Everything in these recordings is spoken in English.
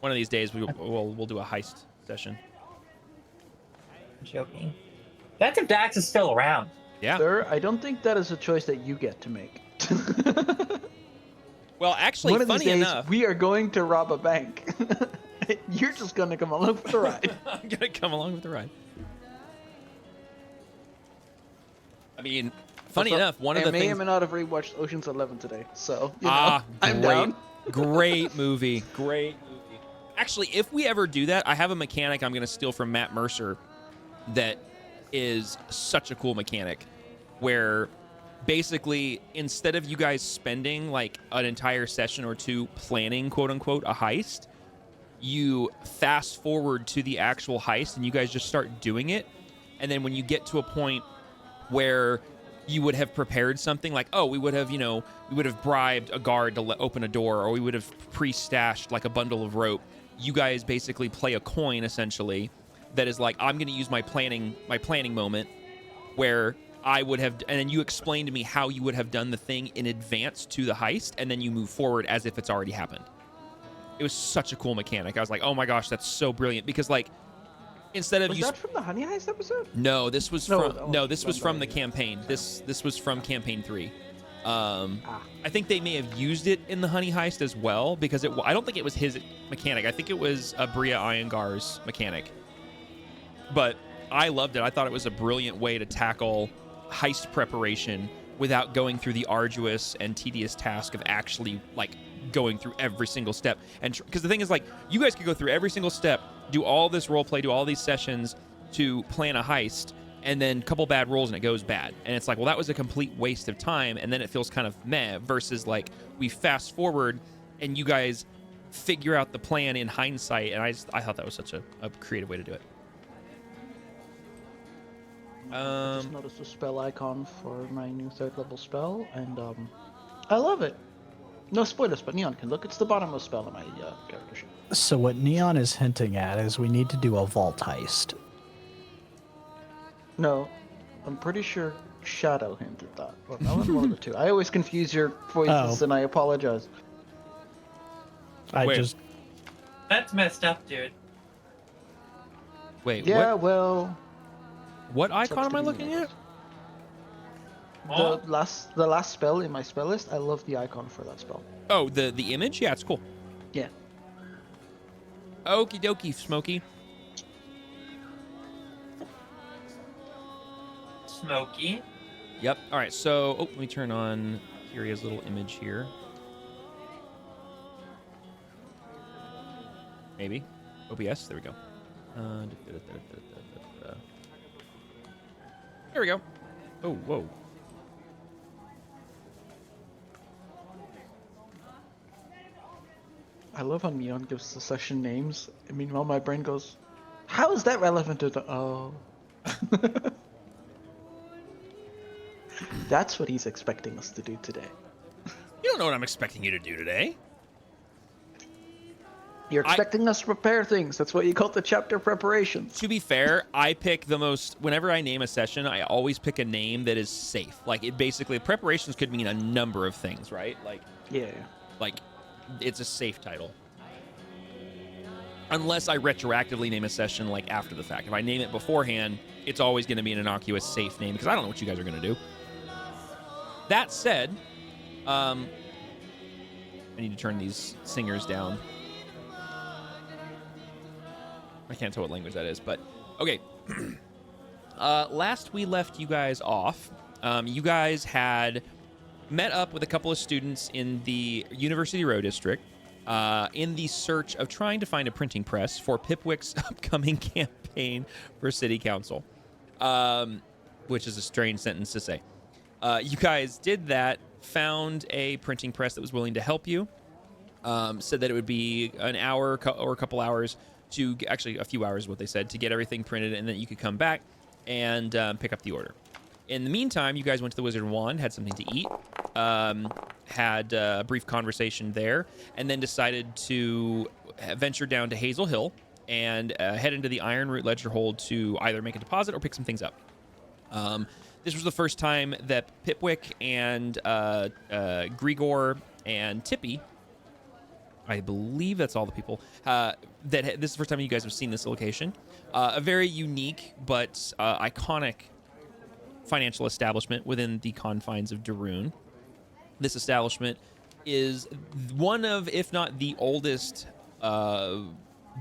One of these days we'll do a heist session. I'm joking. That's if Dax is still around. Yeah. Sir, I don't think that is a choice that you get to make. Well, actually, One of these funny days, enough, we are going to rob a bank. You're just going to come along for the ride. I'm gonna come along with the ride. I mean, funny enough, one of the I may things. or may not have rewatched Ocean's 11 today, so you know, I'm great, down. great movie, great movie. Actually, if we ever do that, I have a mechanic I'm gonna steal from Matt Mercer that is such a cool mechanic, where basically instead of you guys spending like an entire session or two planning quote unquote a heist, you fast forward to the actual heist and you guys just start doing it. And then when you get to a point where you would have prepared something like, oh, we would have bribed a guard to open a door, or we would have pre-stashed like a bundle of rope. You guys basically play a coin essentially that is like, I'm going to use my planning moment where I would have, and then you explain to me how you would have done the thing in advance to the heist, and then you move forward as if it's already happened. It was such a cool mechanic. I was like, oh my gosh, that's so brilliant. Because like, instead of Was that from the Honey Heist episode? No, this was this was from the yeah. campaign. This was from campaign 3. I think they may have used it in the Honey Heist as well, because I don't think it was his mechanic. I think it was Bria Iyengar's mechanic. But I loved it. I thought it was a brilliant way to tackle heist preparation without going through the arduous and tedious task of actually like going through every single step. And because the thing is, like, you guys could go through every single step, do all this role play, do all these sessions to plan a heist, and then a couple bad rolls and it goes bad. And it's like, well, that was a complete waste of time, and then it feels kind of meh, versus like we fast forward and you guys figure out the plan in hindsight. And I thought that was such a creative way to do it. I just noticed a spell icon for my new 3rd level spell, and I love it. No spoilers, but Neon can look. It's the bottommost spell in my character sheet. So what Neon is hinting at is we need to do a vault heist. No, I'm pretty sure Shadow hinted that. Or one of the two. I always confuse your voices, and I apologize. Wait. That's messed up, dude. Wait, Yeah, what? well... What icon am I looking at? Oh. The last spell in my spell list, I love the icon for that spell. Oh, the image? Yeah, it's cool. Yeah. Okie dokie, Smokey. Smokey. Yep. All right, so let me turn on Kiria's little image here. Maybe. OBS, there we go. There we go. Oh, whoa. I love how Neon gives the session names. I mean, meanwhile, my brain goes, how is that relevant to the... Oh. That's what he's expecting us to do today. You don't know what I'm expecting you to do today. You're expecting us to prepare things. That's what you call the chapter preparations. To be fair, I pick the most... Whenever I name a session, I always pick a name that is safe. Like, it basically... Preparations could mean a number of things, right? Like... Yeah. Like, it's a safe title. Unless I retroactively name a session, like, after the fact. If I name it beforehand, it's always going to be an innocuous, safe name, because I don't know what you guys are going to do. That said, I need to turn these singers down. I can't tell what language that is, but okay. Last we left you guys off, you guys had met up with a couple of students in the University Row District in the search of trying to find a printing press for Pipwick's upcoming campaign for City Council, which is a strange sentence to say. You guys did that, found a printing press that was willing to help you, said that it would be an hour or a couple hours to actually a few hours is what they said to get everything printed, and then you could come back and pick up the order. In the meantime, you guys went to the Wizard and Wand, had something to eat, had a brief conversation there, and then decided to venture down to Hazel Hill and head into the Iron Root Ledger Hold to either make a deposit or pick some things up. This was the first time that Pipwick and Grigor and Tippy I believe that's all the people. This is the first time you guys have seen this location. A very unique but iconic financial establishment within the confines of Darun. This establishment is one of, if not the oldest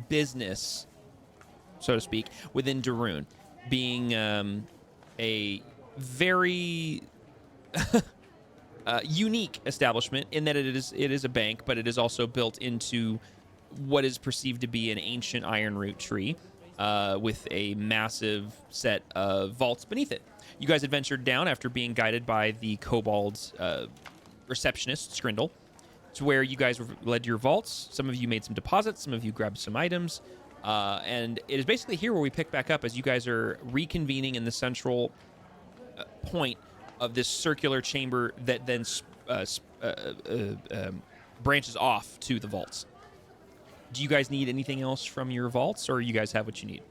business, so to speak, within Darun, being a very unique establishment in that it is a bank, but it is also built into what is perceived to be an ancient iron root tree with a massive set of vaults beneath it. You guys had ventured down after being guided by the kobold's receptionist, Skrindle, to where you guys led to your vaults. Some of you made some deposits, some of you grabbed some items, and it is basically here where we pick back up as you guys are reconvening in the central point of this circular chamber that then branches off to the vaults. Do you guys need anything else from your vaults, or you guys have what you need?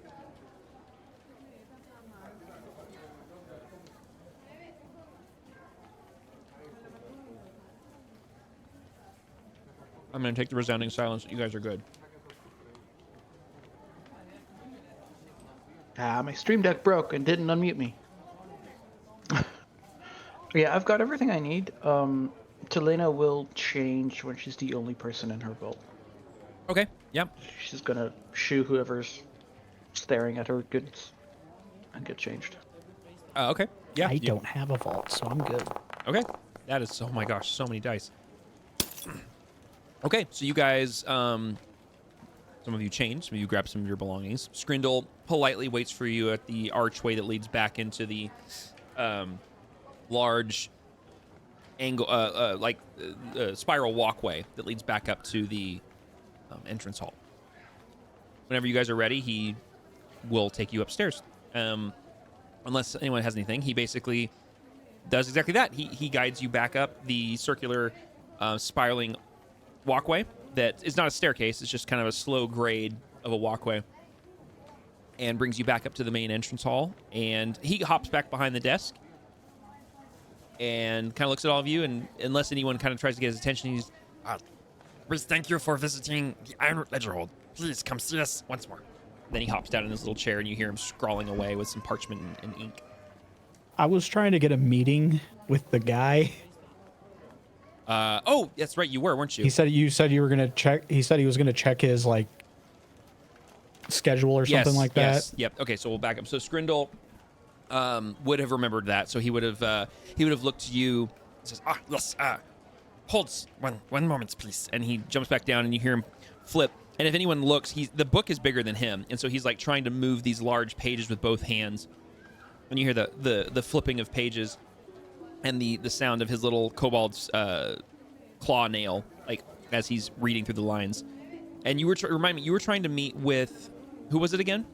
I'm going to take the resounding silence. You guys are good. My stream deck broke and didn't unmute me. Yeah, I've got everything I need. Telena will change when she's the only person in her vault. Okay, yep. She's gonna shoo whoever's staring at her goods and get changed. Okay, yeah. I don't have a vault, so I'm good. Okay, that is, oh my gosh, so many dice. Okay, so you guys, some of you change, some of you grab some of your belongings. Skrindle politely waits for you at the archway that leads back into the large angle, spiral walkway that leads back up to the entrance hall. Whenever you guys are ready, he will take you upstairs. Unless anyone has anything, he basically does exactly that. He guides you back up the circular spiraling walkway that is not a staircase. It's just kind of a slow grade of a walkway, and brings you back up to the main entrance hall. And he hops back behind the desk and kind of looks at all of you, and unless anyone kind of tries to get his attention, he's, we thank you for visiting the Iron Ledger Hold. Please come see us once more. Then he hops down in his little chair, and you hear him scrawling away with some parchment and ink. I was trying to get a meeting with the guy. Oh, that's right, you were, weren't you? He said you were gonna check. He said he was gonna check his like schedule or something like that. Yes. Yep. Okay, so we'll back up. So Skrindle would have remembered that. So he would have looked to you and says, Yes, hold one moment, please. and he jumps back down, and you hear him flip. And if anyone looks, the book is bigger than him, and so he's like trying to move these large pages with both hands. And you hear the flipping of pages, and the sound of his little kobold's claw nail, like as he's reading through the lines. And you were remind me, you were trying to meet with, who was it again?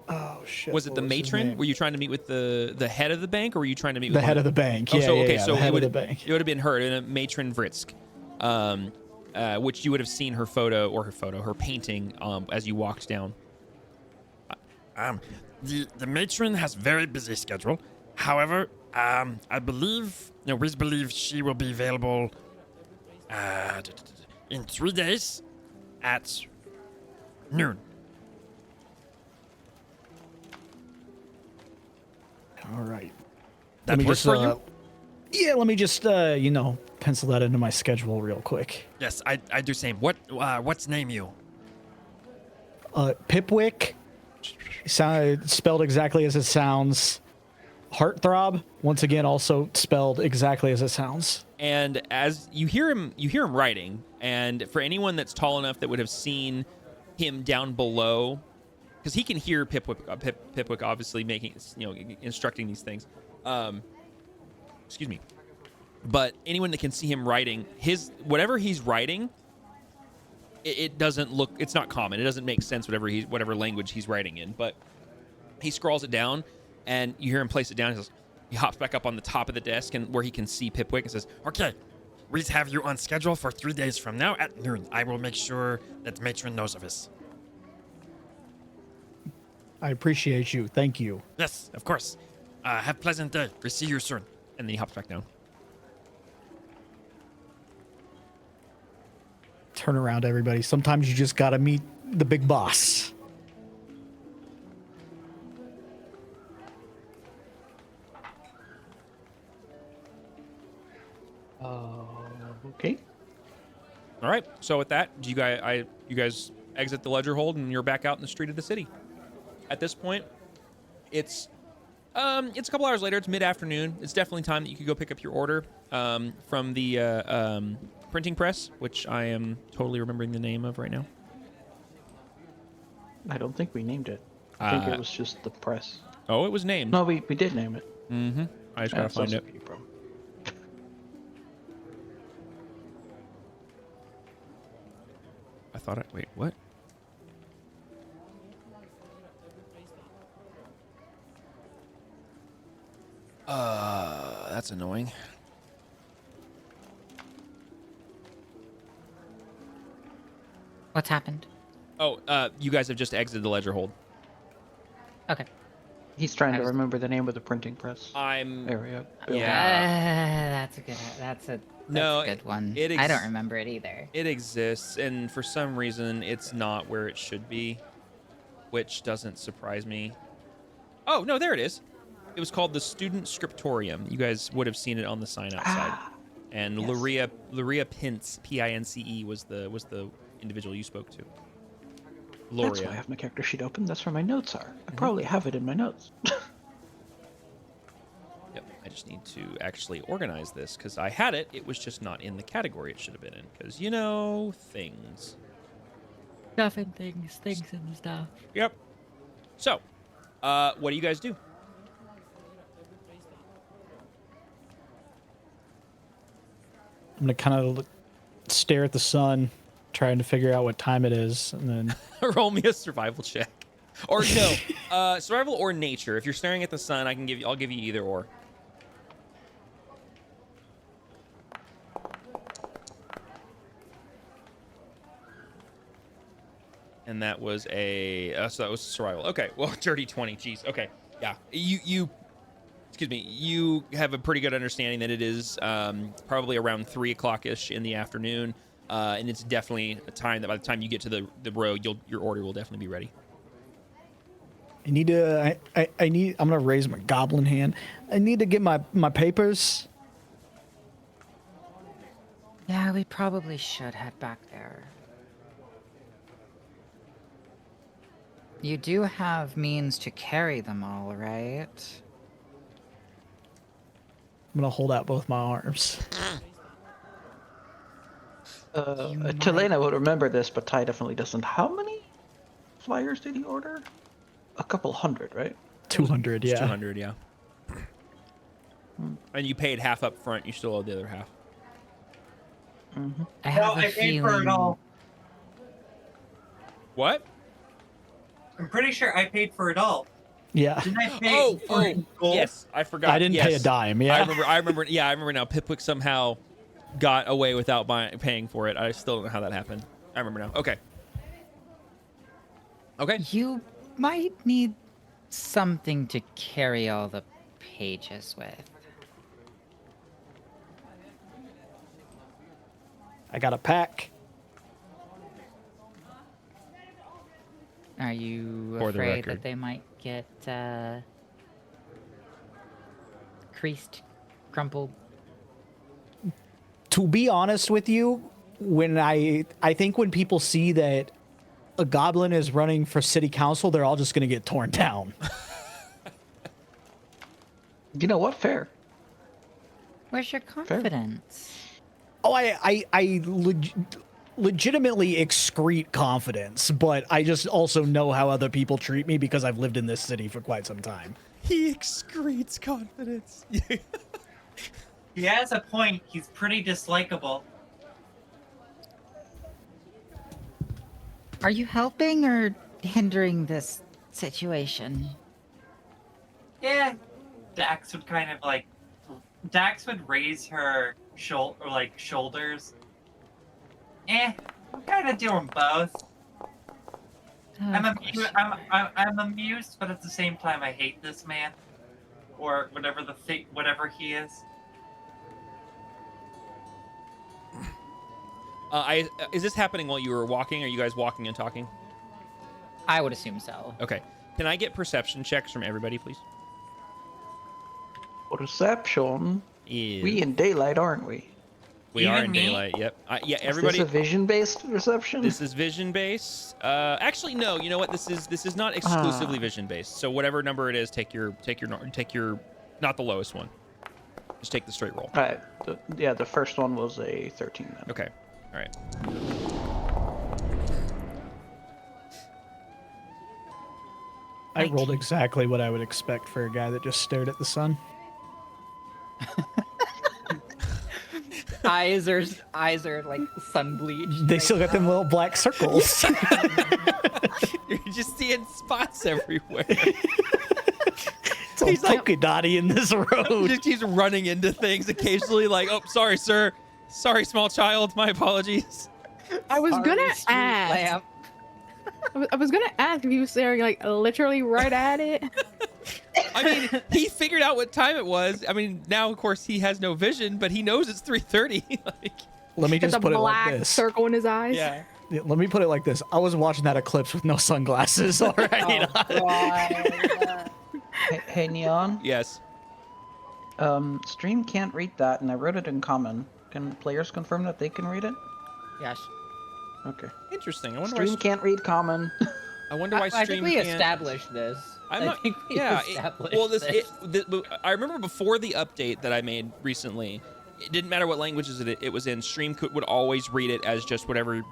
Oh shit! Was it the matron? Were you trying to meet with the head of the bank, or were you trying to meet with the head of the bank? Oh, Yeah, so okay, yeah, so the head it would of the bank. It would have been her, and matron Vritsk, which you would have seen her painting as you walked down. The matron has very busy schedule. However, we believe she will be available in 3 days at noon. All right. That works for you? Yeah, let me just pencil that into my schedule real quick. Yes, I do same. What's name you? Pipwick, spelled exactly as it sounds. Heartthrob, once again, also spelled exactly as it sounds. And as you hear him writing, and for anyone that's tall enough that would have seen him down below, because he can hear Pipwick obviously instructing these things. Excuse me. But anyone that can see him writing, whatever he's writing, it doesn't look, it's not common. It doesn't make sense whatever language he's writing in. But he scrawls it down, and you hear him place it down. He hops back up on the top of the desk, and where he can see Pipwick, and says, Okay, we have you on schedule for 3 days from now at noon. I will make sure that matron knows of this. I appreciate you. Thank you. Yes, of course. Have a pleasant day. We see you soon. and then he hops back down. turn around, everybody. Sometimes you just gotta meet the big boss. Okay. All right. So with that, you guys exit the ledger hold, and you're back out in the street of the city. At this point, it's a couple hours later. It's mid-afternoon. It's definitely time that you could go pick up your order from the printing press, which I am totally remembering the name of right now. I don't think we named it. I think it was just the press. Oh, it was named. No, we did name it. Mm-hmm. I just gotta find it. Okay, bro. I thought wait, what? That's annoying. What's happened? Oh, you guys have just exited the ledger hold. Okay. He's trying to remember the name of the printing press I'm area. Yeah. That's a No, good one. it I don't remember it either. It exists, and for some reason, it's not where it should be, which doesn't surprise me. Oh, no, there it is. It was called the Student Scriptorium. You guys would have seen it on the sign outside. And yes. Luria Pince, P-I-N-C-E, was the individual you spoke to. That's why I Loria. have my character sheet open. That's where my notes are. I probably have it in my notes. Yep, I just need to actually organize this, because I had it. It was just not in the category it should have been in, because, you know, things. Stuff and things and stuff. Yep. So, what do you guys do? I'm gonna kind of stare at the sun, trying to figure out what time it is, and then Roll me a survival check, or no, survival or nature. If you're staring at the sun, I'll give you either or. And that was so that was survival. Okay, well, dirty 20. Jeez. Okay, yeah. Excuse me. You have a pretty good understanding that it is probably around 3 o'clock-ish in the afternoon, and it's definitely a time that by the time you get to the road, your order will definitely be ready. I need to. I'm gonna raise my goblin hand. I need to get my papers. Yeah, we probably should head back there. You do have means to carry them all, right? I'm gonna hold out both my arms. Telena would remember this, but Ty definitely doesn't. How many flyers did he order? A couple hundred, right? 200, It's yeah. 200, yeah. And you paid half up front. You still owe the other half. I have a I paid for it feeling. all. What? I'm pretty sure I paid for it all. Yeah. Didn't I pay for it in gold? Yes, I forgot. I didn't pay a dime. Yeah. I remember. Yeah, I remember now. Pipwick somehow got away without paying for it. I still don't know how that happened. I remember now. Okay. Okay. You might need something to carry all the pages with. I got a pack. Are you For the afraid record. that they might get creased, crumpled? To be honest with you, when I think when people see that a goblin is running for city council, they're all just gonna get torn down. You know what? Fair. Where's your confidence? Oh, I legitimately excrete confidence, but I just also know how other people treat me because I've lived in this city for quite some time. He excretes confidence. He has a point. He's pretty dislikable. Are you helping or hindering this situation? Yeah. Dax would kind of like. Dax would raise her shoulders. I'm kind of doing both. I'm amused, but at the same time, I hate this man, or whatever he is. Is this happening while you were walking? Are you guys walking and talking? I would assume so. Okay. Can I get perception checks from everybody, please? Perception. Is We in daylight, aren't we? we are Even in me? daylight. Yep. Yeah. Is Everybody. this a vision-based perception? This is vision based. Actually, no. You know what? This is not exclusively vision based. So whatever number it is, take your not the lowest one. Just take the straight roll. All right. Yeah, the first one was a 13 then. Okay. All right. I rolled exactly what I would expect for a guy that just stared at the sun. Eyes are like sun bleached. They still got them little black circles. You're just seeing spots everywhere. It's all polka dotty in this road. Just keeps running into things occasionally, like, oh, sorry, sir. Sorry, small child. My apologies. I was gonna Street ask. lamp. I was gonna ask if he was staring like literally right at it. I mean, he figured out what time it was. I mean, now of course he has no vision, but he knows it's 3:30. Like, Let me There's just a put it like black this. circle in his eyes. yeah. Yeah, let me put it like this. I was watching that eclipse with no sunglasses. All right. Hey, Neon. Yes. Stream can't read that, and I wrote it in common. Can players confirm that they can read it? Yes. Okay. Interesting. I wonder Stream why. can't read common. I wonder why I stream think we can't. established this. I'm not. I think we Yeah. established Well, this. I remember before the update that I made recently, it didn't matter what languages it was in. Stream would always read it as just whatever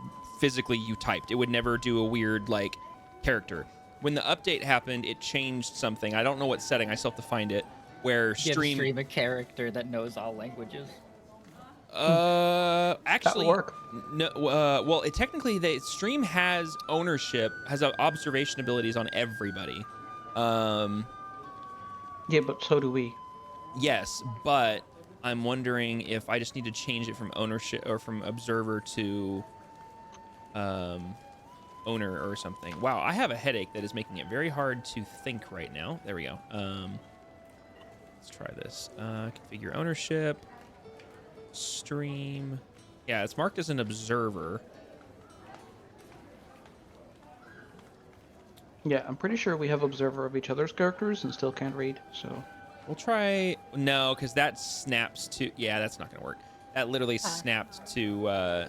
physically you typed. It would never do a weird like character. When the update happened, it changed something. I don't know what setting. I still have to find it. Where Give stream. stream a character that knows all languages. Actually, work. no. Well, it technically, stream has ownership, has observation abilities on everybody. Yeah, but so do we. Yes, but I'm wondering if I just need to change it from ownership or from observer to owner or something. Wow, I have a headache that is making it very hard to think right now. There we go. Let's try this. Configure ownership. Stream. Yeah, it's marked as an observer. Yeah, I'm pretty sure we have observer of each other's characters and still can't read, so... We'll try... No, because that snaps to... Yeah, that's not going to work. That literally snapped to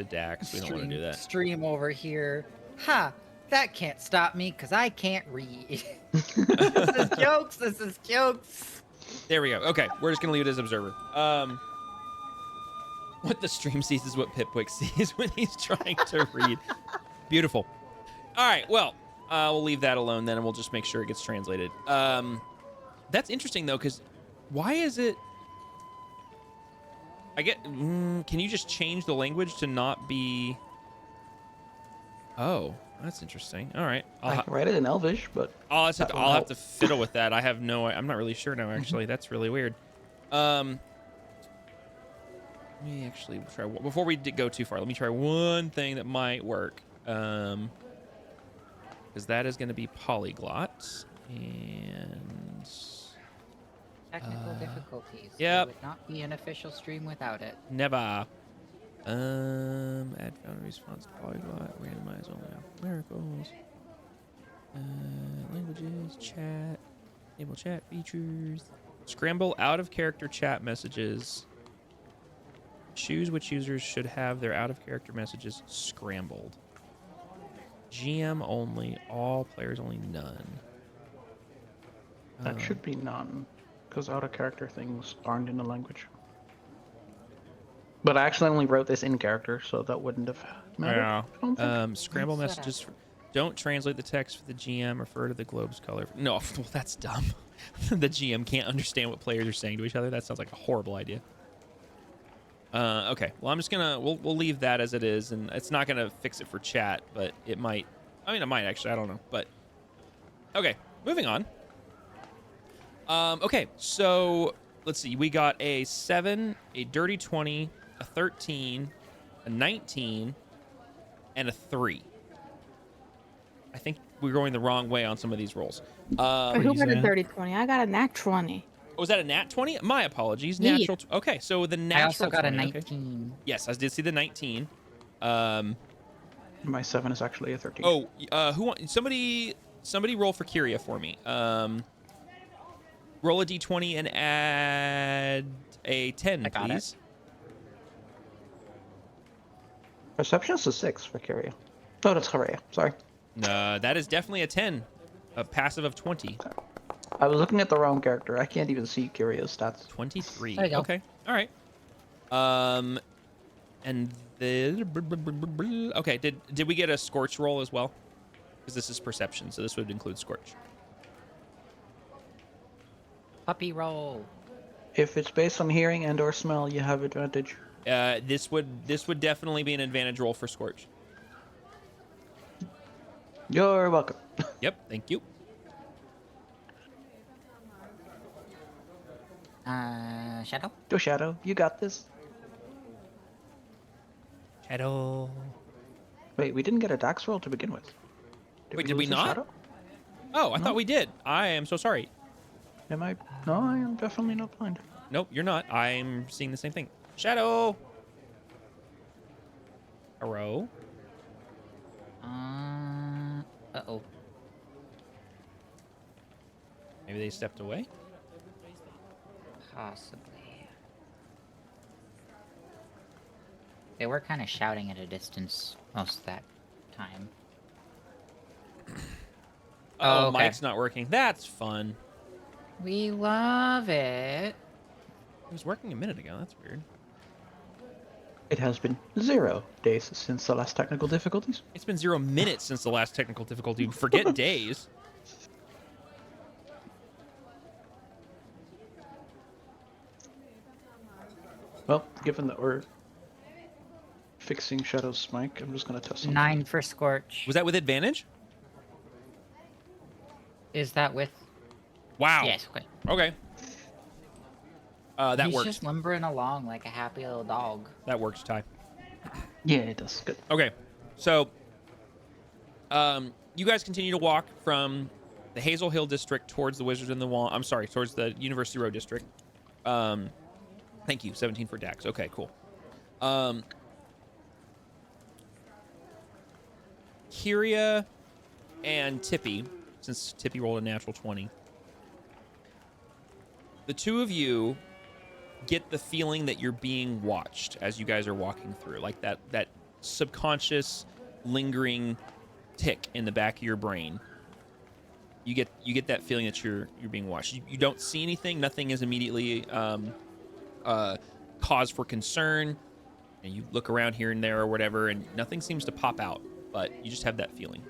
Dax. We don't want to do that. Stream over here. Ha! That can't stop me because I can't read. This is jokes. This is jokes. There we go. Okay, we're just going to leave it as observer. What the stream sees is what Pipwick sees when he's trying to read. Beautiful. All right, well, we'll leave that alone then, and we'll just make sure it gets translated. That's interesting, though, because why is it... can you just change the language to not be... Oh, that's interesting. All right. I can write it in Elvish, but... I'll that won't have help. to fiddle with that. I'm not really sure now, actually. That's really weird. Let me actually try... Before we go too far, let me try one thing that might work. Because that is going to be polyglot. And... Technical difficulties. yep. It would not be an official stream without it. Never. Add found response to polyglot. Randomize only miracles. Languages. Chat. Enable chat features. Scramble out of character chat messages. Choose which users should have their out of character messages scrambled. GM only. All players only. None. That should be none, because out-of-character things aren't in the language. But I actually only wrote this in character, so that wouldn't have mattered. Yeah. I don't think. Scramble Set up. messages. Don't translate the text for the GM. Refer to the globe's color. No, well, that's dumb. The GM can't understand what players are saying to each other. That sounds like a horrible idea. Okay. Well, I'm just gonna we'll leave that as it is, and it's not gonna fix it for chat, but it might. I mean, it might actually. I don't know, but okay. Moving on. Okay. So let's see. We got a 7, a dirty 20, a 13, a 19, and a 3. I think we're going the wrong way on some of these rolls. Who got a 30-20? I got a nat 20. Was that a nat 20? My apologies. Yeah. Natural. Okay, so the natural I also got 20, a okay. 19. Yes, I did see the 19. My 7 is actually a 13. Oh, who want somebody roll for Kyria for me. Roll a d20 and add a 10, I got it. please. Perception's a 6 for Kyria. Oh, that's Kyria. Sorry. That is definitely a 10. A passive of 20. I was looking at the wrong character. I can't even see Kyria's stats. 23. There you go. Okay. All right. And the okay, did we get a Scorch roll as well? Because this is perception, so this would include Scorch. Puppy roll. If it's based on hearing and or smell, you have advantage. This would definitely be an advantage roll for Scorch. You're welcome. Yep, thank you. Shadow? Go Shadow, you got this. Shadow. Wait, we didn't get a Dax roll to begin with. Wait, did we lose a not? Shadow? Oh, I No. thought we did. I am so sorry. Am I? No, I am definitely not blind. Nope, you're not. I'm seeing the same thing. Shadow. Hello. Uh-oh. Maybe they stepped away. Possibly. They were kind of shouting at a distance most of that time. Oh, okay. Mike's not working. That's fun. We love it. It was working a minute ago. That's weird. It has been 0 days since the last technical difficulties. It's been 0 minutes since the last technical difficulty. Forget days. Well, given that we're fixing Shadow's mic, I'm just gonna test something. 9 for Scorch. Was that with advantage? Is that with? Wow. Yes. Okay. Okay. That He's works. just lumbering along like a happy little dog. That works, Ty. Yeah, it does. Good. Okay. So, you guys continue to walk from the Hazel Hill district towards the Wizards in the Wall. I'm sorry, towards the University Road district. Thank you. 17 for Dax. Okay, cool. Kyria and Tippy, since Tippy rolled a natural 20, the two of you get the feeling that you're being watched as you guys are walking through, like that subconscious lingering tick in the back of your brain. You get that feeling that you're being watched. You don't see anything. Nothing is immediately cause for concern, and you look around here and there or whatever, and nothing seems to pop out, but you just have that feeling.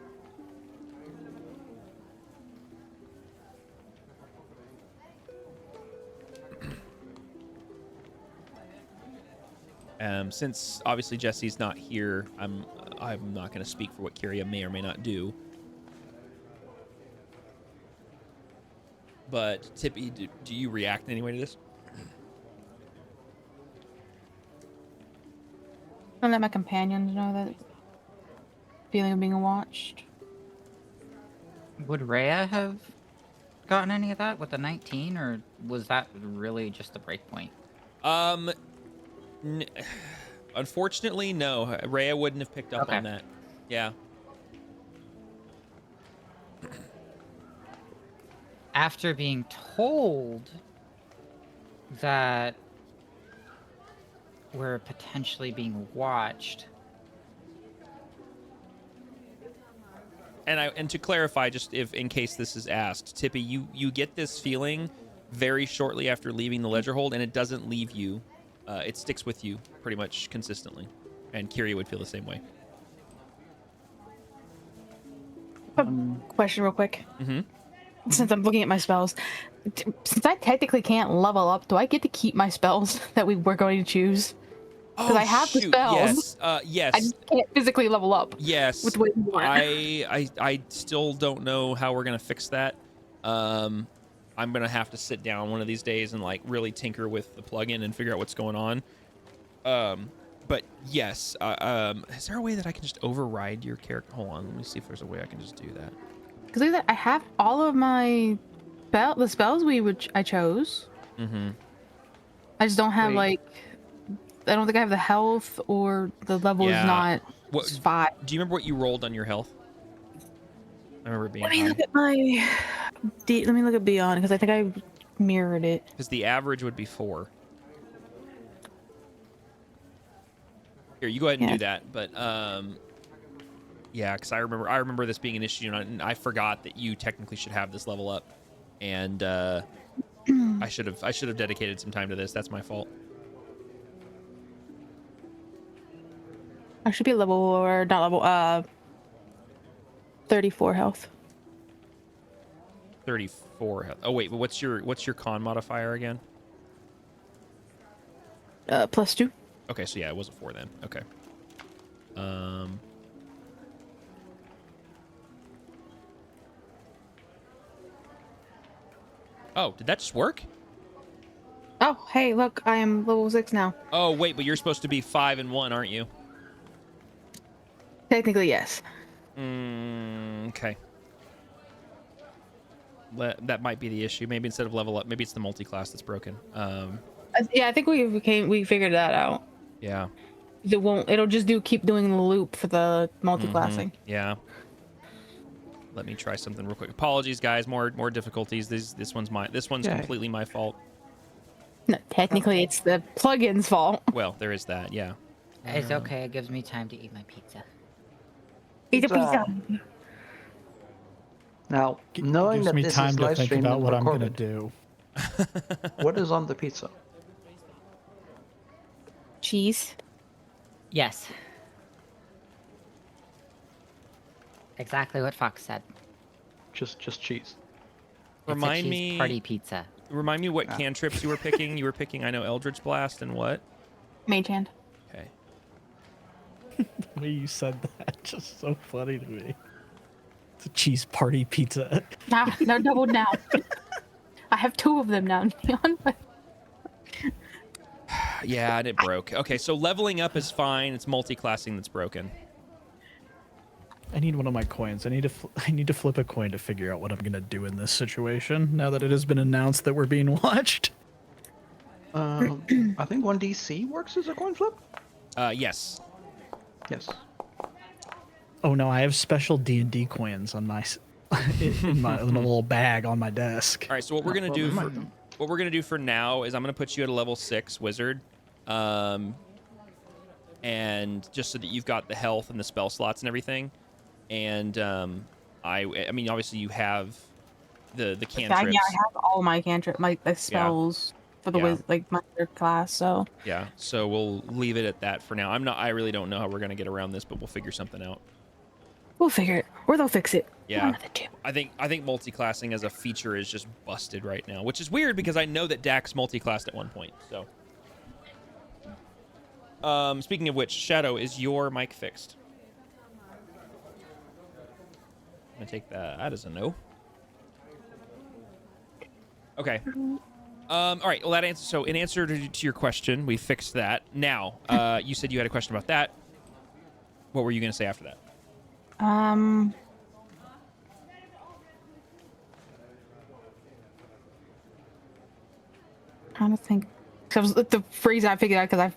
Since obviously Jesse's not here, I'm not going to speak for what Kyria may or may not do. But Tippy, do you react in any way to this? I let my companions know that feeling of being watched. Would Rhea have gotten any of that with the 19, or was that really just the break point? Unfortunately, no. Rhea wouldn't have picked up on that. Yeah. After being told that we're potentially being watched. And to clarify, just if in case this is asked, Tippy, you get this feeling very shortly after leaving the ledger hold, and it doesn't leave you. It sticks with you pretty much consistently, and Kyria would feel the same way. Question real quick. Mm-hmm. Since I'm looking at my spells, since I technically can't level up, do I get to keep my spells that we're going to choose? Because I have the spells. Yes. Yes. I just can't physically level up. Yes. With way more. I still don't know how we're gonna fix that. I'm gonna have to sit down one of these days and like really tinker with the plugin and figure out what's going on. But yes. Is there a way that I can just override your character? Hold on. Let me see if there's a way I can just do that. Because I have all of my the spells I chose. Mm-hmm. I just don't have Wait. like, I don't think I have the health or the level is Yeah. not What 5. do you remember what you rolled on your health? I remember it being Let me high. look at my. Let me look at Beyond because I think I mirrored it. Because the average would be 4. Here, you go ahead and Yeah. do that. But yeah, because I remember this being an issue, and I forgot that you technically should have this level up, and I should have dedicated some time to this. That's my fault. I should be level or not level. 34 health. 34 health. Oh wait, but what's your con modifier again? +2. Okay, so yeah, it wasn't 4 then. Okay. Oh, did that just work? Oh, hey, look, I am level 6 now. Oh wait, but you're supposed to be 5 and 1, aren't you? Technically, yes. Okay. That might be the issue. Maybe instead of level up, maybe it's the multi-class that's broken. Yeah, I think we figured that out. Yeah. It won't. It'll just keep doing the loop for the multi-classing. Yeah. Let me try something real quick. Apologies, guys. More difficulties. This one's Yeah. completely my fault. No, technically, it's the plugin's fault. Well, there is that. Yeah. It's okay. It gives me time to eat my pizza. Eat a Pizza. pizza. Now, knowing Gives that me this time is to live think streamed about and what I'm gonna recorded, do. what is on the pizza? Cheese. Yes. Exactly what Fox said. Just cheese. It's a Remind cheese me. party pizza. Remind me what cantrips you were picking. You were picking, I know, Eldritch Blast and what? Mage hand. Okay. The way you said that, just so funny to me. It's a cheese party pizza. Nah, no, doubled now. I have 2 of them now, Neon. Yeah, and it broke. Okay, so leveling up is fine. It's multi-classing that's broken. I need one of my coins. I need to flip a coin to figure out what I'm gonna do in this situation. Now that it has been announced that we're being watched. I think 1DC works as a coin flip. Yes. Yes. Oh no, I have special D&D coins on my in a little bag on my desk. All right. So what we're gonna Well, do never for mind. what we're gonna do for now is I'm gonna put you at a level 6 wizard, and just so that you've got the health and the spell slots and everything, and I mean obviously you have the cantrips. Yeah, I have all my cantrip, my spells for the Yeah. like my third class. So Yeah, so we'll leave it at that for now. I really don't know how we're gonna get around this, but we'll figure something out. we'll figure it, or they'll fix it. Yeah. One of the two. I think multi-classing as a feature is just busted right now, which is weird because I know that Dax multi-classed at one point. So, speaking of which, Shadow, is your mic fixed? I'm gonna take that as a no. Okay. All right. Well, that answer. So, in answer to your question, we fixed that. Now, you said you had a question about that. What were you gonna say after that? Trying to think. Cause the reason I figured out because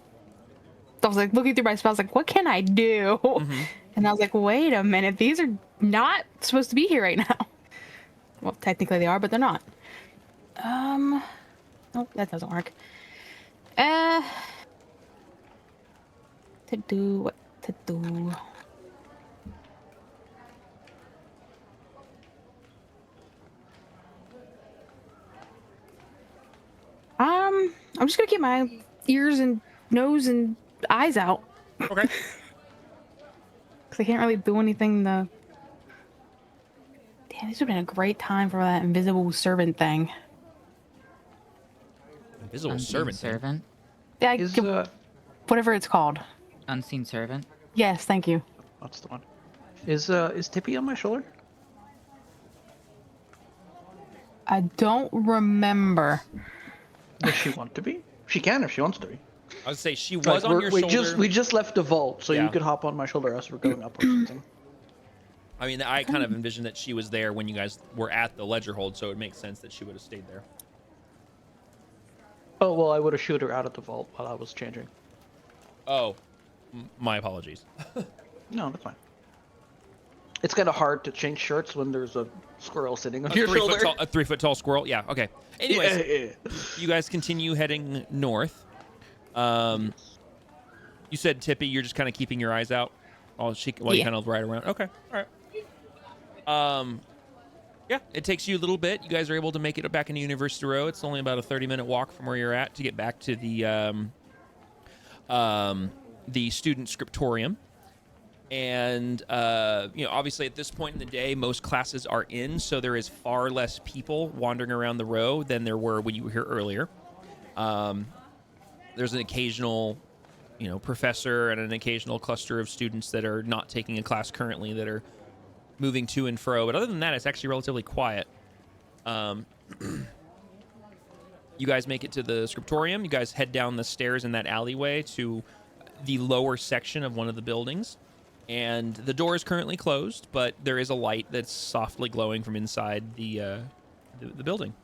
I was like looking through my spells, like what can I do? And I was like, wait a minute, these are not supposed to be here right now. Well, technically they are, but they're not. Oh, that doesn't work. To do what to do. I'm just gonna keep my ears and nose and eyes out. Okay. Because I can't really do anything Damn, this would have been a great time for that invisible servant thing. Invisible Unseen servant. thing. servant. Yeah, Is whatever it's called. Unseen servant. Yes, thank you. that's the one. Is Tippy on my shoulder? I don't remember. Does she want to be? She can if she wants to be. I would say she was Like, on your shoulder. we just left the vault, so Yeah. you could hop on my shoulder as we're going up or something. I mean, I kind of envisioned that she was there when you guys were at the ledger hold, so it makes sense that she would have stayed there. Oh well, I would have shoot her out of the vault while I was changing. Oh, my apologies. No, that's fine. It's kind of hard to change shirts when there's a squirrel sitting on A your 3 shoulder. foot tall, a 3 foot tall squirrel. Yeah. Okay. Anyways, Yeah. you guys continue heading north. You said Tippy, you're just kind of keeping your eyes out while you kind of ride around. Okay. All right. Yeah, it takes you a little bit. You guys are able to make it back into University Row. It's only about a 30-minute walk from where you're at to get back to the student scriptorium. And obviously at this point in the day, most classes are in, so there is far less people wandering around the row than there were when you were here earlier. There's an occasional, professor and an occasional cluster of students that are not taking a class currently that are moving to and fro. But other than that, it's actually relatively quiet. You guys make it to the scriptorium. You guys head down the stairs in that alleyway to the lower section of one of the buildings. And the door is currently closed, but there is a light that's softly glowing from inside the building.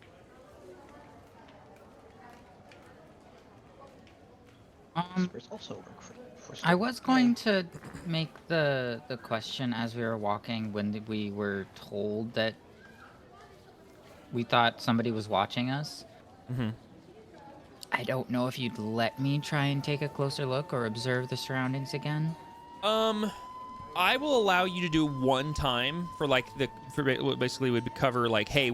There's also work for I was going to make the question as we were walking when we were told that we thought somebody was watching us. Mm-hmm. I don't know if you'd let me try and take a closer look or observe the surroundings again. I will allow you to do one time for basically would cover hey,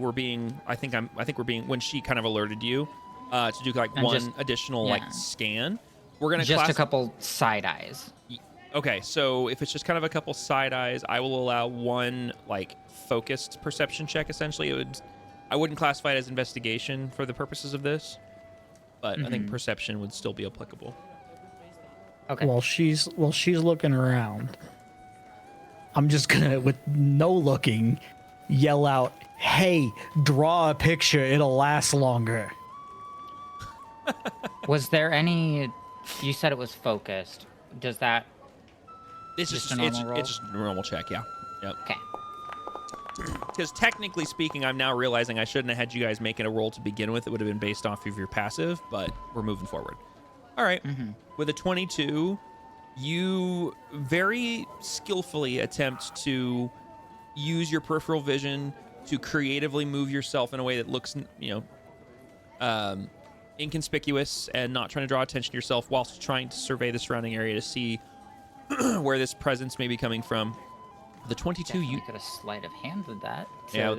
I think we're being when she kind of alerted you to do one additional scan. We're gonna just a couple side eyes. Okay, so if it's just kind of a couple side eyes, I will allow one focused perception check. Essentially, I wouldn't classify it as investigation for the purposes of this, but I think perception would still be applicable. Okay. While she's looking around, I'm just gonna, with no looking, yell out, "Hey, draw a picture. It'll last longer." Was there any? You said it was focused. Does that? It's just a normal roll? It's just a normal check. Yeah. Yep. Okay. Because technically speaking, I'm now realizing I shouldn't have had you guys making a roll to begin with. It would have been based off of your passive, but we're moving forward. All right. With a 22, you very skillfully attempt to use your peripheral vision to creatively move yourself in a way that looks, inconspicuous and not trying to draw attention to yourself whilst trying to survey the surrounding area to see where this presence may be coming from. The 22, you could have sleight of hand with that. Yeah.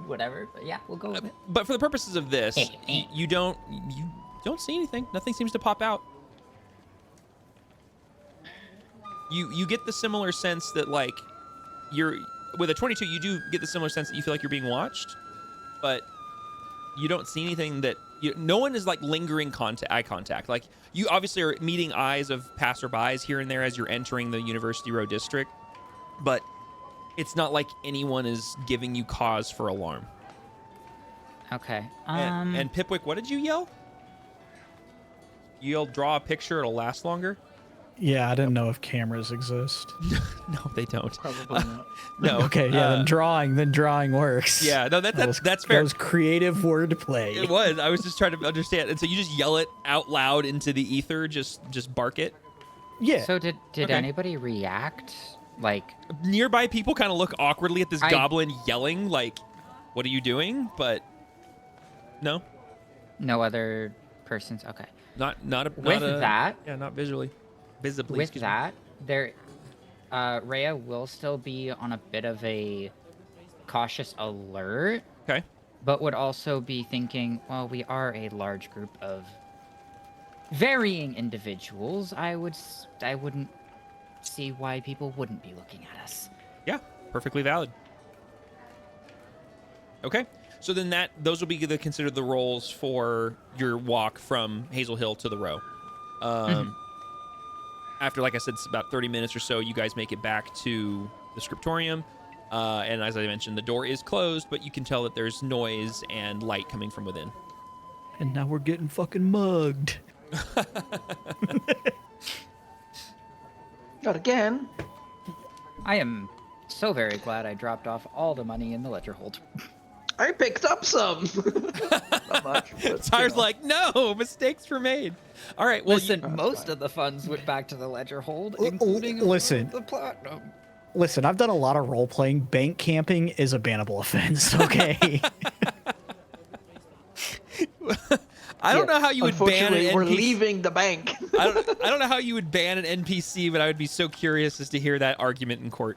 Whatever, but yeah, we'll go with it. But for the purposes of this, you don't see anything. Nothing seems to pop out. You get the similar sense that you're with a 22, you do get the similar sense that you feel like you're being watched, but you don't see anything that no one is lingering eye contact. You obviously are meeting eyes of passerbys here and there as you're entering the University Row district, but it's not like anyone is giving you cause for alarm. Okay. And Pipwick, what did you yell? You yelled, "Draw a picture, it'll last longer." Yeah, I didn't know if cameras exist. No, they don't. Probably not. No. Okay, yeah, then drawing works. Yeah, no, that's fair. That was creative wordplay. It was. I was just trying to understand. And so you just yell it out loud into the ether, just bark it. Yeah. So did anybody react? Nearby people kind of look awkwardly at this goblin yelling, "What are you doing?" But no. No other persons. Okay. Not visually. Visibly. With that, Rhea will still be on a bit of a cautious alert. Okay. But would also be thinking, well, we are a large group of varying individuals. I wouldn't see why people wouldn't be looking at us. Yeah, perfectly valid. Okay. So then those will be considered the roles for your walk from Hazel Hill to the Row. After, like I said, it's about 30 minutes or so, you guys make it back to the scriptorium. And as I mentioned, the door is closed, but you can tell that there's noise and light coming from within. And now we're getting fucking mugged. Not again. I am so very glad I dropped off all the money in the ledger hold. I picked up some. Not much. But, Tyre's like, no, mistakes were made. All right, well, Listen, That's most fine. of the funds went back to the ledger hold, L- including listen. the platinum. Listen, I've done a lot of role playing. Bank camping is a bannable offense. Okay. I don't know how you would ban an Unfortunately, we're NPC. leaving the bank. I don't know how you would ban an NPC, but I would be so curious as to hear that argument in court.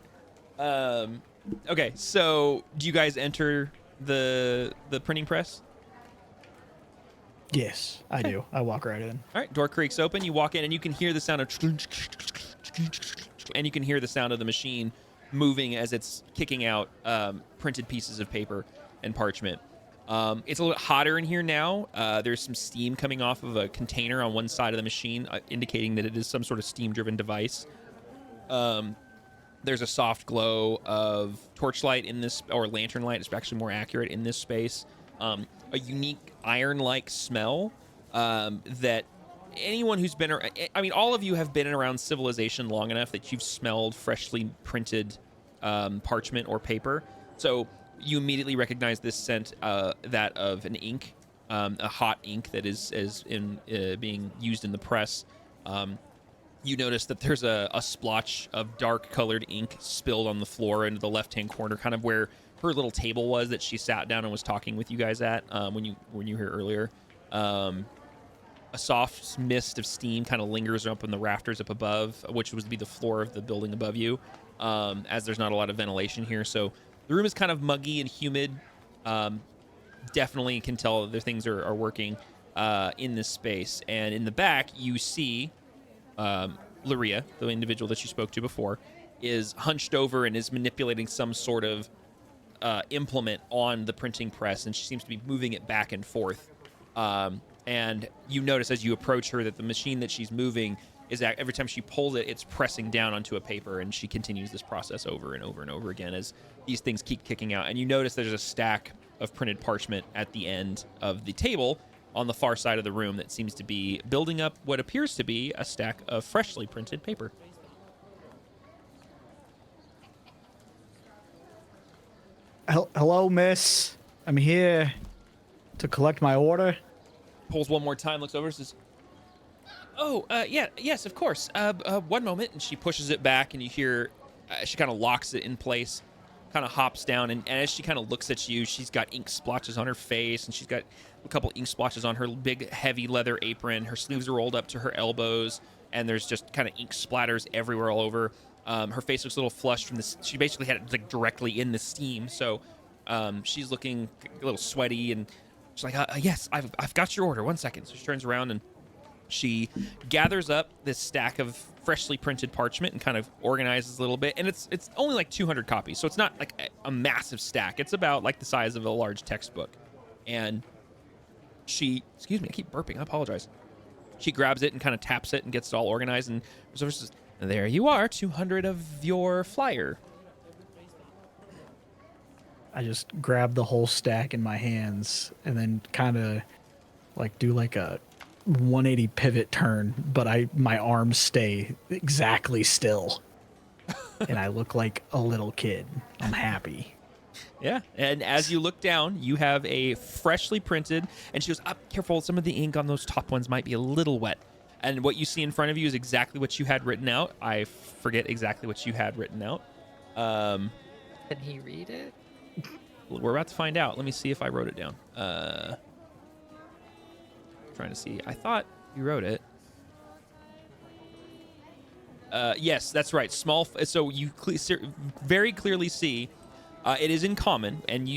Okay, so do you guys enter the printing press? Yes, I do. I walk right in. All right, door creaks open. You walk in, and you can hear the sound of, and you can hear the sound of the machine moving as it's kicking out printed pieces of paper and parchment. It's a little bit hotter in here now. There's some steam coming off of a container on one side of the machine, indicating that it is some sort of steam-driven device. There's a soft glow of torchlight in this, or lantern light. It's actually more accurate in this space. A unique iron-like smell that anyone who's been, I mean, all of you have been around civilization long enough that you've smelled freshly printed parchment or paper. So you immediately recognize this scent, that of an ink, a hot ink that is being used in the press. You notice that there's a splotch of dark-colored ink spilled on the floor into the left-hand corner, kind of where her little table was that she sat down and was talking with you guys at when you were here earlier. A soft mist of steam kind of lingers up in the rafters up above, which would be the floor of the building above you, as there's not a lot of ventilation here. So the room is kind of muggy and humid. Definitely can tell that things are working in this space. And in the back, you see Luria, the individual that you spoke to before, is hunched over and is manipulating some sort of implement on the printing press, and she seems to be moving it back and forth. And you notice as you approach her that the machine that she's moving is that every time she pulls it, it's pressing down onto a paper, and she continues this process over and over and over again as these things keep kicking out. And you notice there's a stack of printed parchment at the end of the table on the far side of the room that seems to be building up what appears to be a stack of freshly printed paper. Hello, miss. I'm here to collect my order. Pulls one more time, looks over, says, "Oh, yes, of course. One moment." And she pushes it back, and you hear she kind of locks it in place, kind of hops down, and as she kind of looks at you, she's got ink splotches on her face, and she's got a couple ink splotches on her big, heavy leather apron. Her sleeves are rolled up to her elbows, and there's just kind of ink splatters everywhere all over. Her face looks a little flushed from this. She basically had it like directly in the steam, so she's looking a little sweaty, and she's like, "Yes, I've got your order. 1 second." So she turns around and she gathers up this stack of freshly printed parchment and kind of organizes a little bit. And it's only like 200 copies, so it's not like a massive stack. It's about like the size of a large textbook. And she, excuse me, I keep burping. I apologize. She grabs it and kind of taps it and gets it all organized. And so says, "There you are, 200 of your flyer." I just grab the whole stack in my hands and then kind of like do like a 180 pivot turn, but my arms stay exactly still. And I look like a little kid. I'm happy. Yeah, and as you look down, you have a freshly printed, and she goes, "Careful, some of the ink on those top ones might be a little wet." And what you see in front of you is exactly what you had written out. I forget exactly what you had written out. Can he read it? We're about to find out. Let me see if I wrote it down. Trying to see. I thought you wrote it. Yes, that's right. Small. So you very clearly see it is in common, and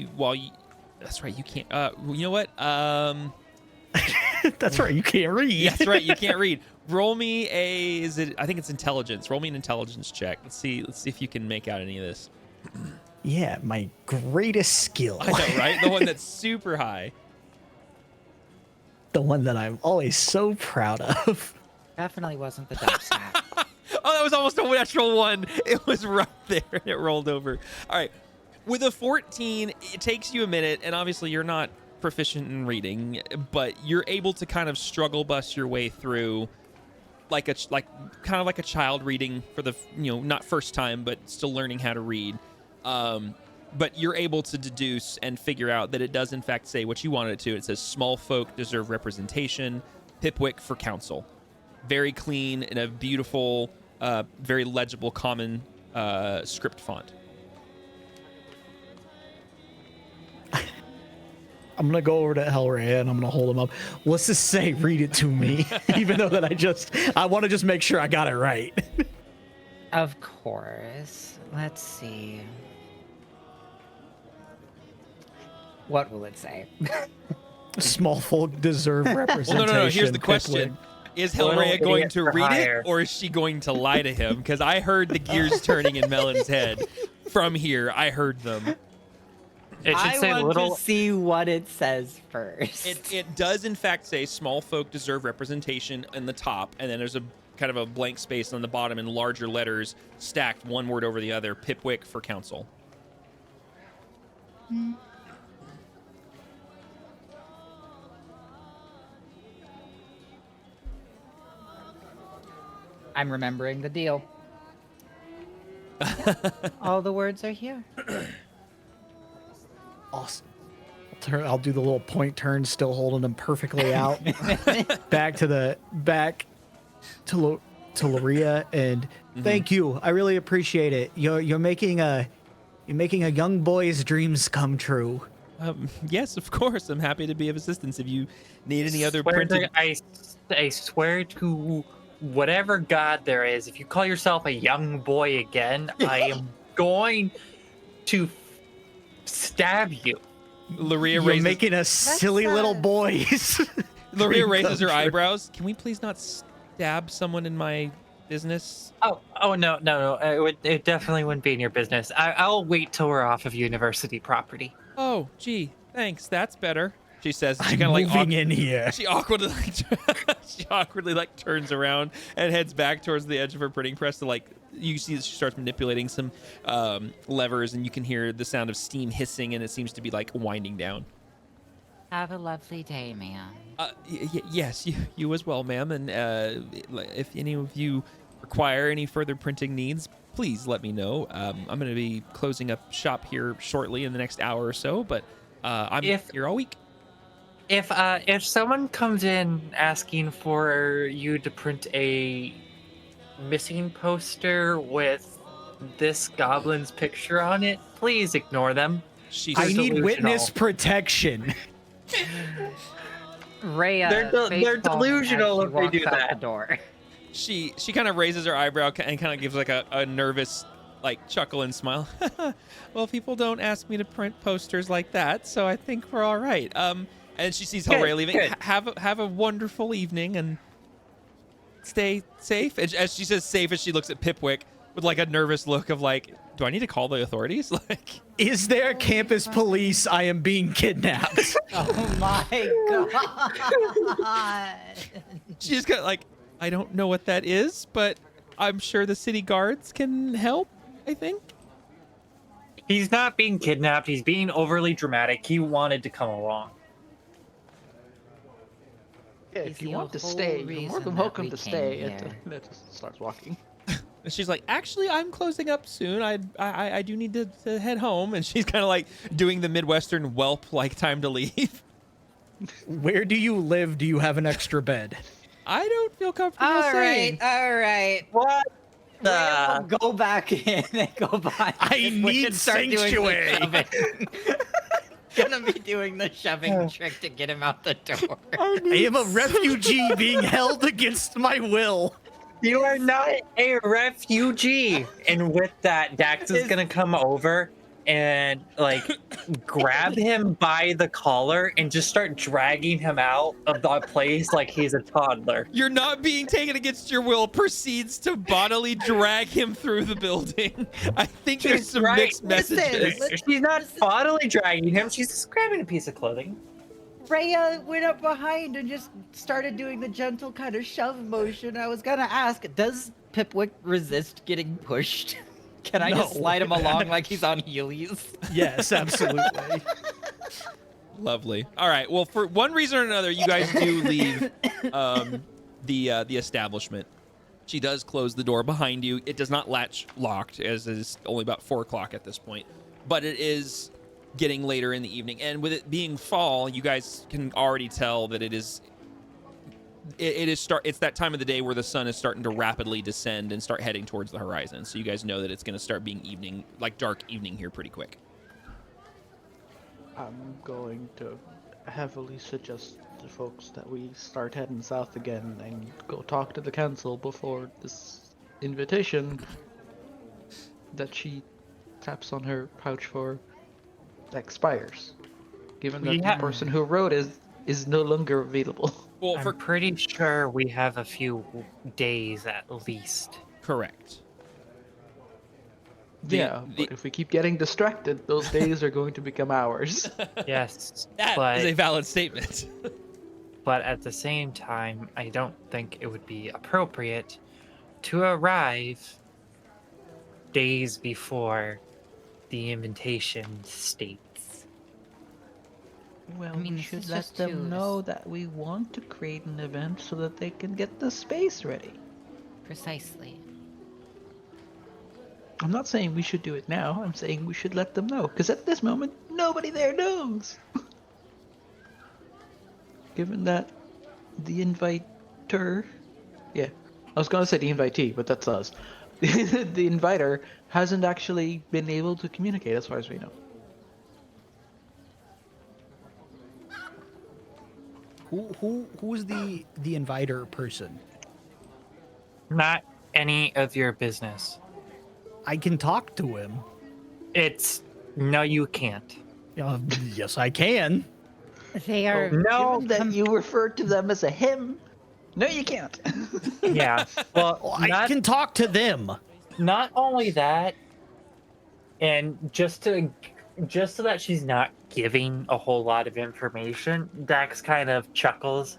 that's right. You can't. You know what? That's right. You can't read. Yeah, that's right. You can't read. Roll me a. Is it? I think it's intelligence. Roll me an intelligence check. Let's see if you can make out any of this. Yeah, my greatest skill. I know, right? The one that's super high. The one that I'm always so proud of. Definitely wasn't the dice stack. Oh, that was almost a natural one. It was right there, and it rolled over. All right. With a 14, it takes you a minute, and obviously you're not proficient in reading, but you're able to kind of struggle bust your way through like kind of like a child reading for the, not first time, but still learning how to read. but you're able to deduce and figure out that it does in fact say what you wanted it to. It says small folk deserve representation, Pipwick for council. Very clean in a beautiful, very legible common script font. I'm gonna go over to Hellray and I'm gonna hold him up. What's this say? Read it to me. Even though that I want to just make sure I got it right. Of course. Let's see. What will it say? Small folk deserve representation. Well, no. Here's the question: Pipwood. Is Little Hellray going idiot to for read hire. it, or is she going to lie to him? Because I heard the gears turning in Melon's head. From here, I heard them. It should say little. see what it says first. It does in fact say small folk deserve representation in the top, and then there's a kind of a blank space on the bottom in larger letters, stacked one word over the other. Pipwick for council. I'm remembering the deal. All the words are here. Awesome. I'll do the little point turn, still holding him perfectly out. back to Loria, and thank you. I really appreciate it. You're making a young boy's dreams come true. Yes, of course. I'm happy to be of assistance. If you need any other Swear printed, to- I swear to whatever god there is, if you call yourself a young boy again, I am going to stab you. Loria You're raises, making us silly little boys. Loria dream raises come her true. eyebrows. Can we please not stab someone in my business? Oh no! It definitely wouldn't be in your business. I'll wait till we're off of university property. Oh, gee, thanks. That's better. She says. She I'm kind of like moving in here. She awkwardly turns around and heads back towards the edge of her printing press to you see that she starts manipulating some levers, and you can hear the sound of steam hissing, and it seems to be winding down. Have a lovely day, ma'am. Yes, you as well, ma'am. And if any of you require any further printing needs, please let me know. I'm going to be closing up shop here shortly in the next hour or so, but I'm here all week. If someone comes in asking for you to print a missing poster with this goblin's picture on it, please ignore them. I need delusional. witness protection. Rhea, They're delusional if they do that. The door. She kind of raises her eyebrow and kind of gives a nervous chuckle and smile. Well, people don't ask me to print posters like that, so I think we're all right. And she sees Hellray leaving. Good. Have a wonderful evening and stay safe. And as she says safe, as she looks at Pipwick with a nervous look of do I need to call the authorities? Is there campus police? I am being kidnapped. Oh my god. she just got I don't know what that is, but I'm sure the city guards can help, I think. He's not being kidnapped. He's being overly dramatic. He wanted to come along. Yeah, Is if you the want to whole stay, you're more reason than that welcome we to came stay. here. It just starts walking. And she's like, actually, I'm closing up soon. I do need to head home. And she's kind of doing the Midwestern whelp time to leave. Where do you live? Do you have an extra bed? I don't feel comfortable All saying. right. What? We'll go back in and go by. I need sanctuary. Gonna be doing the shoving trick to get him out the door. I am a refugee being held against my will. You are not a refugee. And with that, Dax is gonna come over and grab him by the collar and just start dragging him out of the place like he's a toddler. You're not being taken against your will. Proceeds to bodily drag him through the building. I think there's some mixed messages. She's not bodily dragging him. She's just grabbing a piece of clothing. Rhea went up behind and just started doing the gentle kind of shove motion. I was gonna ask, Does Pipwick resist getting pushed? Can I No. just slide him along like he's on heelys? Yes, absolutely. Lovely. All right. Well, for one reason or another, you guys do leave the establishment. She does close the door behind you. It does not latch locked, as is only about 4 o'clock at this point. but it is getting later in the evening, and with it being fall, you guys can already tell that it's that time of the day where the sun is starting to rapidly descend and start heading towards the horizon. So you guys know that it's going to start being evening, like dark evening here pretty quick. I'm going to heavily suggest to folks that we start heading south again and go talk to the council before this invitation that she taps on her pouch for expires. Given that the person who wrote is no longer available. Well, I'm pretty sure we have a few days at least. Correct. But if we keep getting distracted, those days are going to become hours. Yes, that is a valid statement. But at the same time, I don't think it would be appropriate to arrive days before the invitation states. Well, I mean, we this should is let just them two. know that we want to create an event so that they can get the space ready. Precisely. I'm not saying we should do it now. I'm saying we should let them know. Because at this moment, nobody there knows. Given that the inviter... Yeah, I was going to say the invitee, but that's us. The inviter hasn't actually been able to communicate as far as we know. Who's the inviter person? Not any of your business. I can talk to him. No, you can't. Yes, I can. They are. No, Given that you referred to them as a him, no, you can't. yeah. Well, I can talk to them. Not only that, and just so that she's not giving a whole lot of information, Dax kind of chuckles.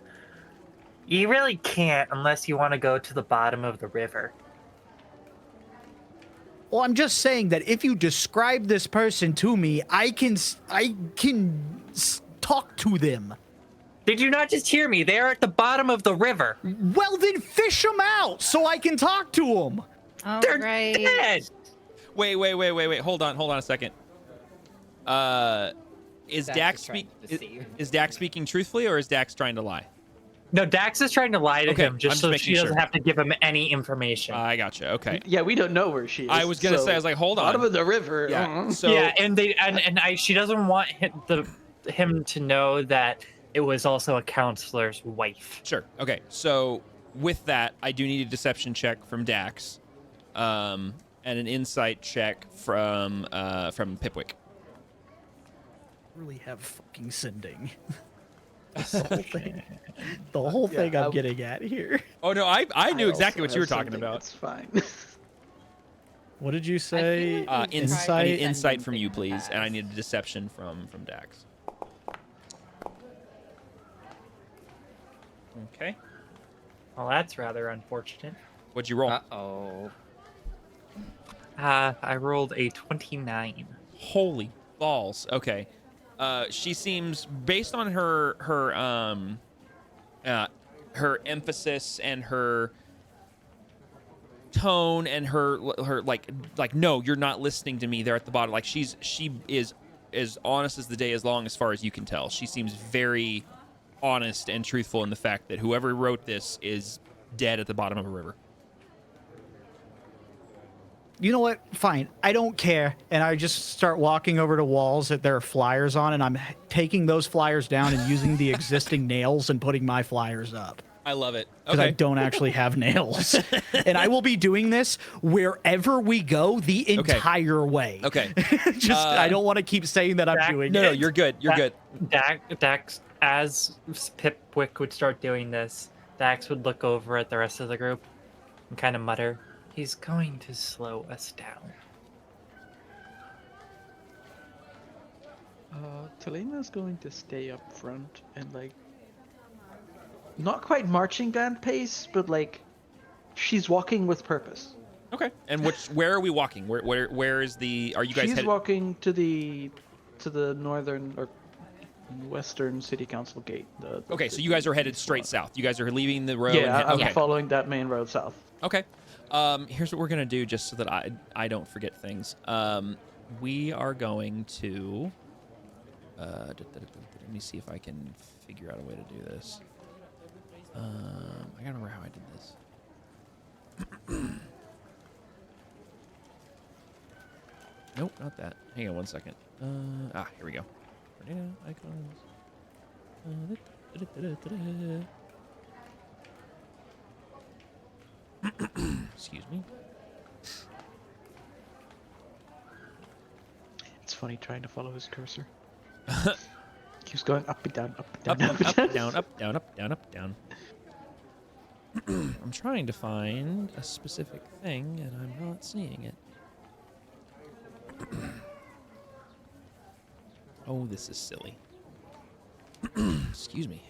You really can't unless you want to go to the bottom of the river. Well, I'm just saying that if you describe this person to me, I can talk to them. Did you not just hear me? They are at the bottom of the river. Well, then fish them out so I can talk to them. They're dead. Wait. Hold on a second. Is Dax speaking truthfully, or is Dax trying to lie? No, Dax is trying to lie to him just so she doesn't have to give him any information. I gotcha. Okay. Yeah, we don't know where she is. I was gonna say, I was like, hold on. Bottom of the river. Yeah. So yeah, she doesn't want him to know that it was also a counselor's wife. Sure. Okay. So with that, I do need a deception check from Dax, and an insight check from Pipwick. Really have fucking sending. The whole thing I'm getting at here. Oh no, I knew exactly what you were talking about. It's fine. What did you say? like I need insight from you, please, and I need a deception from Dax. Okay. Well, that's rather unfortunate. What'd you roll? Uh-oh. I rolled a 29. Holy balls. Okay. She seems, based on her emphasis and her tone and her like no, you're not listening to me there at the bottom. Like she is as honest as the day is long, as far as you can tell. She seems very honest and truthful in the fact that whoever wrote this is dead at the bottom of a river. You know what? Fine. I don't care. And I just start walking over to walls that there are flyers on, and I'm taking those flyers down and using the existing nails and putting my flyers up. I love it. Because I don't actually have nails. And I will be doing this wherever we go the entire way. Okay. Just, I don't want to keep saying that I'm doing it. No, you're good. You're good. Dax, as Pipwick would start doing this, Dax would look over at the rest of the group and kind of mutter, "He's going to slow us down." Telena's going to stay up front and like not quite marching band pace, but like she's walking with purpose. Okay. And where are we walking? Where is the? Are you guys? She's walking to the northern or western city council gate. Okay, so you guys are headed straight south. You guys are leaving the road. Yeah, I'm okay. following that main road south. Okay. Here's what we're gonna do, just so that I don't forget things. we are going to. Let me see if I can figure out a way to do this. I gotta remember how I did this. Nope, not that. Hang on one second. Here we go. Tornado icons. Excuse me. It's funny trying to follow his cursor. Keeps going up and down, up and down, Up, up, up, down, up, down, up, down, up, down. I'm trying to find a specific thing, and I'm not seeing it. Oh, this is silly. Excuse me.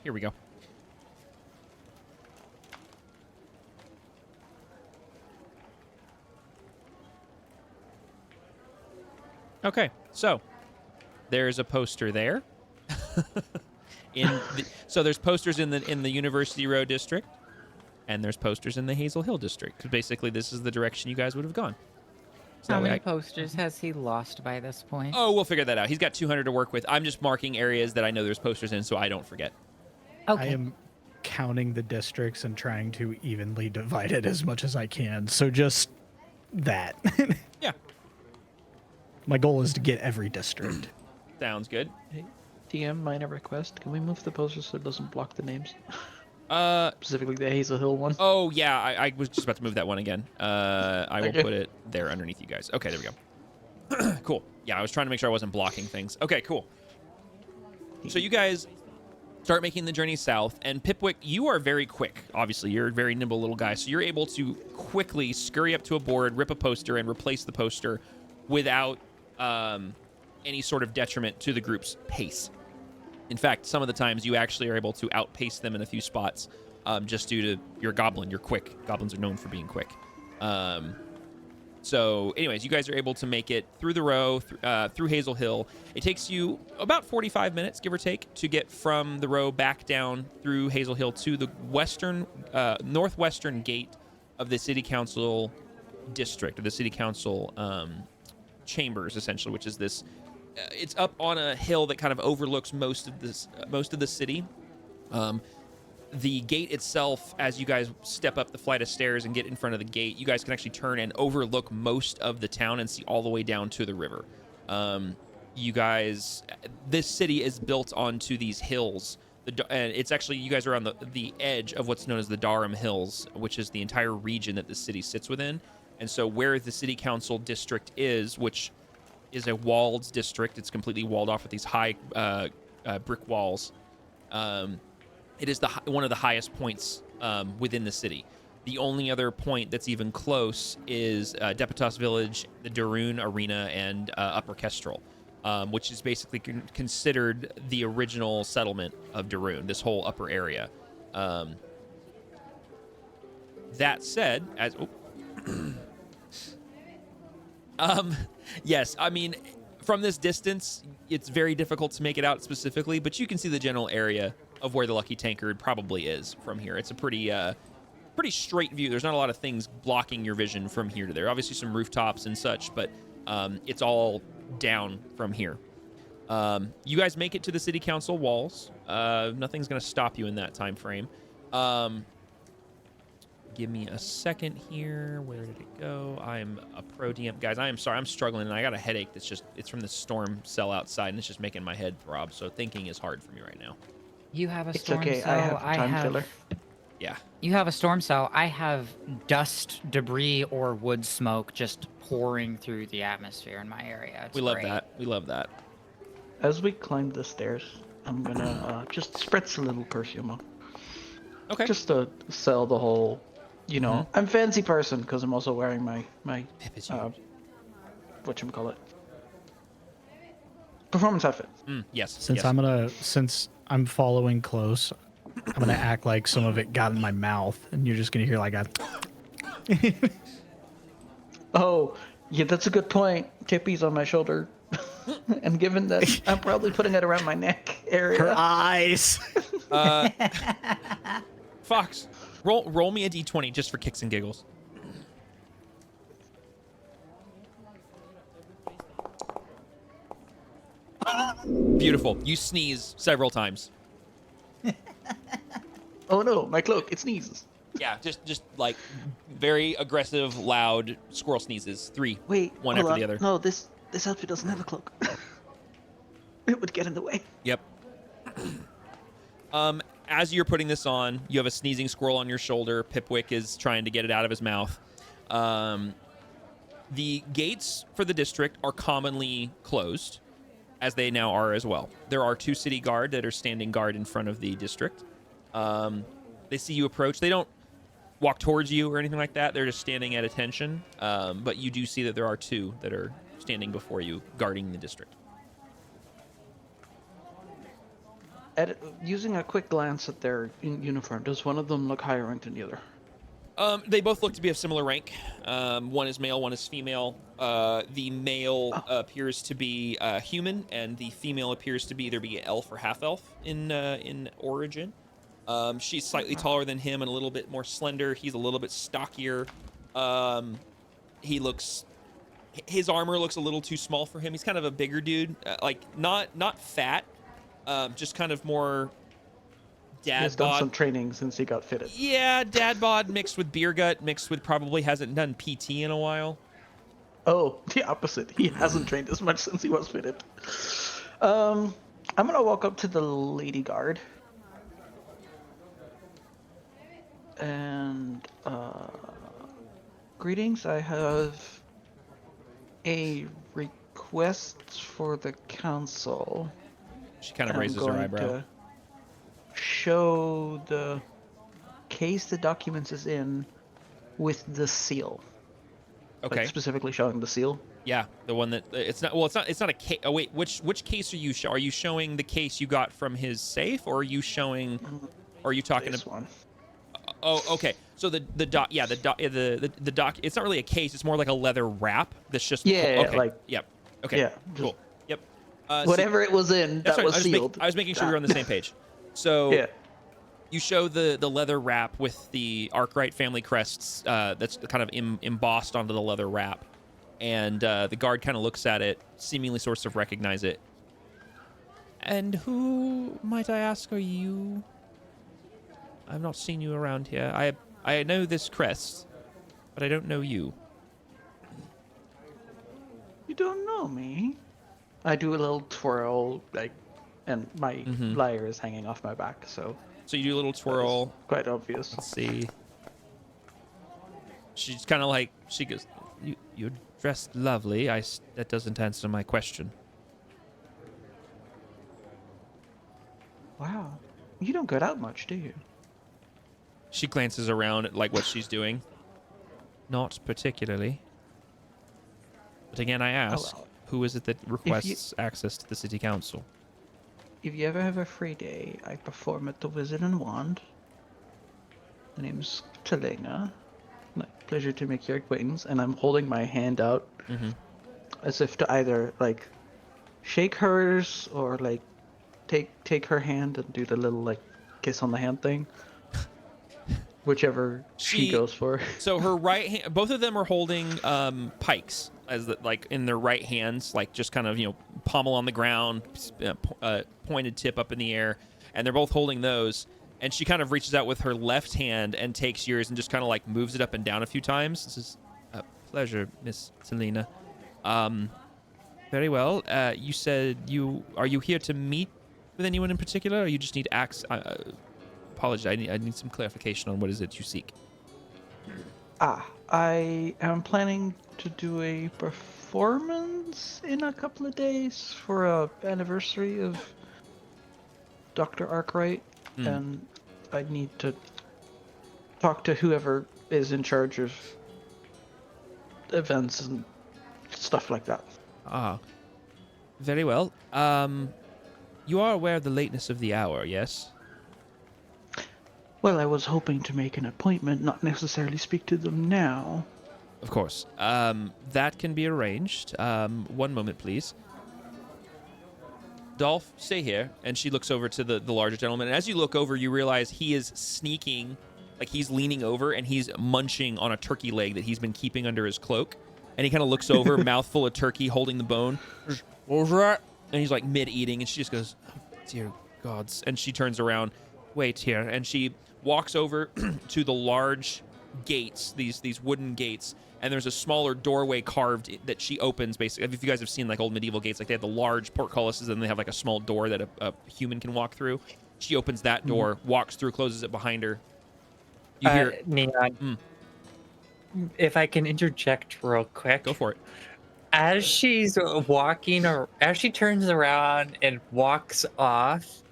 Here we go. Okay, so there's a poster there. So there's posters in the University Row district, and there's posters in the Hazel Hill district. 'Cause basically, this is the direction you guys would have gone. So How that way many posters has he lost by this point? Oh, we'll figure that out. He's got 200 to work with. I'm just marking areas that I know there's posters in, so I don't forget. Okay. I am counting the districts and trying to evenly divide it as much as I can. So just that. Yeah, My goal is to get every district. sounds good. Hey, DM, minor request. Can we move the poster so it doesn't block the names? Specifically the Hazel Hill one. Oh yeah, I was just about to move that one again. I will Okay. put it there underneath you guys. Okay, there we go. Cool. Yeah, I was trying to make sure I wasn't blocking things. Okay, cool. So you guys start making the journey south, and Pipwick, you are very quick. Obviously, you're a very nimble little guy, so you're able to quickly scurry up to a board, rip a poster, and replace the poster without any sort of detriment to the group's pace. In fact, some of the times you actually are able to outpace them in a few spots, just due to your goblin. You're quick. Goblins are known for being quick. So anyways, you guys are able to make it through the row, through Hazel Hill. It takes you about 45 minutes, give or take, to get from the row back down through Hazel Hill to the northwestern gate of the city council district, or the city council chambers, essentially, which is this. It's up on a hill that kind of overlooks most of the city. The gate itself, as you guys step up the flight of stairs and get in front of the gate, you guys can actually turn and overlook most of the town and see all the way down to the river. You guys, this city is built onto these hills. And it's actually, you guys are on the edge of what's known as the Durham Hills, which is the entire region that the city sits within. And so where the city council district is, which is a walled district, it's completely walled off with these high brick walls. It is one of the highest points within the city. The only other point that's even close is Depitas Village, the Daroon Arena, and Upper Kestrel, which is basically considered the original settlement of Daroon, this whole upper area. That said, yes, I mean, from this distance, it's very difficult to make it out specifically, but you can see the general area of where the Lucky Tankard probably is from here. It's a pretty straight view. There's not a lot of things blocking your vision from here to there. Obviously some rooftops and such, but it's all down from here. You guys make it to the city council walls. Nothing's going to stop you in that time frame. Give me a second here. Where did it go? I'm a pro DM. Guys, I am sorry. I'm struggling, and I got a headache it's from the storm cell outside, and it's just making my head throb, so thinking is hard for me right now. You have a It's storm okay, cell. I have a time filler. Yeah. You have a storm cell. I have dust, debris, or wood smoke just pouring through the atmosphere in my area. It's We love great. that. We love that. As we climb the stairs, I'm gonna just spread a little perfume on. Okay. Just to sell the whole, I'm fancy person because I'm also wearing my Pip is huge. whatchamacallit. Performance outfit. Yes. Since yes. since I'm following close, I'm gonna act like some of it got in my mouth, and you're just gonna hear like a. Oh, yeah, that's a good point. Tippy's on my shoulder. And given that I'm probably putting it around my neck area. Her eyes. Fox, roll me a d20 just for kicks and giggles. Beautiful. You sneeze several times. Oh no, my cloak, it sneezes. Yeah, just like very aggressive, loud squirrel sneezes. 3. Wait, one hold after on. the other. No, this outfit doesn't have a cloak. It would get in the way. Yep. As you're putting this on, you have a sneezing squirrel on your shoulder. Pipwick is trying to get it out of his mouth. The gates for the district are commonly closed, as they now are as well. There are 2 city guard that are standing guard in front of the district. They see you approach. They don't walk towards you or anything like that. They're just standing at attention. But you do see that there are 2 that are standing before you, guarding the district. Using a quick glance at their uniform, does one of them look higher ranked than the other? They both look to be of similar rank. One is male, one is female. The male appears to be human, and the female appears to be either be elf or half elf in origin. She's slightly taller than him and a little bit more slender. He's a little bit stockier. His armor looks a little too small for him. He's kind of a bigger dude, like not fat, just kind of more dad He's bod. done some training since he got fitted. Yeah, dad bod mixed with beer gut, mixed with probably hasn't done PT in a while. Oh, the opposite. He hasn't trained as much since he was fitted. I'm gonna walk up to the lady guard. And greetings. I have a request for the council. She kind of raises her eyebrow. To show the case the documents is in with the seal. Okay. Like specifically showing the seal. Yeah, the one that it's not. Well, it's not a case. Oh wait, which case are you? Are you showing the case you got from his safe, or are you showing? Or are you talking This about? one. Oh, okay. So the doc. Yeah, the doc. It's not really a case. It's more like a leather wrap. That's just. Yeah, okay. like. Yep. Okay. Yeah. Cool. Yep. Whatever it was in, That's that right. was sealed. I was making sure we were on the same page. So. Yeah. You show the leather wrap with the Arkwright family crests that's kind of embossed onto the leather wrap. And the guard kind of looks at it, seemingly sort of recognize it. And who, might I ask, are you? I've not seen you around here. I know this crest, but I don't know you. You don't know me. I do a little twirl, like, and my lyre is hanging off my back, so. So you do a little twirl. Quite obvious. Let's see. She's kind of like, she goes, you're dressed lovely. That doesn't answer my question. Wow. You don't get out much, do you? She glances around at like what she's doing. Not particularly. But again, I ask, well. who is it that requests access to the city council? If you ever have a free day, I perform at the Wizard and Wand. My name's Talena. My pleasure to make your acquaintance. And I'm holding my hand out as if to either like shake hers or like take her hand and do the little like kiss on the hand thing. Whichever she goes for. So her right hand, both of them are holding pikes as like in their right hands, like just kind of, pommel on the ground, pointed tip up in the air, and they're both holding those. And she kind of reaches out with her left hand and takes yours and just kind of like moves it up and down a few times. This is a pleasure, Miss Selena. Very well. You said are you here to meet with anyone in particular, or you just need access? Apologize. I need some clarification on what is it you seek. I am planning to do a performance in a couple of days for a anniversary of Dr. Arkwright, and I need to talk to whoever is in charge of events and stuff like that. Very well. You are aware of the lateness of the hour, yes? Well, I was hoping to make an appointment, not necessarily speak to them now. Of course. That can be arranged. One moment, please. Dolph, stay here. And she looks over to the larger gentleman. And as you look over, you realize he is sneaking, like he's leaning over and he's munching on a turkey leg that he's been keeping under his cloak. And he kind of looks over, mouth full of turkey, holding the bone. What was that? And he's like mid-eating, and she just goes, oh, dear gods. And she turns around, wait here. And she walks over to the large gates, these wooden gates, and there's a smaller doorway carved that she opens, basically. If you guys have seen like old medieval gates, like they have the large portcullises, and they have like a small door that a human can walk through. She opens that door, walks through, closes it behind her. You hear... Neon, if I can interject real quick. Go for it. As she's walking, or as she turns around and walks off,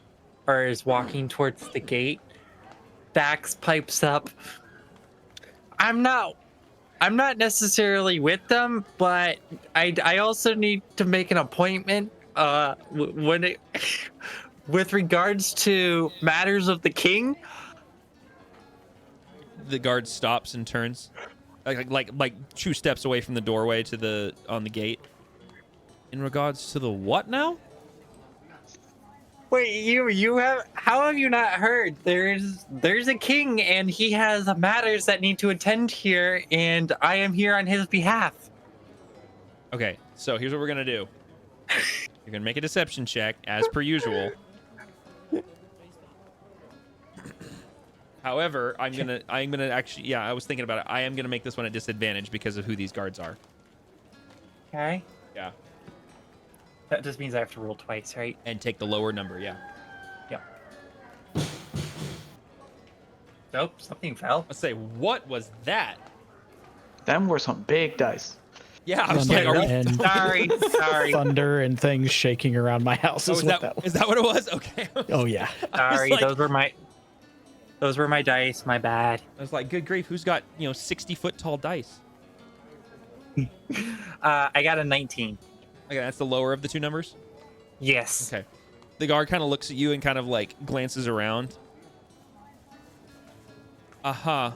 or is walking towards the gate, Dax pipes up. I'm not necessarily with them, but I also need to make an appointment. With regards to matters of the king. The guard stops and turns, like 2 steps away from the doorway to on the gate. In regards to the what now? Wait, how have you not heard? There's a king, and he has matters that need to attend here, and I am here on his behalf. Okay, so here's what we're gonna do. You're gonna make a deception check as per usual. However, I'm gonna actually, I was thinking about it. I am gonna make this one a disadvantage because of who these guards are. Okay. Yeah. That just means I have to roll twice, right? And take the lower number, yeah. Yeah. Nope, something fell. Let's say, what was that? Them were some big dice. Yeah, I was Thunder like, and Sorry. thunder and things shaking around my house is what that was. Is that what it was? Okay. Oh yeah. Sorry, like- those were my dice, my bad. I was like, good grief, who's got, 60-foot tall dice? I got a 19. Okay, that's the lower of the 2 numbers? Yes. Okay. The guard kind of looks at you and kind of like glances around. Uh-huh.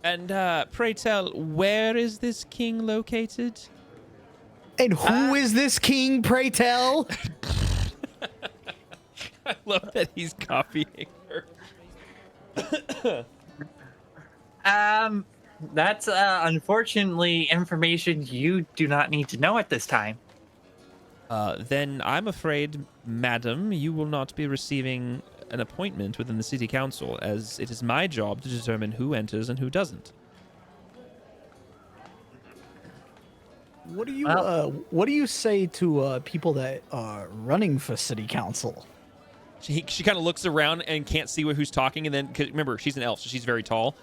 And pray tell, where is this king located? And who is this king, pray tell? I love that he's copying her. That's unfortunately information you do not need to know at this time. Then I'm afraid, madam, you will not be receiving an appointment within the city council, as it is my job to determine who enters and who doesn't. What do you say to people that are running for city council? She kind of looks around and can't see who's talking, and then 'cause remember she's an elf, so she's very tall,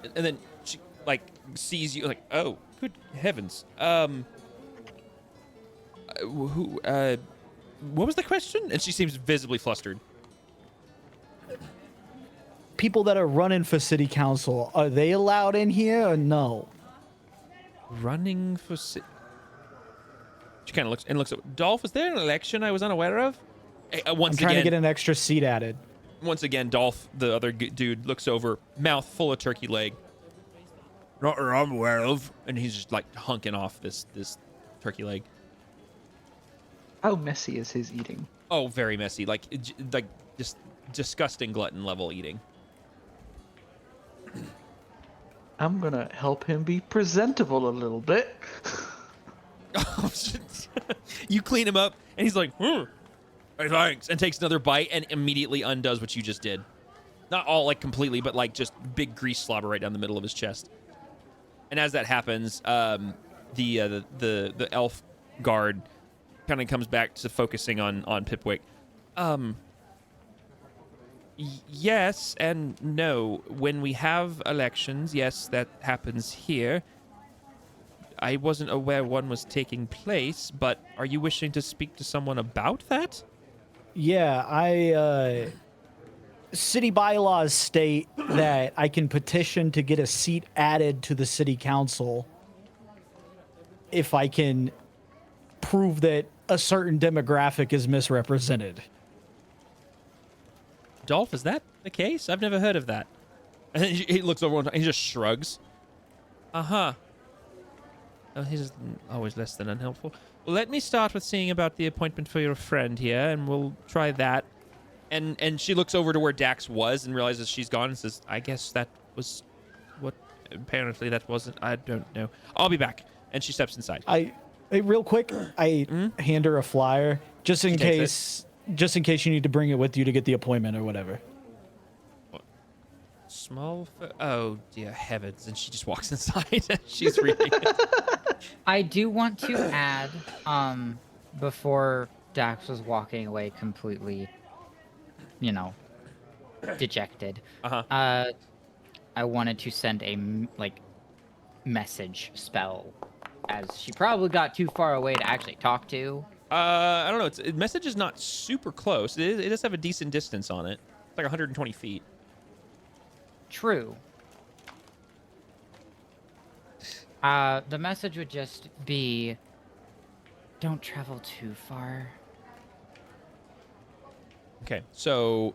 and then she like sees you like, oh, good heavens, what was the question? And she seems visibly flustered. People that are running for city council, are they allowed in here or no? Running for She kind of looks at Dolph. Was there an election I was unaware of? I'm trying to get an extra seat added. Once again, Dolph, the other dude, looks over, mouth full of turkey leg. Not that I'm aware of. And he's just like hunking off this turkey leg. How messy is his eating? Oh, very messy. Like just disgusting glutton level eating. I'm gonna help him be presentable a little bit. You clean him up, and he's like, hey, thanks, and takes another bite and immediately undoes what you just did. Not all like completely, but like just big grease slobber right down the middle of his chest. And as that happens, the elf guard kind of comes back to focusing on Pipwick. Yes and no. When we have elections, yes, that happens here. I wasn't aware one was taking place, but are you wishing to speak to someone about that? Yeah, city bylaws state that I can petition to get a seat added to the city council if I can prove that a certain demographic is misrepresented. Dolph, is that the case? I've never heard of that. And then he looks over and he just shrugs. Uh-huh. Oh, he's always less than unhelpful. Well, let me start with seeing about the appointment for your friend here, and we'll try that. And she looks over to where Dax was and realizes she's gone and says, I guess that was what... Apparently that wasn't... I don't know. I'll be back. And she steps inside. Real quick, I hand her a flyer just in case you need to bring it with you to get the appointment or whatever. Oh, dear heavens. And she just walks inside. She's reading it. I do want to add, before Dax was walking away completely, dejected. I wanted to send a message spell, as she probably got too far away to actually talk to. I don't know. Message is not super close. It does have a decent distance on it. It's like 120 feet. True. The message would just be, don't travel too far. Okay, so,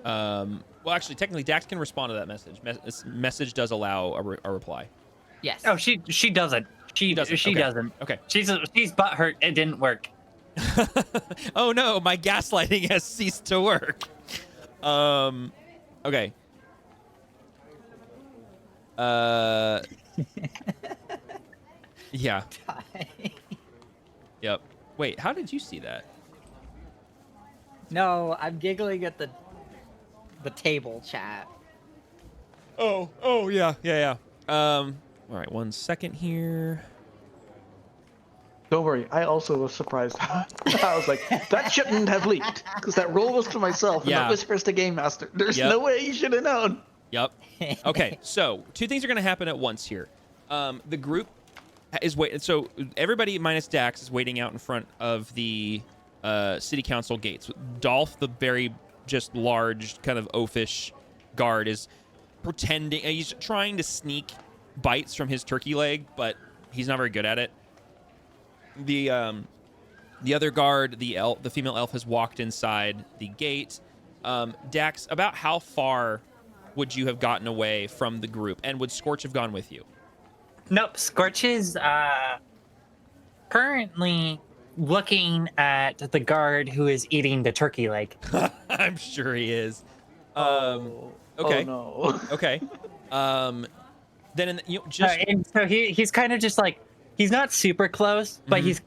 well, actually, technically, Dax can respond to that message. Message does allow a reply. Yes. Oh, she doesn't. She okay. doesn't. Okay. She's butthurt. It didn't work. Oh no, my gaslighting has ceased to work. Okay. Yeah. Yep. Wait, how did you see that? No, I'm giggling at the table chat. Oh, yeah. All right, 1 second here. Don't worry, I also was surprised. I was like, that shouldn't have leaked, because that roll was to myself, and Yeah. that whispers to Game Master. There's Yep. no way you should have known. Yep. Okay, so 2 things are going to happen at once here. The group is waiting. So everybody minus Dax is waiting out in front of the city council gates. Dolph, the very just large kind of oafish guard, is pretending. He's trying to sneak bites from his turkey leg, but he's not very good at it. The other guard, the female elf, has walked inside the gate. Dax, about how far would you have gotten away from the group, and would Scorch have gone with you? Nope. Scorch is currently looking at the guard who is eating the turkey leg. I'm sure he is. Oh Okay. no. Okay. Then just And so he's kind of just like, he's not super close, but he's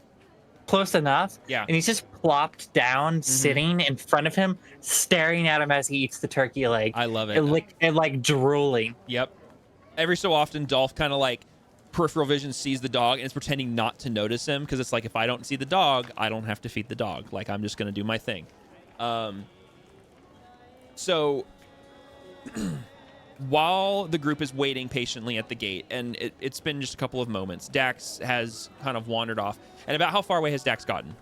close enough. Yeah. And he's just plopped down, sitting in front of him, staring at him as he eats the turkey leg. I love it. And like drooling. Yep. Every so often, Dolph kind of like peripheral vision sees the dog and is pretending not to notice him, because it's like, if I don't see the dog, I don't have to feed the dog. Like, I'm just gonna do my thing. So while the group is waiting patiently at the gate, and it's been just a couple of moments, Dax has kind of wandered off. And about how far away has Dax gotten?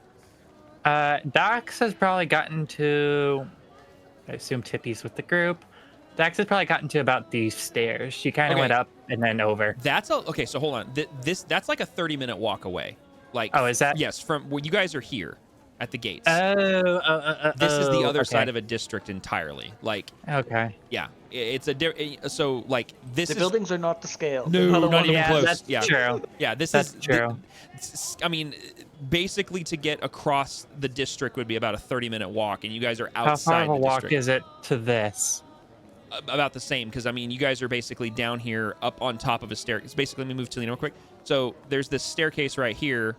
Dax has probably gotten to, I assume Tippy's with the group. Dax has probably gotten to about these stairs. She kind of went up and then over. Okay, so hold on. That's like a 30-minute walk away. Like, oh, is that? Yes, from where you guys are here at the gates. This is the other side of a district entirely. Like, okay. Yeah, it's a so like this. The buildings are not to scale. No, not even close. That's Yeah, true. Yeah, That's true. I mean, basically, to get across the district would be about a 30-minute walk, and you guys are outside. How far of a the walk district. is it to this? About the same, because I mean, you guys are basically down here, up on top of a staircase. Basically, let me move to Lena real quick. So there's this staircase right here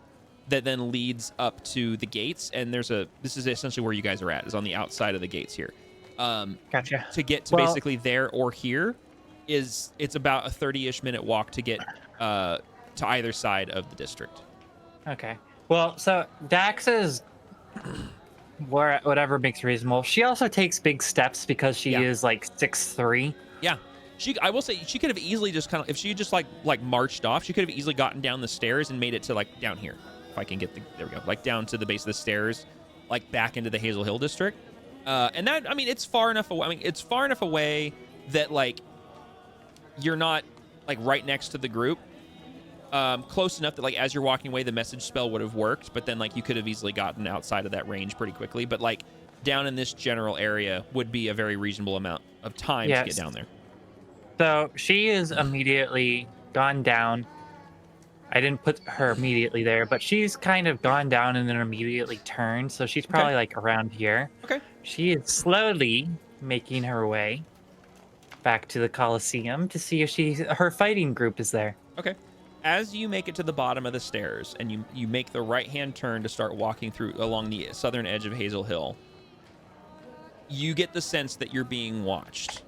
that then leads up to the gates, and this is essentially where you guys are at, is on the outside of the gates here. Gotcha. To get to basically there or here it's about a 30-ish minute walk to get to either side of the district. Okay. Well, so Dax is whatever makes reasonable. She also takes big steps because she is like 6'3". Yeah. I will say she could have easily just kind of, if she just like marched off, she could have easily gotten down the stairs and made it to like down here. If I can get there we go. Like down to the base of the stairs, like back into the Hazel Hill district. And that, I mean, it's far enough away. I mean, it's far enough away that like you're not like right next to the group. close enough that like as you're walking away, the message spell would have worked, but then like you could have easily gotten outside of that range pretty quickly. But like down in this general area would be a very reasonable amount of time to get down there. So she is immediately gone down. I didn't put her immediately there, but she's kind of gone down and then immediately turned. So she's probably like around here. Okay. She is slowly making her way back to the Coliseum to see if her fighting group is there. Okay. As you make it to the bottom of the stairs and you make the right-hand turn to start walking through along the southern edge of Hazel Hill, you get the sense that you're being watched.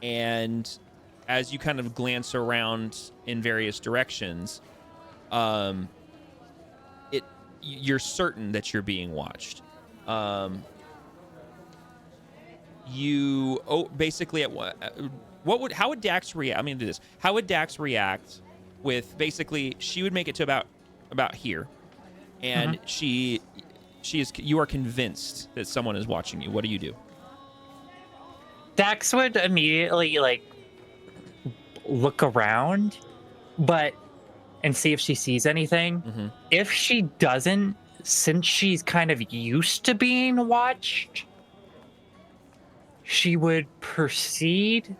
And as you kind of glance around in various directions, you're certain that you're being watched. Basically at how would Dax react? I'm gonna do this. How would Dax react with basically she would make it to about here, and you are convinced that someone is watching you. What do you do? Dax would immediately like look around, and see if she sees anything. If she doesn't, since she's kind of used to being watched, she would proceed,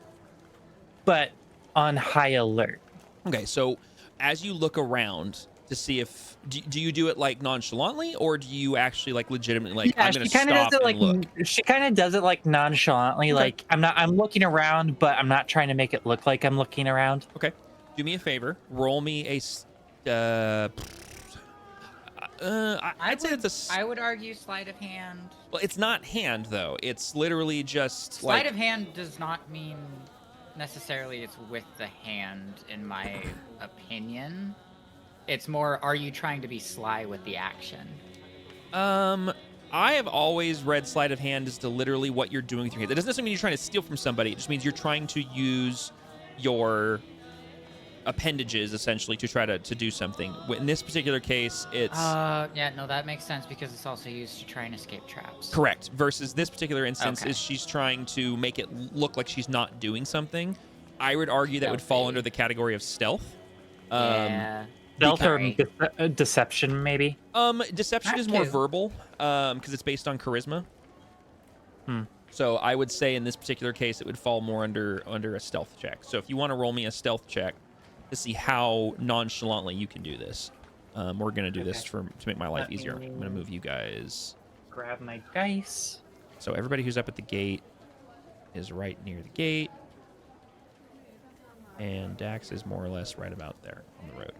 but on high alert. Okay, so as you look around to see if do you do it like nonchalantly, or do you actually like legitimately like I'm gonna stop and look? She kind of does it like nonchalantly. Okay. Like I'm looking around, but I'm not trying to make it look like I'm looking around. Okay, do me a favor. Roll me a. I'd say it's a. I would argue sleight of hand. Well, it's not hand though. It's literally just Sleight of hand does not mean necessarily it's with the hand, in my opinion. It's more, are you trying to be sly with the action? I have always read sleight of hand as to literally what you're doing through here. That doesn't necessarily mean you're trying to steal from somebody. It just means you're trying to use your appendages essentially to try to do something. In this particular case, it's yeah, no, that makes sense because it's also used to try and escape traps. correct. Versus this particular instance Okay. is she's trying to make it look like she's not doing something. I would argue that would fall Stealthy. under the category of stealth. Yeah. Stealth or Alright. deception, maybe. Deception That is more too. verbal because it's based on charisma. So I would say in this particular case it would fall more under a stealth check. So if you want to roll me a stealth check to see how nonchalantly you can do this, we're gonna do this to make my life Let easier. me- I'm gonna move you guys. Grab my dice. So everybody who's up at the gate is right near the gate, and Dax is more or less right about there on the road.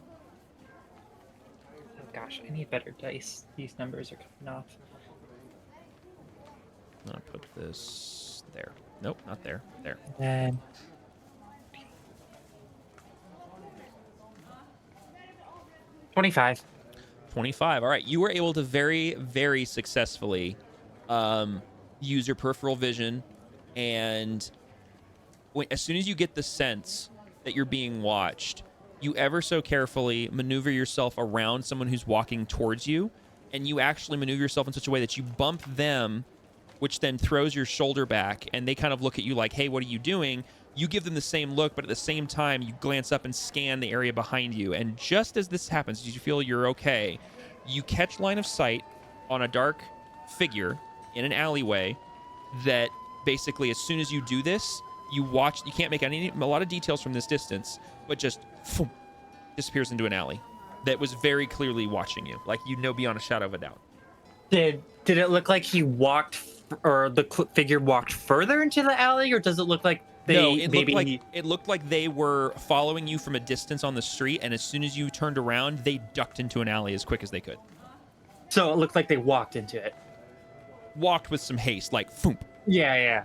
Oh gosh, I need better dice. These numbers are coming off. I'm gonna put this there. Nope, not there. There. And 25. 25. All right, you were able to very, very successfully use your peripheral vision, and as soon as you get the sense that you're being watched, you ever so carefully maneuver yourself around someone who's walking towards you, and you actually maneuver yourself in such a way that you bump them, which then throws your shoulder back, and they kind of look at you like, hey, what are you doing? You give them the same look, but at the same time, you glance up and scan the area behind you. And just as this happens, as you feel you're okay, you catch line of sight on a dark figure in an alleyway that basically, as soon as you do this, you can't make a lot of details from this distance, but just disappears into an alley that was very clearly watching you, like beyond a shadow of a doubt. Did it look like he walked, or the figure walked further into the alley, or does it look like it looked like they were following you from a distance on the street, and as soon as you turned around, they ducked into an alley as quick as they could. So it looked like they walked into it. Walked with some haste, like foom. Yeah.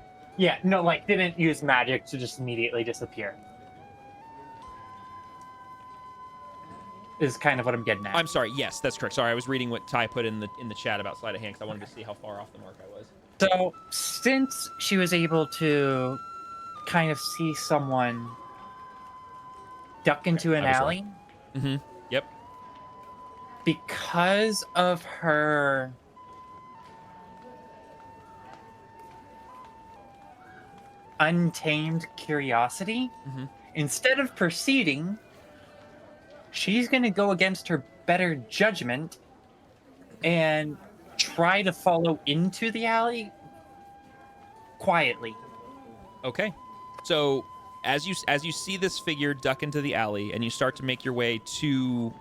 No, like didn't use magic to just immediately disappear. Is kind of what I'm getting at. I'm sorry. Yes, that's correct. Sorry, I was reading what Ty put in the chat about sleight of hand because I wanted to see how far off the mark I was. So since she was able to kind of see someone duck into an alley, Mm-hmm. Yep. because of her untamed curiosity, instead of proceeding, she's going to go against her better judgment and try to follow into the alley quietly. Okay. So as you see this figure duck into the alley and you start to make your way to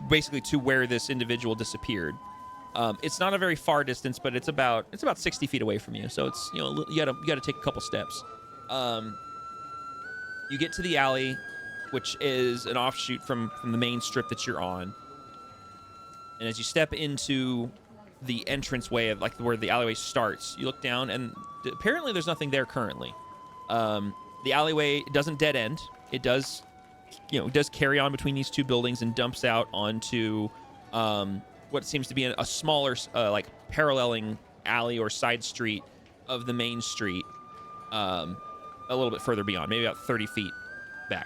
basically to where this individual disappeared, it's not a very far distance, but it's about 60 feet away from you. So it's, you know, you gotta take a couple steps. You get to the alley, which is an offshoot from the main strip that you're on. And as you step into the entranceway of like where the alleyway starts, you look down and apparently there's nothing there currently. The alleyway doesn't dead end. It does, you know, it does carry on between these two buildings and dumps out onto what seems to be a smaller, like paralleling alley or side street of the main street, a little bit further beyond, maybe about 30 feet back.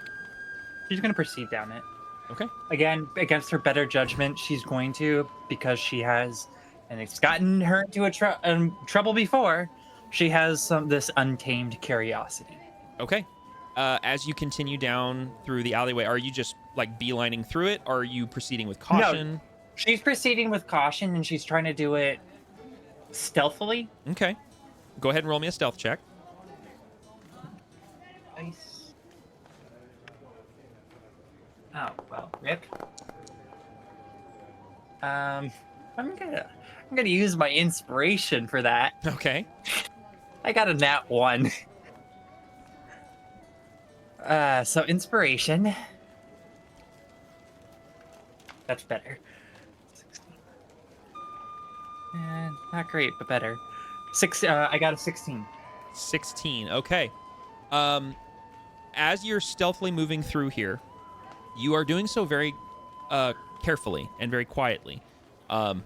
She's going to proceed down it. Okay. Again, against her better judgment, she's going to, because she has, and it's gotten her into trouble before, she has this untamed curiosity. Okay. As you continue down through the alleyway, are you just like beelining through it? Or are you proceeding with caution? No, she's proceeding with caution and she's trying to do it stealthily. Okay. Go ahead and roll me a stealth check. Nice. Oh, well, rip. I'm gonna use my inspiration for that. Okay. I got a nat 1. So inspiration. That's better. 16. Not great, but better. I got a 16. 16. Okay. As you're stealthily moving through here, you are doing so very carefully and very quietly. You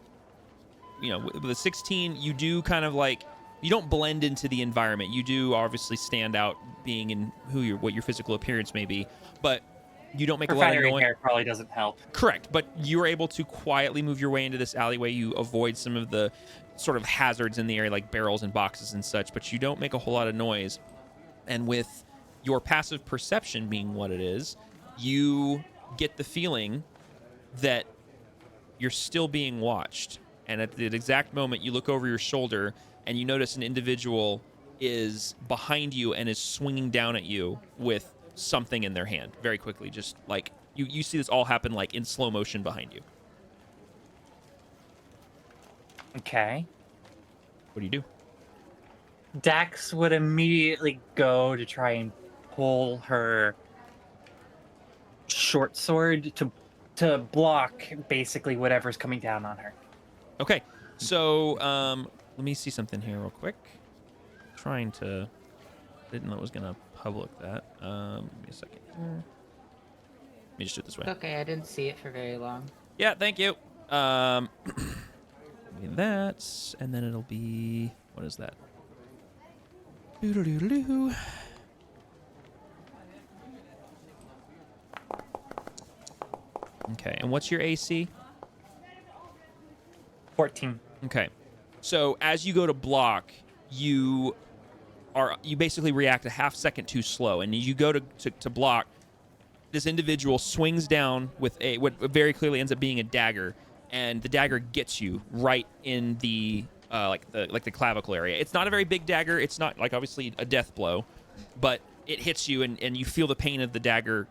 know, with a 16, you do kind of like, you don't blend into the environment. You do obviously stand out being in what your physical appearance may be, but you don't make a lot of noise. Hair probably doesn't help. Correct, but you're able to quietly move your way into this alleyway. You avoid some of the sort of hazards in the area, like barrels and boxes and such, but you don't make a whole lot of noise. And with your passive perception being what it is, you get the feeling that you're still being watched. And at the exact moment you look over your shoulder and you notice an individual is behind you and is swinging down at you with something in their hand very quickly. Just like you see this all happen like in slow motion behind you. Okay. What do you do? Dax would immediately go to try and pull her short sword to block basically whatever's coming down on her. Okay. So let me see something here real quick. Didn't know it was gonna public that. Give me a second here. Let me just do it this way. Okay, I didn't see it for very long. Yeah, thank you. Give me that, and then it'll be, what is that? Doo-doo-doo-doo-doo. Okay, and what's your AC? 14. Okay. So as you go to block, you basically react a half second too slow, and as you go to block, this individual swings down with what very clearly ends up being a dagger, and the dagger gets you right in the the clavicle area. It's not a very big dagger. It's not like obviously a death blow, but it hits you, and you feel the pain of the dagger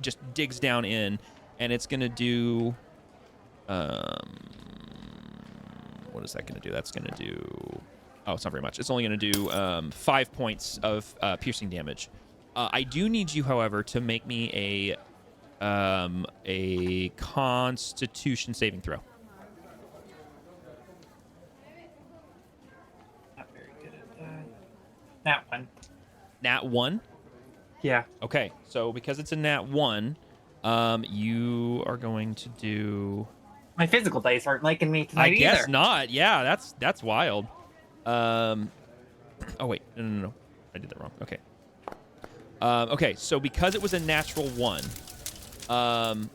just digs down in, and it's gonna do. What is that going to do? That's going to do... Oh, it's not very much. It's only going to do 5 points of piercing damage. I do need you, however, to make me a Constitution saving throw. Not very good at that. Nat 1. Nat 1? Yeah. Okay, so because it's a nat 1, you are going to do... My physical dice aren't liking me tonight either. I guess not. Yeah, that's wild. Oh wait, no. I did that wrong. Okay. Okay, so because it was a natural 1,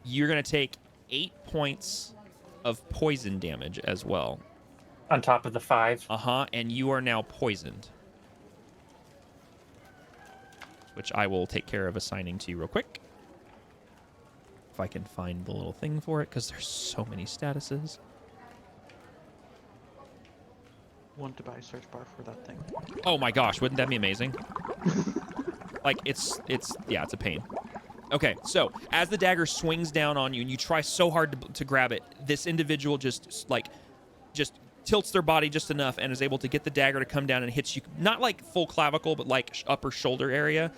you're gonna take 8 points of poison damage as well. On top of the 5. And you are now poisoned, which I will take care of assigning to you real quick. if I can find the little thing for it, because there's so many statuses. Want to buy a search bar for that thing. Oh my gosh, wouldn't that be amazing? Like, it's a pain. Okay, so as the dagger swings down on you and you try so hard to grab it, this individual just tilts their body just enough and is able to get the dagger to come down and hits you, not like full clavicle, but like upper shoulder area.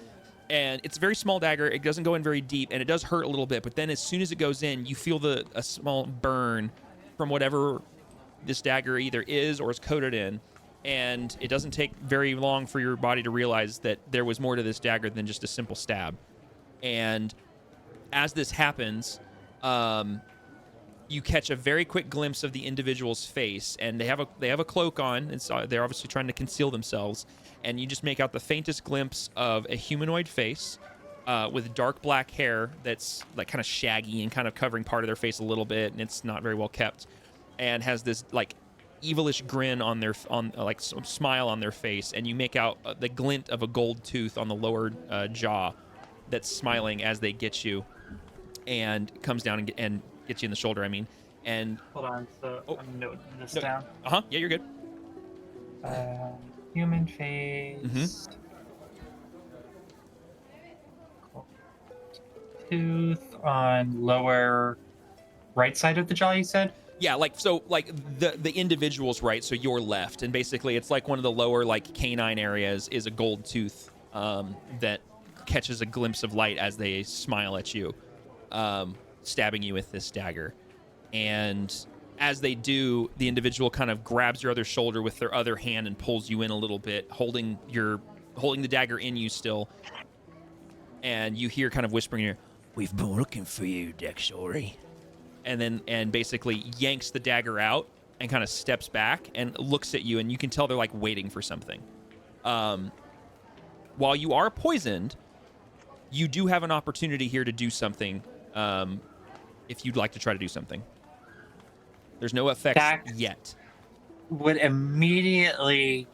And it's a very small dagger. It doesn't go in very deep, and it does hurt a little bit. But then as soon as it goes in, you feel a small burn from whatever this dagger either is or is coated in. And it doesn't take very long for your body to realize that there was more to this dagger than just a simple stab. And as this happens, you catch a very quick glimpse of the individual's face, and they have a cloak on, and so they're obviously trying to conceal themselves. And you just make out the faintest glimpse of a humanoid face with dark black hair that's like kind of shaggy and kind of covering part of their face a little bit, and it's not very well kept, and has this like evilish grin on their smile on their face. And you make out the glint of a gold tooth on the lower jaw that's smiling as they get you, and comes down and gets you in the shoulder. I mean, and Hold on, so I'm noting this No. down. yeah, you're good. Human face. Mm-hmm. Tooth on lower right side of the jaw, you said? Yeah, like the individual's right, so your left, and basically it's like one of the lower like canine areas is a gold tooth that catches a glimpse of light as they smile at you, stabbing you with this dagger. And as they do, the individual kind of grabs your other shoulder with their other hand and pulls you in a little bit, holding the dagger in you still. And you hear kind of whispering here, "We've been looking for you, Dexori." And basically yanks the dagger out and kind of steps back and looks at you, and you can tell they're like waiting for something. While you are poisoned, you do have an opportunity here to do something, if you'd like to try to do something. There's no effects yet. Would immediately,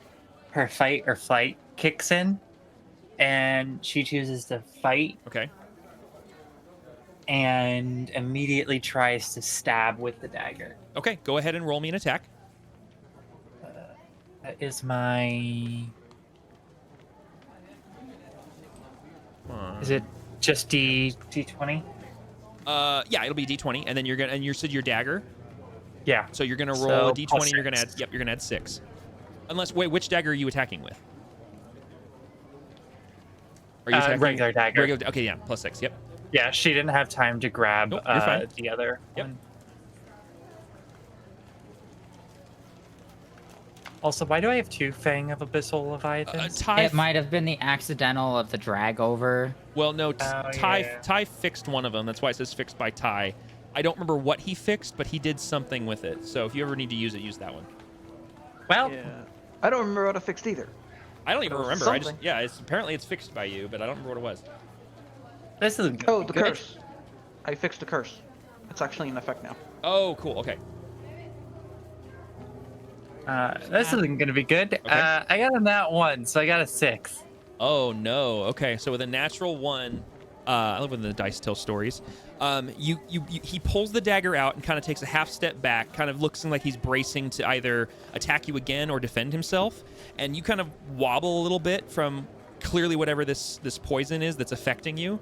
her fight or flight kicks in, and she chooses to fight. Okay. And immediately tries to stab with the dagger. Okay, go ahead and roll me an attack. That is my... Is it just D20? Yeah, it'll be D20, and then you said your dagger. Yeah. So you're gonna roll So a D20. plus And you're gonna add. six. Yep, you're gonna add 6. Unless, wait, which dagger are you attacking with? Are you attacking regular dagger. Okay, yeah, plus 6. Yep. Yeah, she didn't have time to grab Nope, you're fine. the other Yep. one. Also, why do I have 2 Fang of Abyssal Leviathans? Ty. It might have been the accidental of the drag over. Well, no, Ty. yeah. Ty fixed one of them. That's why it says fixed by Ty. I don't remember what he fixed, but he did something with it. So if you ever need to use it, use that one. Well, Yeah. I don't remember what I fixed either. I don't even It was remember. something. Apparently it's fixed by you, but I don't remember what it was. this is Oh, the good. curse. I fixed the curse. It's actually in effect now. Oh, cool. Okay. This isn't gonna be good. Okay. I got a nat 1, so I got a 6. Oh no. Okay, so with a natural 1, I love when the dice tell stories. He pulls the dagger out and kind of takes a half step back, kind of looks like he's bracing to either attack you again or defend himself. And you kind of wobble a little bit from clearly whatever this poison is that's affecting you.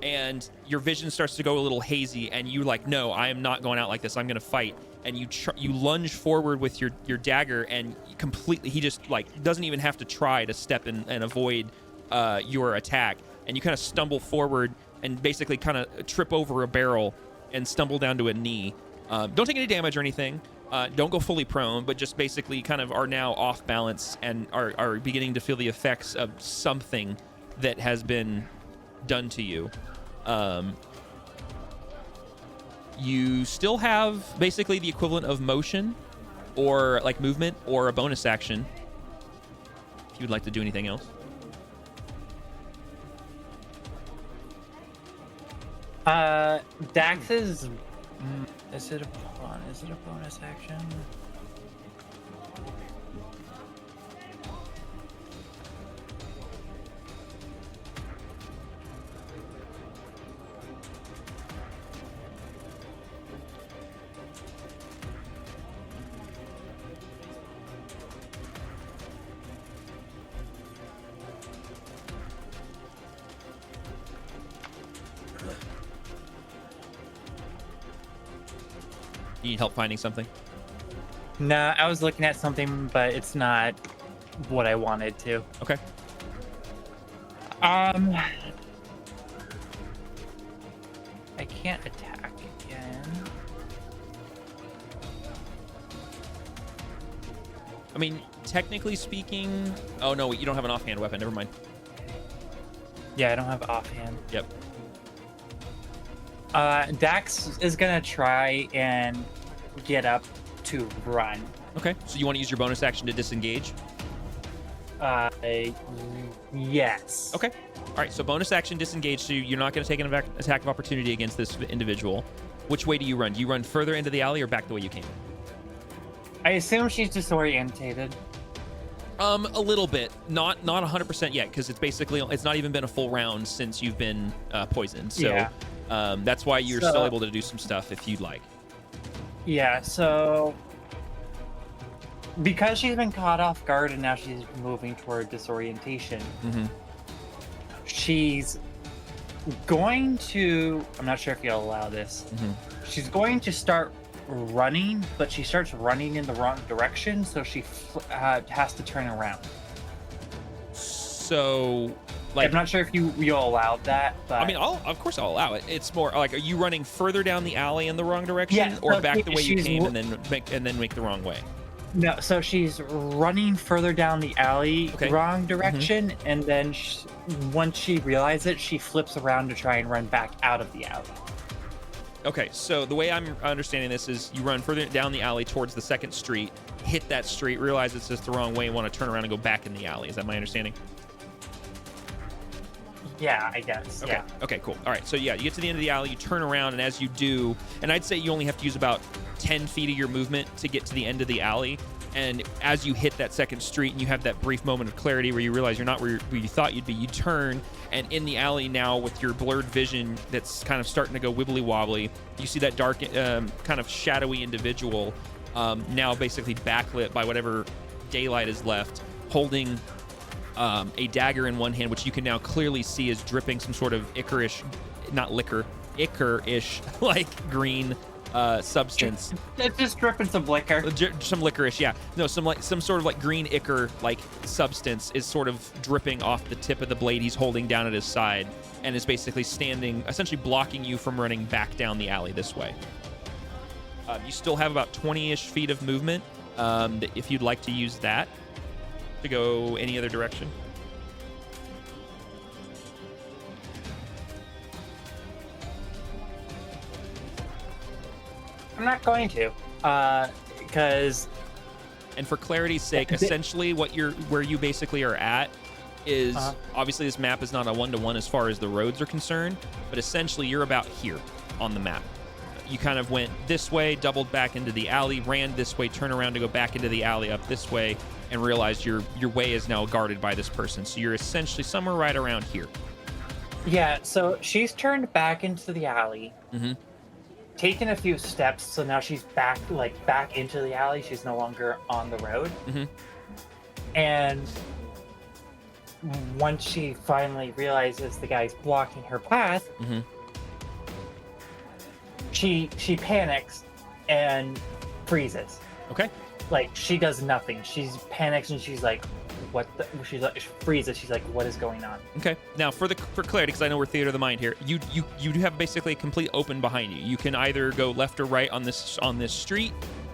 And your vision starts to go a little hazy, and you're like, no, I am not going out like this. I'm going to fight. And you lunge forward with your dagger, and he just like doesn't even have to try to step in and avoid your attack. And you kind of stumble forward and basically kind of trip over a barrel and stumble down to a knee. Don't take any damage or anything. Don't go fully prone, but just basically kind of are now off balance and are beginning to feel the effects of something that has been done to you. You still have basically the equivalent of motion or like movement or a bonus action if you'd like to do anything else. Dax is it a bonus action? You need help finding something? Nah, I was looking at something, but it's not what I wanted to. Okay. I can't attack again. I mean, technically speaking... Oh, no, wait, you don't have an offhand weapon. Never mind. Yeah, I don't have offhand. Yep. Dax is gonna try and get up to run. Okay, so you want to use your bonus action to disengage? Yes. Okay. All right, so bonus action disengage, so you're not going to take an attack of opportunity against this individual. Which way do you run? Do you run further into the alley or back the way you came? I assume she's disorientated. A little bit. Not 100% yet, because it's not even been a full round since you've been poisoned. So Yeah. That's why you're still able to do some stuff if you'd like. Yeah, so because she's been caught off guard and now she's moving toward disorientation, she's going to, I'm not sure if you'll allow this, she's going to start running, but she starts running in the wrong direction, so she has to turn around. So, like, I'm not sure if you'll allow that, but I mean, of course I'll allow it. It's more like, are you running further down the alley in the wrong direction, Yeah, or so back the way you she's came and then make the wrong way? no, so she's running further down the alley, Okay. wrong direction, and then once she realizes it, she flips around to try and run back out of the alley. Okay, so the way I'm understanding this is you run further down the alley towards the second street, hit that street, realize it's just the wrong way, and want to turn around and go back in the alley. Is that my understanding? Yeah, I guess. Okay. Yeah. Okay, cool. All right, so yeah, you get to the end of the alley, you turn around, and as you do, and I'd say you only have to use about 10 feet of your movement to get to the end of the alley. And as you hit that second street and you have that brief moment of clarity where you realize you're not where you thought you'd be, you turn, and in the alley now with your blurred vision that's kind of starting to go wibbly wobbly, you see that dark, kind of shadowy individual now basically backlit by whatever daylight is left, holding a dagger in one hand, which you can now clearly see is dripping some sort of ichorish, not liquor, ichor-ish, like green substance. It's just dripping some liquor. Some licorice, yeah. No, some sort of like green ichor like substance is sort of dripping off the tip of the blade he's holding down at his side, and is basically standing, essentially blocking you from running back down the alley this way. You still have about 20-ish feet of movement, if you'd like to use that to go any other direction. I'm not going to, because. And for clarity's sake, essentially where you basically are at is obviously this map is not a one-to-one as far as the roads are concerned, but essentially you're about here on the map. You kind of went this way, doubled back into the alley, ran this way, turned around to go back into the alley up this way, and realized your way is now guarded by this person. So you're essentially somewhere right around here. Yeah, so she's turned back into the alley, taken a few steps, so now she's back into the alley. She's no longer on the road. And once she finally realizes the guy's blocking her path, she panics and freezes. Okay. Like, she does nothing. She's panics and she's like, what the, she's like, she freezes. She's like, what is going on? Okay. Now, for clarity, because I know we're theater of the mind here, you do have basically a complete open behind you. You can either go left or right on this street.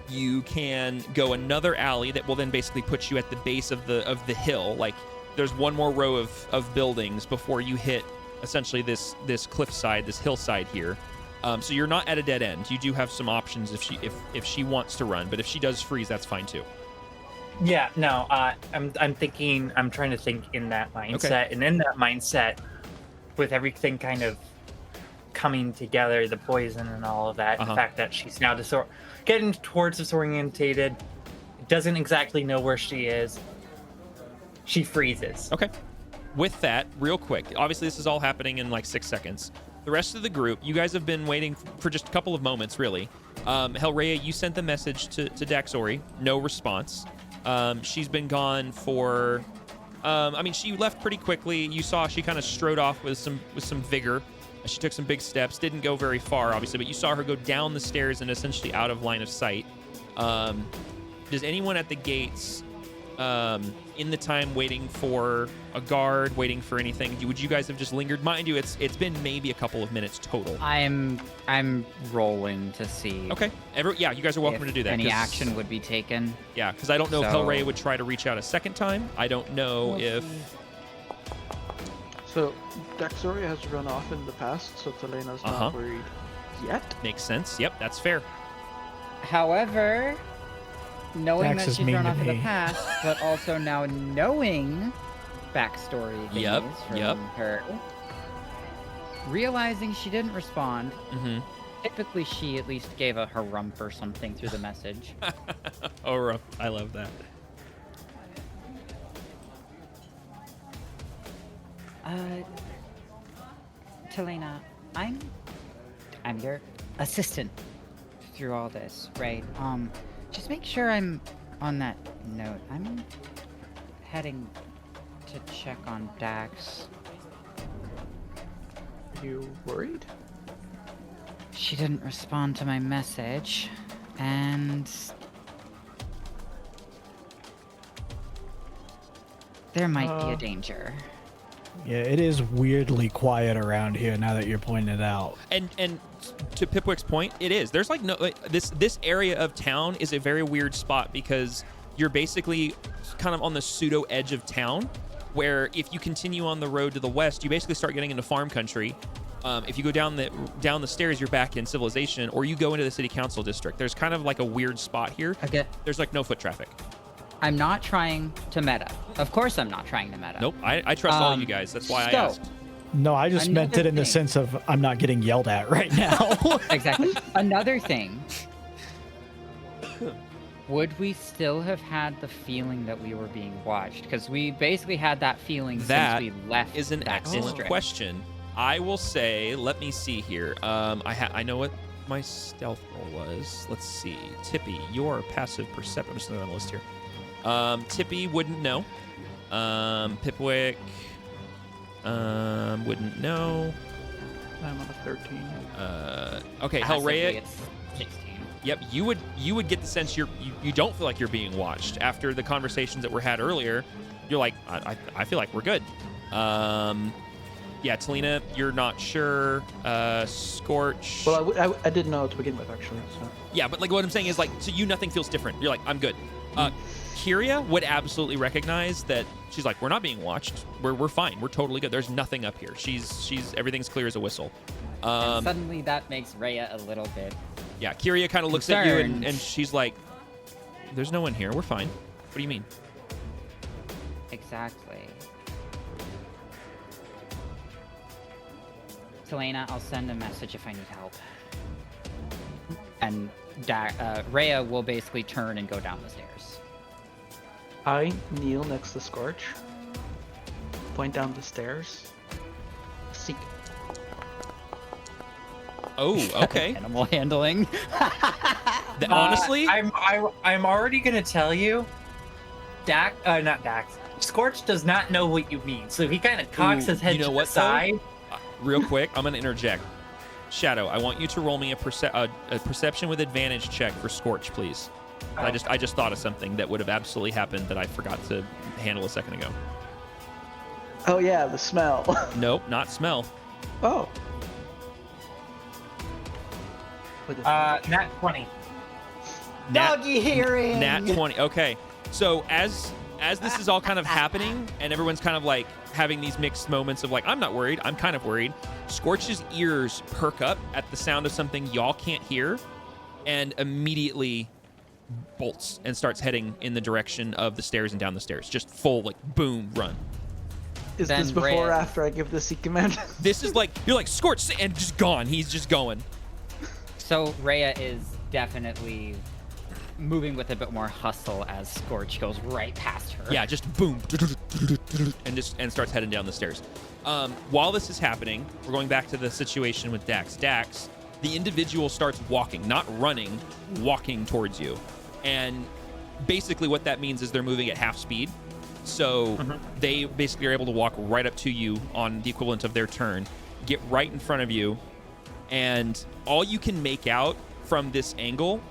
You can go another alley that will then basically put you at the base of the hill. Like, there's one more row of buildings before you hit essentially this cliffside, this hillside here. So you're not at a dead end. You do have some options if she wants to run, but if she does freeze, that's fine too. Yeah, no, I'm trying to think in that mindset, and in that mindset, with everything kind of coming together, the poison and all of that, the fact that she's now getting towards disorientated, doesn't exactly know where she is, she freezes. Okay. With that, real quick, obviously this is all happening in like 6 seconds. The rest of the group, you guys have been waiting for just a couple of moments, really. Hellraya, you sent the message to Daxori. No response. She's been gone for... I mean, she left pretty quickly. You saw she kind of strode off with some vigor. She took some big steps, didn't go very far, obviously, but you saw her go down the stairs and essentially out of line of sight. Does anyone at the gates, in the time waiting for a guard, waiting for anything, would you guys have just lingered? Mind you, it's been maybe a couple of minutes total. I'm rolling to see. Okay. Yeah, you guys are welcome if to do that. Any action would be taken. Yeah, because I don't know if So- Hellray would try to reach out a second time. I don't know if... So, Dexoria has run off in the past, so Telena's not worried yet. Makes sense. Yep, that's fair. However, knowing Dax that is she's mean run to off in the me. past, but also now knowing backstory Yep, thingies from yep. her, realizing she didn't respond. Mm-hmm. Typically, she at least gave a harump or something through the message. Oh, I love that. Telena, I'm your assistant through all this, right? Just make sure I'm on that note. I'm heading to check on Dax. You worried? She didn't respond to my message, and there might be a danger. Yeah, it is weirdly quiet around here now that you're pointing it out. And to Pipwick's point, it is. There's like no this area of town is a very weird spot because you're basically kind of on the pseudo edge of town, where if you continue on the road to the west, you basically start getting into farm country. If you go down the stairs, you're back in civilization, or you go into the city council district. There's kind of like a weird spot here. Okay. There's like no foot traffic. I'm not trying to meta. Of course I'm not trying to meta. Nope. I trust all you guys. That's why I asked. No, I just meant it in the sense of I'm not getting yelled at right now. Exactly. Another thing. Would we still have had the feeling that we were being watched? Because we basically had that feeling That since we left. is an that excellent district. question. I will say, let me see here. I know what my stealth roll was. Let's see. Tippy, your passive perception. I'm just on the list here. Tippy wouldn't know. Pipwick wouldn't know. I'm on a 13. Okay, Passively, Hellray. it's 16. Yep, you would get the sense you don't feel like you're being watched after the conversations that were had earlier. You're like, I feel like we're good. Yeah, Talina, you're not sure. Scorch. Well, I didn't know to begin with, actually. So. Yeah, but like what I'm saying is like, to you, nothing feels different. You're like, I'm good. Kyria would absolutely recognize that. She's like, we're not being watched. We're fine. We're totally good. There's nothing up here. She's everything's clear as a whistle. And suddenly that makes Rhea a little bit. Yeah, Kyria kind of looks at you concerned. and she's like, there's no one here. We're fine. What do you mean? Exactly. Selena, I'll send a message if I need help. And Rhea will basically turn and go down the stairs. I kneel next to Scorch, point down the stairs, seek. Oh, okay. Animal handling. Honestly, I'm already gonna tell you, not Dax. Scorch does not know what you mean, so he kind of cocks his head you know to what, the side. real quick, I'm going to interject. Shadow, I want you to roll me a perception with advantage check for Scorch, please. Oh. I just thought of something that would have absolutely happened that I forgot to handle a second ago. Oh yeah, the smell. Nope, not smell. Oh. Nat 20. Doggy hearing. Nat 20. Okay. So as this is all kind of happening and everyone's kind of like having these mixed moments of like, I'm not worried, I'm kind of worried, Scorch's ears perk up at the sound of something y'all can't hear and immediately bolts and starts heading in the direction of the stairs and down the stairs. Just full like boom run. Is Then this before or Rhea. after I give the seek command? This is like, you're like, Scorch, and just gone. He's just going. So Rhea is definitely moving with a bit more hustle as Scorch goes right past her. Yeah, just boom, and starts heading down the stairs. While this is happening, we're going back to the situation with Dax. Dax, the individual starts walking, not running, walking towards you. And basically what that means is they're moving at half speed. So they basically are able to walk right up to you on the equivalent of their turn. get right in front of you, and all you can make out from this angle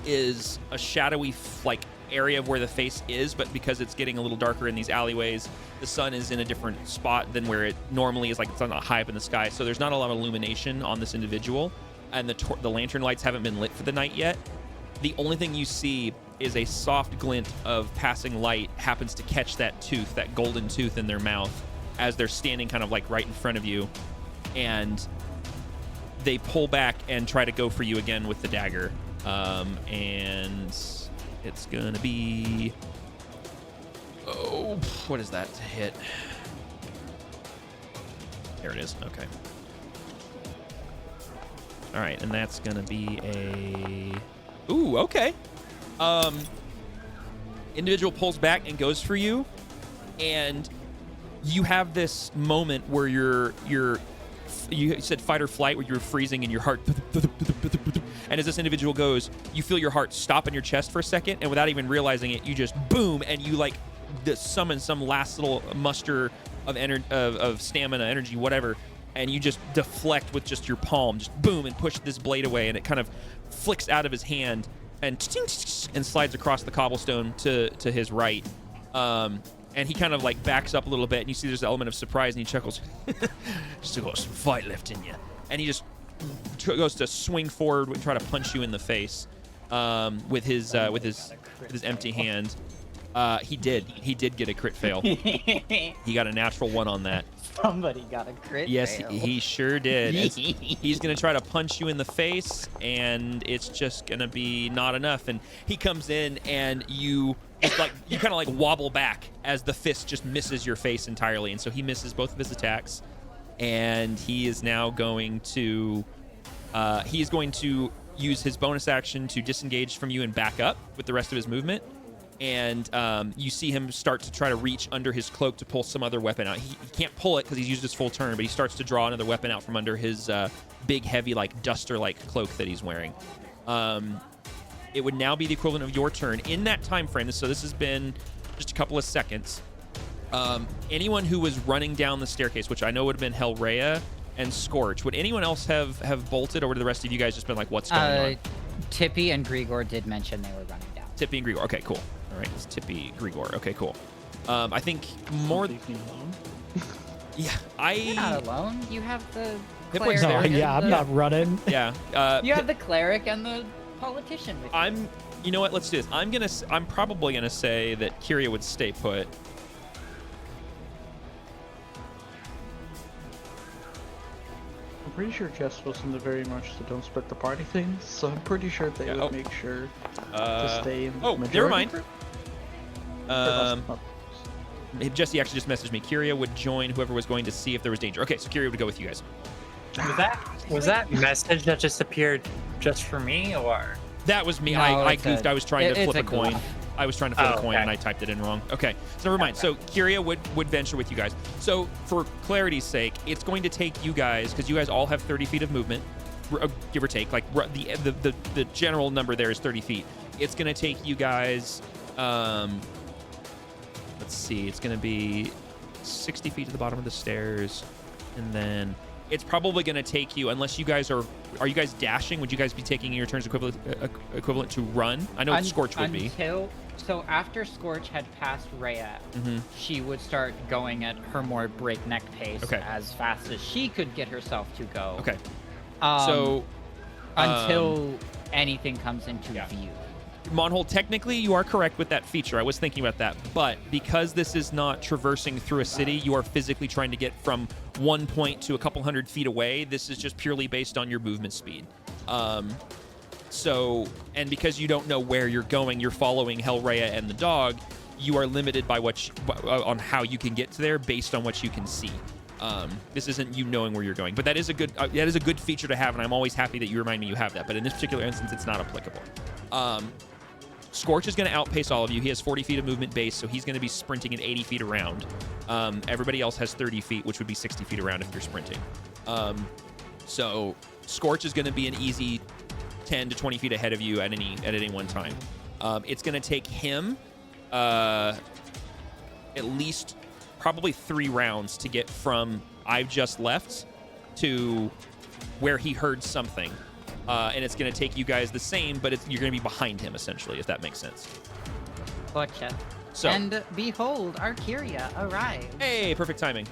is a shadowy like area of where the face is, but because it's getting a little darker in these alleyways, the sun is in a different spot than where it normally is, like it's not high up in the sky, so there's not a lot of illumination on this individual, and the lantern lights haven't been lit for the night yet. The only thing you see is a soft glint of passing light happens to catch that tooth, that golden tooth in their mouth, as they're standing kind of like right in front of you, and they pull back and try to go for you again with the dagger. And it's gonna be, oh, what is that to hit? There it is. Okay. All right, and that's gonna be a, ooh, okay. Individual pulls back and goes for you, and you have this moment where you said fight or flight, where you're freezing and your heart, and as this individual goes, you feel your heart stop in your chest for a second, and without even realizing it, you just boom, and you like summon some last little muster of of stamina, energy, whatever, and you just deflect with just your palm, just boom, and push this blade away, and it kind of flicks out of his hand and slides across the cobblestone to his right. And he kind of like backs up a little bit, and you see there's an element of surprise, and he chuckles. Still got some fight left in you. And he just goes to swing forward and try to punch you in the face with his empty hand. He did get a crit fail. He got a natural 1 on that. Somebody got a crit Yes, fail. he sure did. He's going to try to punch you in the face, and it's just going to be not enough. And he comes in, and you kind of like wobble back as the fist just misses your face entirely. And so he misses both of his attacks, and he is now going to use his bonus action to disengage from you and back up with the rest of his movement. And you see him start to try to reach under his cloak to pull some other weapon out. He can't pull it because he's used his full turn, but he starts to draw another weapon out from under his big, heavy, like duster-like cloak that he's wearing. It would now be the equivalent of your turn. In that time frame, so this has been just a couple of seconds, anyone who was running down the staircase, which I know would have been Hellraya and Scorch, would anyone else have bolted, or would the rest of you guys just been like, what's going on? Tippy and Grigor did mention they were running down. Tippy and Grigor. Okay, cool. All right, it's Tippy, Grigor. Okay, cool. I think more. Leave me alone. Yeah, You're not alone. You have the Hit points cleric. there. and Yeah, I'm the- not running. yeah. You have the cleric and the politician with you. You know what? Let's do this. I'm probably gonna say that Kyria would stay put. I'm pretty sure Jess wasn't very much the don't split the party thing, so I'm pretty sure they Yeah, would oh. make sure to stay in the Oh, majority never mind. group. Jesse actually just messaged me. Kyria would join whoever was going to see if there was danger. Okay, so Kyria would go with you guys. Was that message that just appeared just for me, or? That was me. No, I it's goofed. I was trying to it's flip a a coin. goof. I was trying to flip Oh, a coin okay. and I typed it in wrong. Okay, so never mind. So Kyria would venture with you guys. So for clarity's sake, it's going to take you guys, because you guys all have 30 feet of movement, give or take. Like the general number there is 30 feet. It's going to take you guys. Let's see. It's going to be 60 feet to the bottom of the stairs, and then it's probably going to take you, unless you guys are you guys dashing? Would you guys be taking your turns equivalent to run? I know Scorch would be. So after Scorch had passed Rhea, she would start going at her more breakneck pace, Okay. as fast as she could get herself to go. Okay. Um, So until anything comes into view. Monhold, technically you are correct with that feature. I was thinking about that, but because this is not traversing through a city, you are physically trying to get from one point to a couple hundred feet away. This is just purely based on your movement speed. So, and because you don't know where you're going, you're following Hellraya and the dog, you are limited by on how you can get to there based on what you can see. This isn't you knowing where you're going, but that is a good feature to have, and I'm always happy that you remind me you have that. But in this particular instance, it's not applicable. Scorch is going to outpace all of you. He has 40 feet of movement base, so he's going to be sprinting at 80 feet around. Everybody else has 30 feet, which would be 60 feet around if you're sprinting. So Scorch is going to be an easy 10 to 20 feet ahead of you at any one time. It's going to take him at least probably 3 rounds to get from I've just left to where he heard something. And it's going to take you guys the same, but you're going to be behind him, essentially, if that makes sense. Gotcha. So, And behold, our Kyria arrived. hey, perfect timing.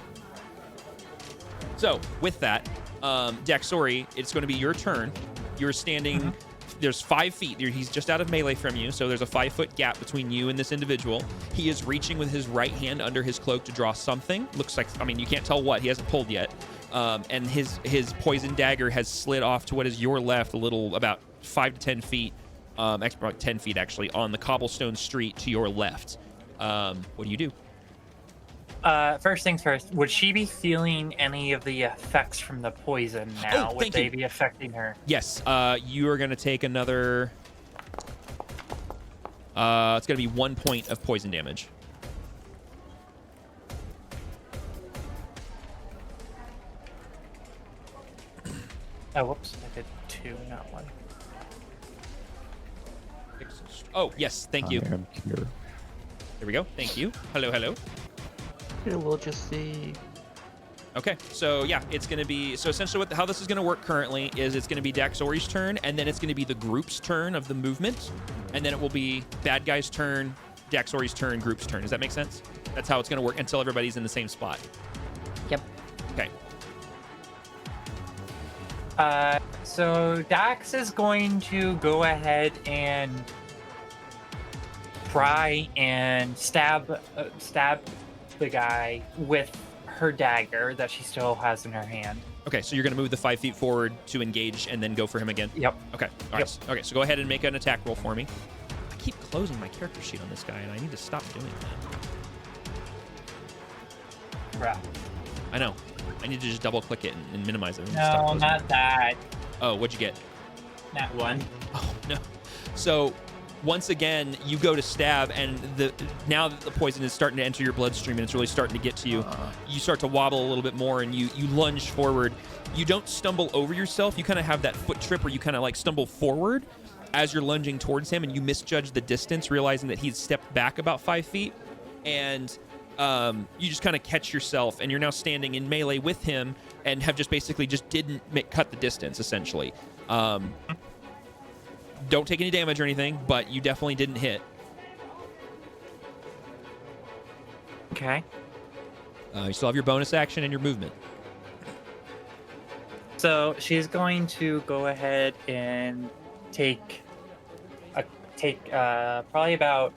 So, with that, Daxori, it's going to be your turn. You're standing... There's 5 feet. He's just out of melee from you, so there's a 5-foot gap between you and this individual. He is reaching with his right hand under his cloak to draw something. Looks like, I mean, you can't tell what. He hasn't pulled yet. And his poison dagger has slid off to what is your left, a little, about 5 to 10 feet, about 10 feet actually, on the cobblestone street to your left. What do you do? First things first, would she be feeling any of the effects from the poison now? Would they be affecting her? Yes. You are going to take another... it's going to be 1 point of poison damage. Oh, whoops. I did 2, not 1. Oh, yes. Thank you. I am here. There we go. Thank you. Hello, hello. Yeah, we'll just see. Okay, so yeah, it's going to be... So essentially how this is going to work currently is it's going to be Daxori's turn, and then it's going to be the group's turn of the movement, and then it will be bad guy's turn, Daxori's turn, group's turn. Does that make sense? That's how it's going to work until everybody's in the same spot. Yep. Okay. So Dax is going to go ahead and try and stab the guy with her dagger that she still has in her hand. Okay, so you're going to move the 5 feet forward to engage and then go for him again? Yep. Okay. All right. Okay, so go ahead and make an attack roll for me. I keep closing my character sheet on this guy, and I need to stop doing that. Right. I know. I need to just double-click it and minimize it. No, not that. Oh, what'd you get? Not 1. Oh, no. So... Once again, you go to stab, and now that the poison is starting to enter your bloodstream and it's really starting to get to you, you start to wobble a little bit more, and you lunge forward. You don't stumble over yourself. You kind of have that foot trip where you kind of like stumble forward as you're lunging towards him, and you misjudge the distance, realizing that he's stepped back about 5 feet, and you just kind of catch yourself, and you're now standing in melee with him and have just basically just didn't cut the distance, essentially. Don't take any damage or anything, but you definitely didn't hit. Okay. You still have your bonus action and your movement. So she's going to go ahead and take probably about,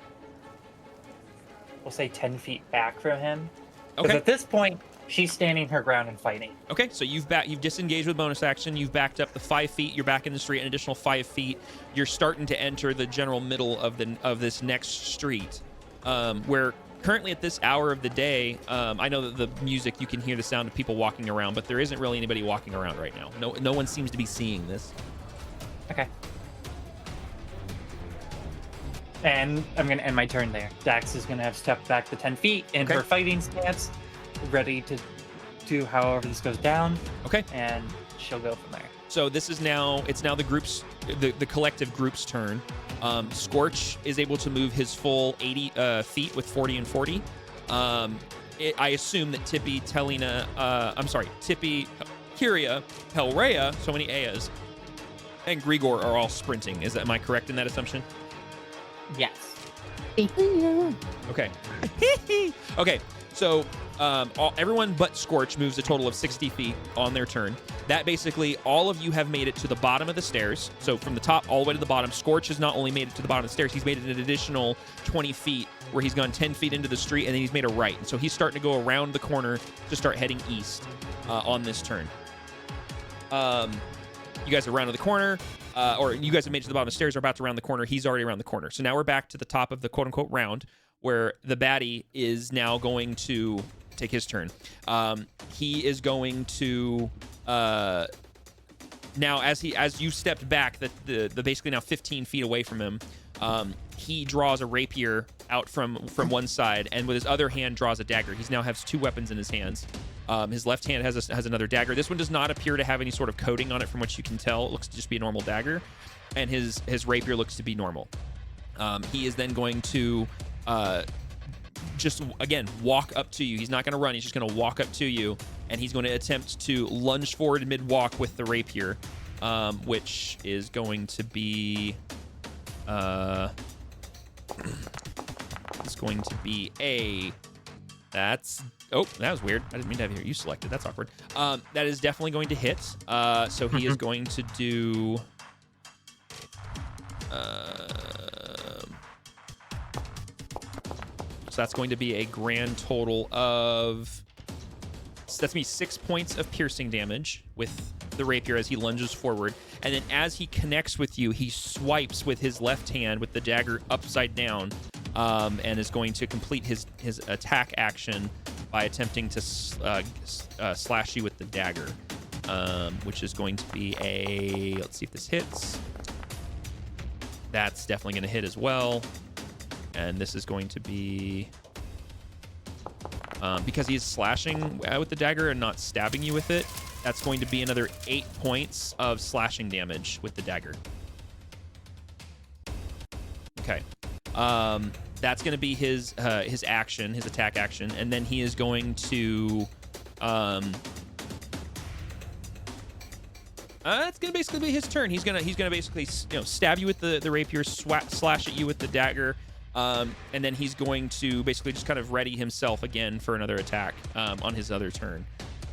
we'll say 10 feet back from him. Because at this point, she's standing her ground and fighting. Okay, so you've disengaged with bonus action. You've backed up the 5 feet. You're back in the street. An additional 5 feet. You're starting to enter the general middle of this next street, where currently at this hour of the day, I know that the music, you can hear the sound of people walking around, but there isn't really anybody walking around right now. No one seems to be seeing this. Okay. And I'm gonna end my turn there. Dax is gonna have stepped back the 10 feet in her fighting stance, ready to do however this goes down. Okay. And she'll go from there. So this is now, it's now the group's, the collective group's turn. Scorch is able to move his full 80 feet with 40 and 40. I assume that Tippy, Kyria, Helrea, so many Ayas, and Grigor are all sprinting. Am I correct in that assumption? Yes. Okay. Okay, so everyone but Scorch moves a total of 60 feet on their turn. That basically, all of you have made it to the bottom of the stairs. So from the top all the way to the bottom, Scorch has not only made it to the bottom of the stairs, he's made it an additional 20 feet where he's gone 10 feet into the street, and then he's made a right. And so he's starting to go around the corner to start heading east on this turn. You guys are rounding the corner. Or you guys have made it to the bottom of the stairs, are about to round the corner. He's already around the corner. So now we're back to the top of the quote-unquote round, where the baddie is now going to take his turn. He is going to now, as you stepped back, the basically now 15 feet away from him, he draws a rapier out from one side, and with his other hand draws a dagger. He now has 2 weapons in his hands. His left hand has another dagger. This one does not appear to have any sort of coating on it, from what you can tell. It looks to just be a normal dagger, and his rapier looks to be normal. He is then going to just, again, walk up to you. He's not going to run. He's just going to walk up to you, and he's going to attempt to lunge forward mid-walk with the rapier, which is going to be... it's going to be a... That's... Oh, that was weird. I didn't mean to have you selected. That's awkward. That is definitely going to hit. So he is going to do... So that's going to be a grand total of... So that's me 6 points of piercing damage with the rapier as he lunges forward. And then as he connects with you, he swipes with his left hand with the dagger upside down, and is going to complete his attack action by attempting to slash you with the dagger, which is going to be a... Let's see if this hits. That's definitely going to hit as well. And this is going to be... because he's slashing with the dagger and not stabbing you with it, that's going to be another 8 points of slashing damage with the dagger. Okay. That's going to be his action, his attack action, and then he is going to... it's gonna basically be his turn. He's gonna basically stab you with the rapier, slash at you with the dagger, and then he's going to basically just kind of ready himself again for another attack on his other turn.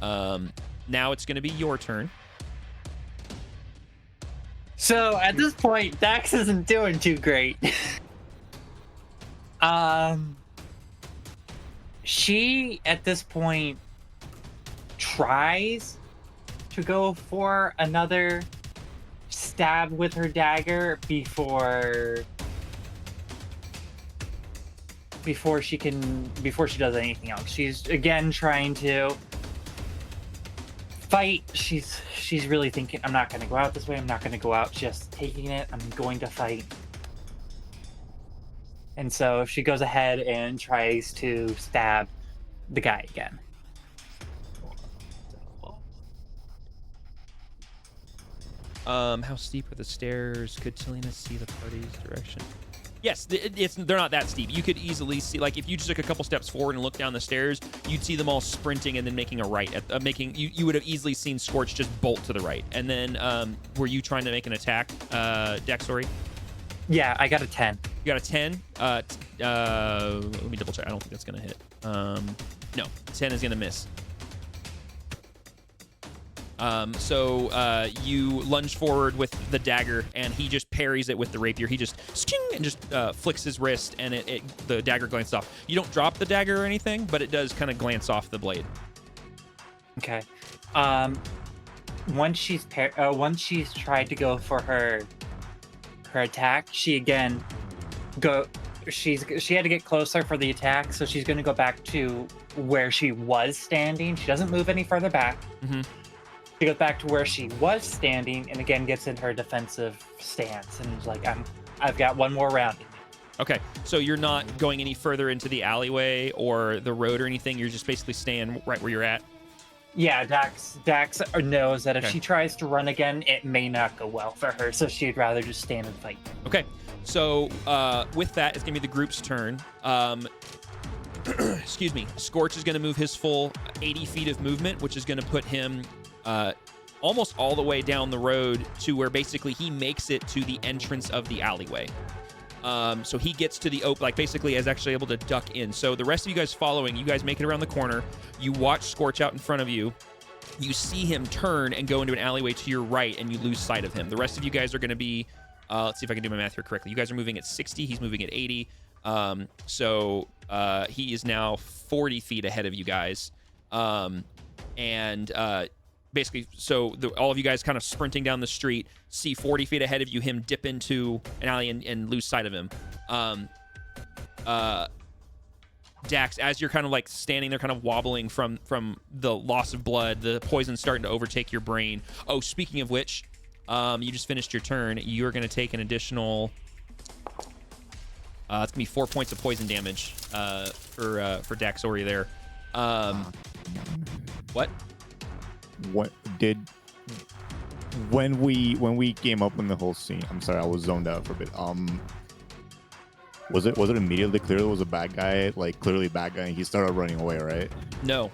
Now it's gonna be your turn. So at this point, Dax isn't doing too great. She at this point tries to go for another stab with her dagger before she does anything else. She's again trying to fight. She's really thinking, I'm not going to go out this way. I'm not going to go out just taking it. I'm going to fight. And so she goes ahead and tries to stab the guy again. How steep are the stairs? Could Talina see the party's direction? Yes, they're not that steep. You could easily see, like, if you just took a couple steps forward and looked down the stairs, you'd see them all sprinting and then making a right. You would have easily seen Scorch just bolt to the right. And then, were you trying to make an attack, Daxori? Yeah, I got a 10. You got a 10? Let me double check. I don't think that's gonna hit. No, 10 is gonna miss. So you lunge forward with the dagger, and he just parries it with the rapier. He just flicks his wrist, and the dagger glances off. You don't drop the dagger or anything, but it does kind of glance off the blade. Okay. Once she's tried to go for her attack, she again she had to get closer for the attack, so she's going to go back to where she was standing. She doesn't move any further back. Mm-hmm. She goes back to where she was standing and again gets in her defensive stance and is like, I've got one more round. Okay, so you're not going any further into the alleyway or the road or anything. You're just basically staying right where you're at. Yeah, Dax knows that if she tries to run again, it may not go well for her, so she'd rather just stand and fight. Okay, so with that, it's gonna be the group's turn. Excuse me. Scorch is gonna move his full 80 feet of movement, which is gonna put him almost all the way down the road to where basically he makes it to the entrance of the alleyway. So he gets to the open, like basically is actually able to duck in. So the rest of you guys following, you guys make it around the corner. You watch Scorch out in front of you. You see him turn and go into an alleyway to your right, and you lose sight of him. The rest of you guys are going to be, let's see if I can do my math here correctly. You guys are moving at 60. He's moving at 80. So he is now 40 feet ahead of you guys. Basically, so all of you guys kind of sprinting down the street, see 40 feet ahead of you him dip into an alley and lose sight of him. Dax, as you're kind of like standing there kind of wobbling from the loss of blood, the poison starting to overtake your brain. Oh, speaking of which, you just finished your turn. You're going to take an additional... it's going to be 4 points of poison damage for Daxori there. What? When we came up in the whole scene, I'm sorry, I was zoned out for a bit. Was it immediately clear there was a bad guy, like clearly bad guy, and he started running away, right? No,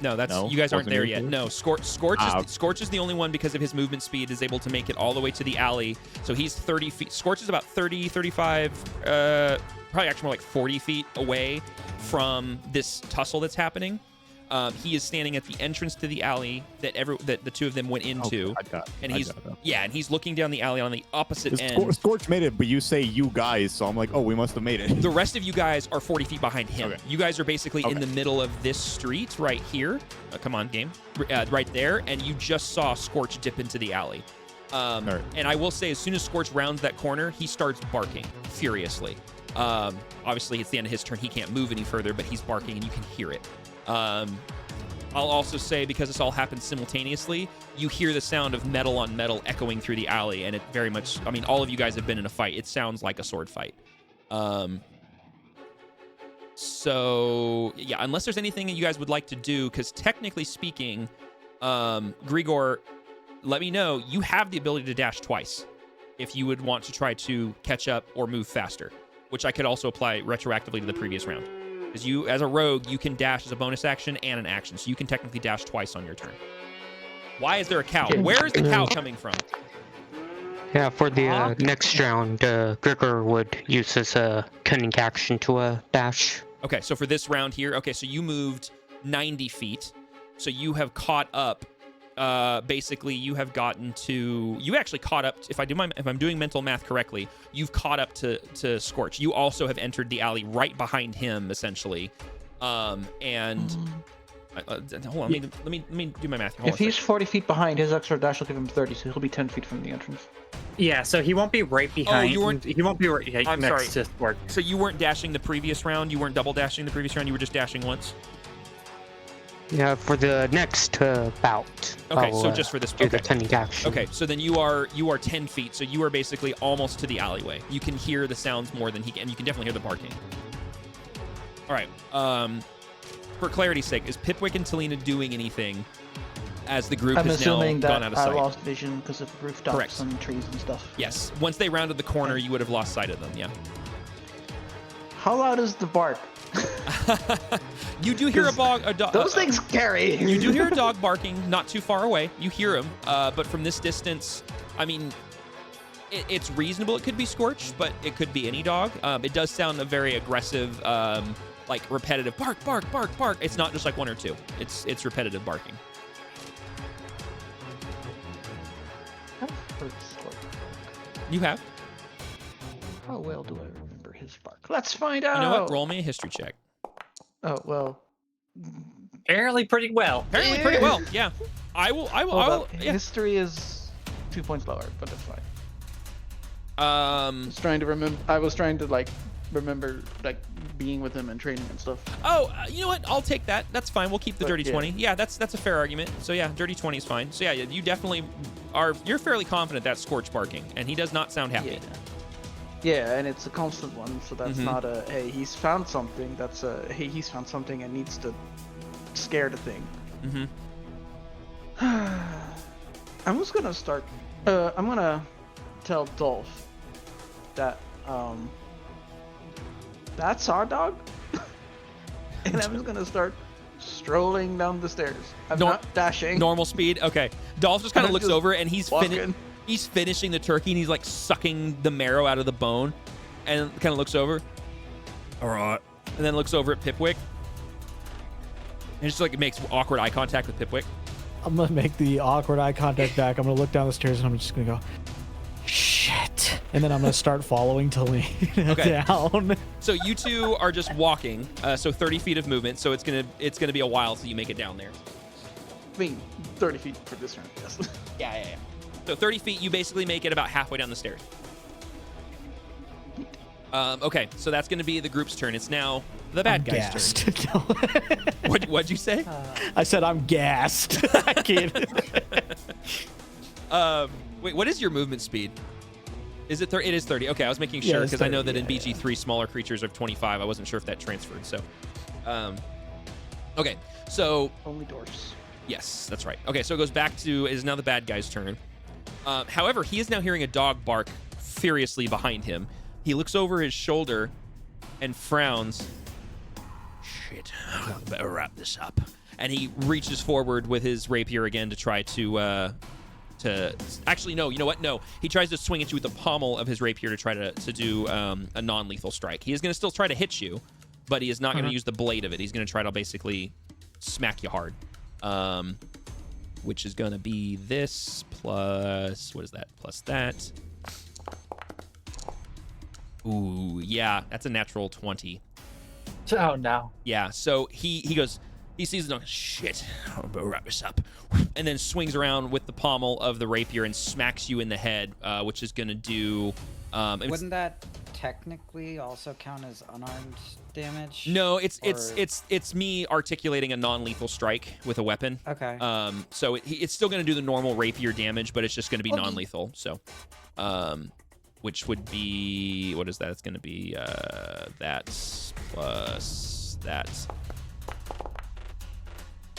that's No? you guys aren't Wasn't there he yet. clear? No, Scorch is the only one because of his movement speed is able to make it all the way to the alley. So he's 30 feet. Scorch is about 30, 35, probably actually more like 40 feet away from this tussle that's happening. He is standing at the entrance to the alley that the two of them went into, and he's looking down the alley on the opposite end. Scorch made it, but you say you guys, so I'm like, oh, we must have made it. The rest of you guys are 40 feet behind him. Okay. You guys are basically in the middle of this street right here. Come on, game. Right there, and you just saw Scorch dip into the alley. And I will say, as soon as Scorch rounds that corner, he starts barking furiously. Obviously, it's the end of his turn. He can't move any further, but he's barking, and you can hear it. I'll also say, because this all happens simultaneously, you hear the sound of metal on metal echoing through the alley, and it very much, I mean, all of you guys have been in a fight. It sounds like a sword fight. So, yeah, unless there's anything that you guys would like to do, because technically speaking, Grigor, let me know. You have the ability to dash twice if you would want to try to catch up or move faster, which I could also apply retroactively to the previous round. Because you, as a rogue, you can dash as a bonus action and an action, so you can technically dash twice on your turn. Why is there a cow? Where is the cow coming from? Yeah, for the next round, Grigor would use his cunning action to dash. Okay, so for this round here, okay, so you moved 90 feet, so you have caught up. Basically, you have gotten to. You actually caught up. If I'm doing mental math correctly, you've caught up to Scorch. You also have entered the alley right behind him, essentially. Hold on. Let me do my math. If he's 40 feet behind, his extra dash will give him 30, so he'll be 10 feet from the entrance. Yeah, so he won't be right behind. you weren't. He won't be right I'm next sorry. to Scorch. So you weren't dashing the previous round. You weren't double dashing the previous round. You were just dashing once. Yeah, for the next bout. Okay, so just for this. Do the cunning action. Okay, so then you are 10 feet, so you are basically almost to the alleyway. You can hear the sounds more than he can, and you can definitely hear the barking. All right. For clarity's sake, is Pipwick and Talina doing anything as the group I'm has now assuming gone that out of I sight? lost vision because of rooftops Correct. and trees and stuff. Yes. Once they rounded the corner, you would have lost sight of them. Yeah. How loud is the bark? You do hear a dog. Those things scary. You do hear a dog barking not too far away. You hear him, but from this distance, I mean, it's reasonable. It could be Scorch, but it could be any dog. It does sound a very aggressive, like repetitive bark, bark, bark, bark. It's not just like one or two. It's repetitive barking. I've heard Scorch. You have. How well do I remember his bark? Let's find out. You know what? Roll me a history check. Oh well. Apparently pretty well. Apparently pretty well. Yeah. I will. Yeah. History is 2 points lower, but that's fine. I was trying to remember. I was trying to remember being with him and training and stuff. Oh, you know what? I'll take that. That's fine. We'll keep the dirty yeah. 20. Yeah, that's a fair argument. So yeah, dirty 20 is fine. So yeah, you definitely are. You're fairly confident that's Scorch barking, and he does not sound happy. Yeah, and it's a constant one, so that's not a hey he's found something. That's a hey he's found something and needs to scare the thing. I'm just gonna start. I'm gonna tell Dolph that that's our dog, and I'm just gonna start strolling down the stairs. I'm not dashing. Normal speed. Okay. Dolph just kind of looks over and he's finishing the turkey and he's like sucking the marrow out of the bone, and kind of looks over. All right. And then looks over at Pipwick. And just like makes awkward eye contact with Pipwick. I'm gonna make the awkward eye contact back. I'm gonna look down the stairs and I'm just gonna go, shit. And then I'm gonna start following Talina down. So you two are just walking, so 30 feet of movement. So it's gonna be a while till you make it down there. I mean, 30 feet for this round, yes. Yeah. So 30 feet, you basically make it about halfway down the stairs. Okay, so that's gonna be the group's turn. It's now the bad guy's turn. What'd you say? I said I'm gassed. I can't. Wait, what is your movement speed? Is it 30? It is 30. Okay, I was making sure because I know that in BG3 smaller creatures are 25. I wasn't sure if that transferred. So, okay, so only dwarfs. Yes, that's right. Okay, so it goes back to it is now the bad guy's turn. However, he is now hearing a dog bark furiously behind him. He looks over his shoulder and frowns. Shit, I better wrap this up. And he reaches forward with his rapier again to try to actually, no, you know what? No, he tries to swing at you with the pommel of his rapier to try to do a non-lethal strike. He is going to still try to hit you, but he is not going to use the blade of it. He's going to try to basically smack you hard, which is going to be this plus, what is that? Plus that. Ooh, yeah, that's a natural 20. Oh, no. Yeah, so he goes, he sees it, shit, I'm gonna wrap this up, and then swings around with the pommel of the rapier and smacks you in the head, which is gonna do. Wouldn't that technically also count as unarmed damage? No, it's me articulating a non-lethal strike with a weapon. Okay. So it's still gonna do the normal rapier damage, but it's just gonna be non-lethal. So, which would be, what is that? It's gonna be that plus that.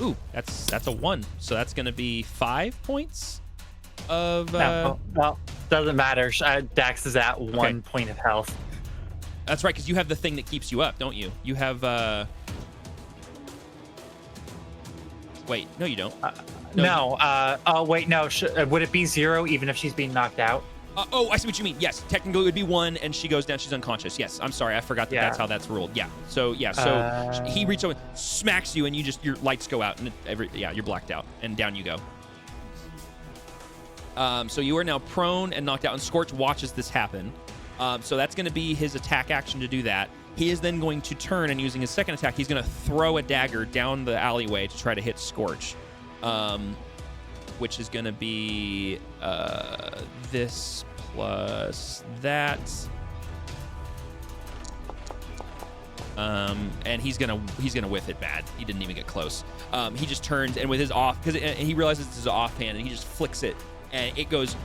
Ooh, that's a 1. So that's going to be 5 points of... No, well, doesn't matter. Dax is at 1 point of health. That's right, because you have the thing that keeps you up, don't you? You have... Wait, no, you don't. Wait, no. Would it be 0 even if she's being knocked out? Oh, I see what you mean. Yes, technically it would be 1, and she goes down. She's unconscious. Yes, I'm sorry. I forgot that that's how that's ruled. Yeah. So he reaches over, smacks you, and your lights go out, and you're blacked out, and down you go. So you are now prone and knocked out, and Scorch watches this happen. So that's going to be his attack action to do that. He is then going to turn, and using his second attack, he's going to throw a dagger down the alleyway to try to hit Scorch. Which is going to be this plus that. And he's gonna whiff it bad. He didn't even get close. He just turns, and with his off, because he realizes it's his offhand, and he just flicks it, and it goes,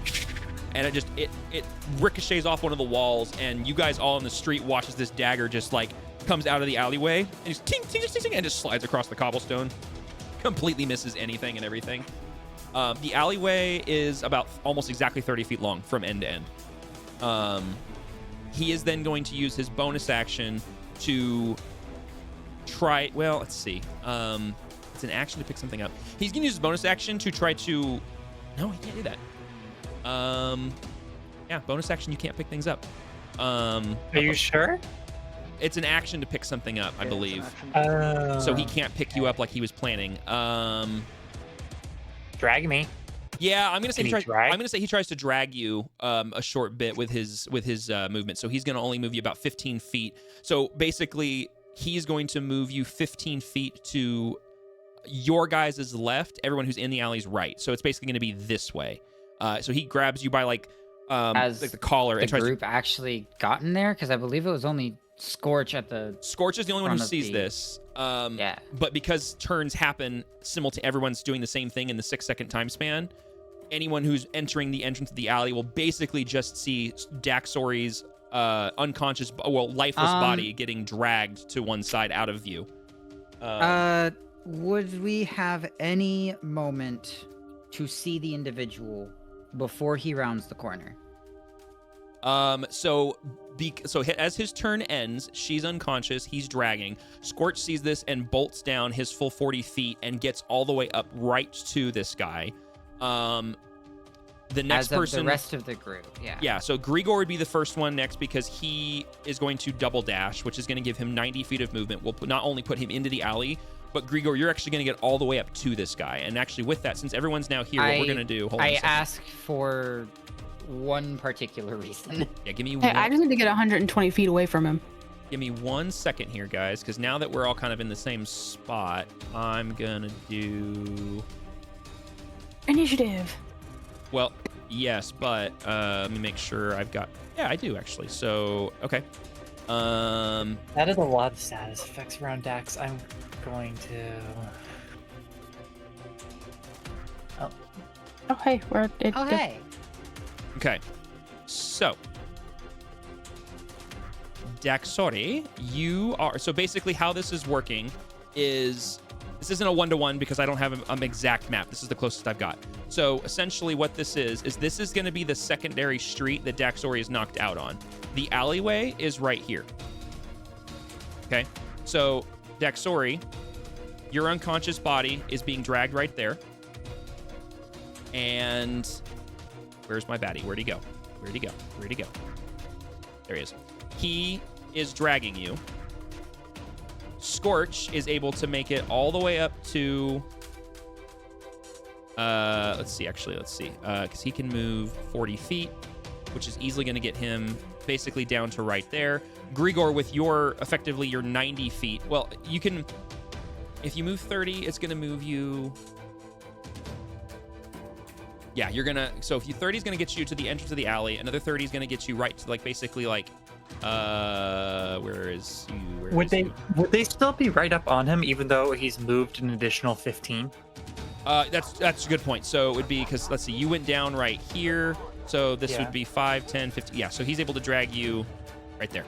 and it ricochets off one of the walls, and you guys all in the street watch as this dagger just like comes out of the alleyway, and just ting, ting, ting, ting, and just slides across the cobblestone. Completely misses anything and everything. The alleyway is about almost exactly 30 feet long from end to end. He is then going to use his bonus action to try... Well, let's see. It's an action to pick something up. He's going to use his bonus action to try to... No, he can't do that. Yeah, bonus action, you can't pick things up. Are you sure? It's an action to pick something up, I believe. So he can't pick you up like he was planning. Drag me. Yeah, I'm gonna say he tries to drag you a short bit with his movement. So he's gonna only move you about 15 feet. So basically, he's going to move you 15 feet to your guys' left, everyone who's in the alley's right. So it's basically gonna be this way. So he grabs you by like the collar and tries group actually gotten there, because I believe it was only Scorch at the... Scorch is the only one who sees this. Yeah. But because turns happen everyone's doing the same thing in the 6-second time span, anyone who's entering the entrance of the alley will basically just see Daxori's lifeless body getting dragged to one side out of view. Would we have any moment to see the individual before he rounds the corner? So as his turn ends, she's unconscious, he's dragging. Scorch sees this and bolts down his full 40 feet and gets all the way up right to this guy. The next person... the rest of the group, yeah. Yeah, so Grigor would be the first one next because he is going to double dash, which is going to give him 90 feet of movement. We'll not only put him into the alley, but Grigor, you're actually going to get all the way up to this guy. And actually with that, since everyone's now here, what we're going to do... I ask for... one particular reason. Yeah, give me one. I just need to get 120 feet away from him. Give me 1 second here, guys, because now that we're all kind of in the same spot, I'm gonna do initiative. Well, yes, but let me make sure I've got... Yeah, I do actually. So, okay. That is a lot of status effects around Dax. I'm going to... Oh, hey, we're... hey. Okay, so Daxori, you are... So basically how this is working is This isn't a 1-to-1 because I don't have an exact map. This is the closest I've got. So essentially what this is this is going to be the secondary street that Daxori is knocked out on. The alleyway is right here. Okay, so Daxori, your unconscious body is being dragged right there. And where's my baddie? Where'd he go? Where'd he go? Where'd he go? There he is. He is dragging you. Scorch is able to make it all the way up to... let's see. Because he can move 40 feet, which is easily going to get him basically down to right there. Grigor, with effectively your 90 feet. Well, you can... If you move 30, it's going to move you... Yeah, you're gonna... So if you 30 is going to get you to the entrance of the alley, another 30 is going to get you right to, like, basically, like... Where is you? Would they still be right up on him, even though he's moved an additional 15? That's a good point. So it would be... Because, let's see, you went down right here. So this would be 5, 10, 15... Yeah, so he's able to drag you right there.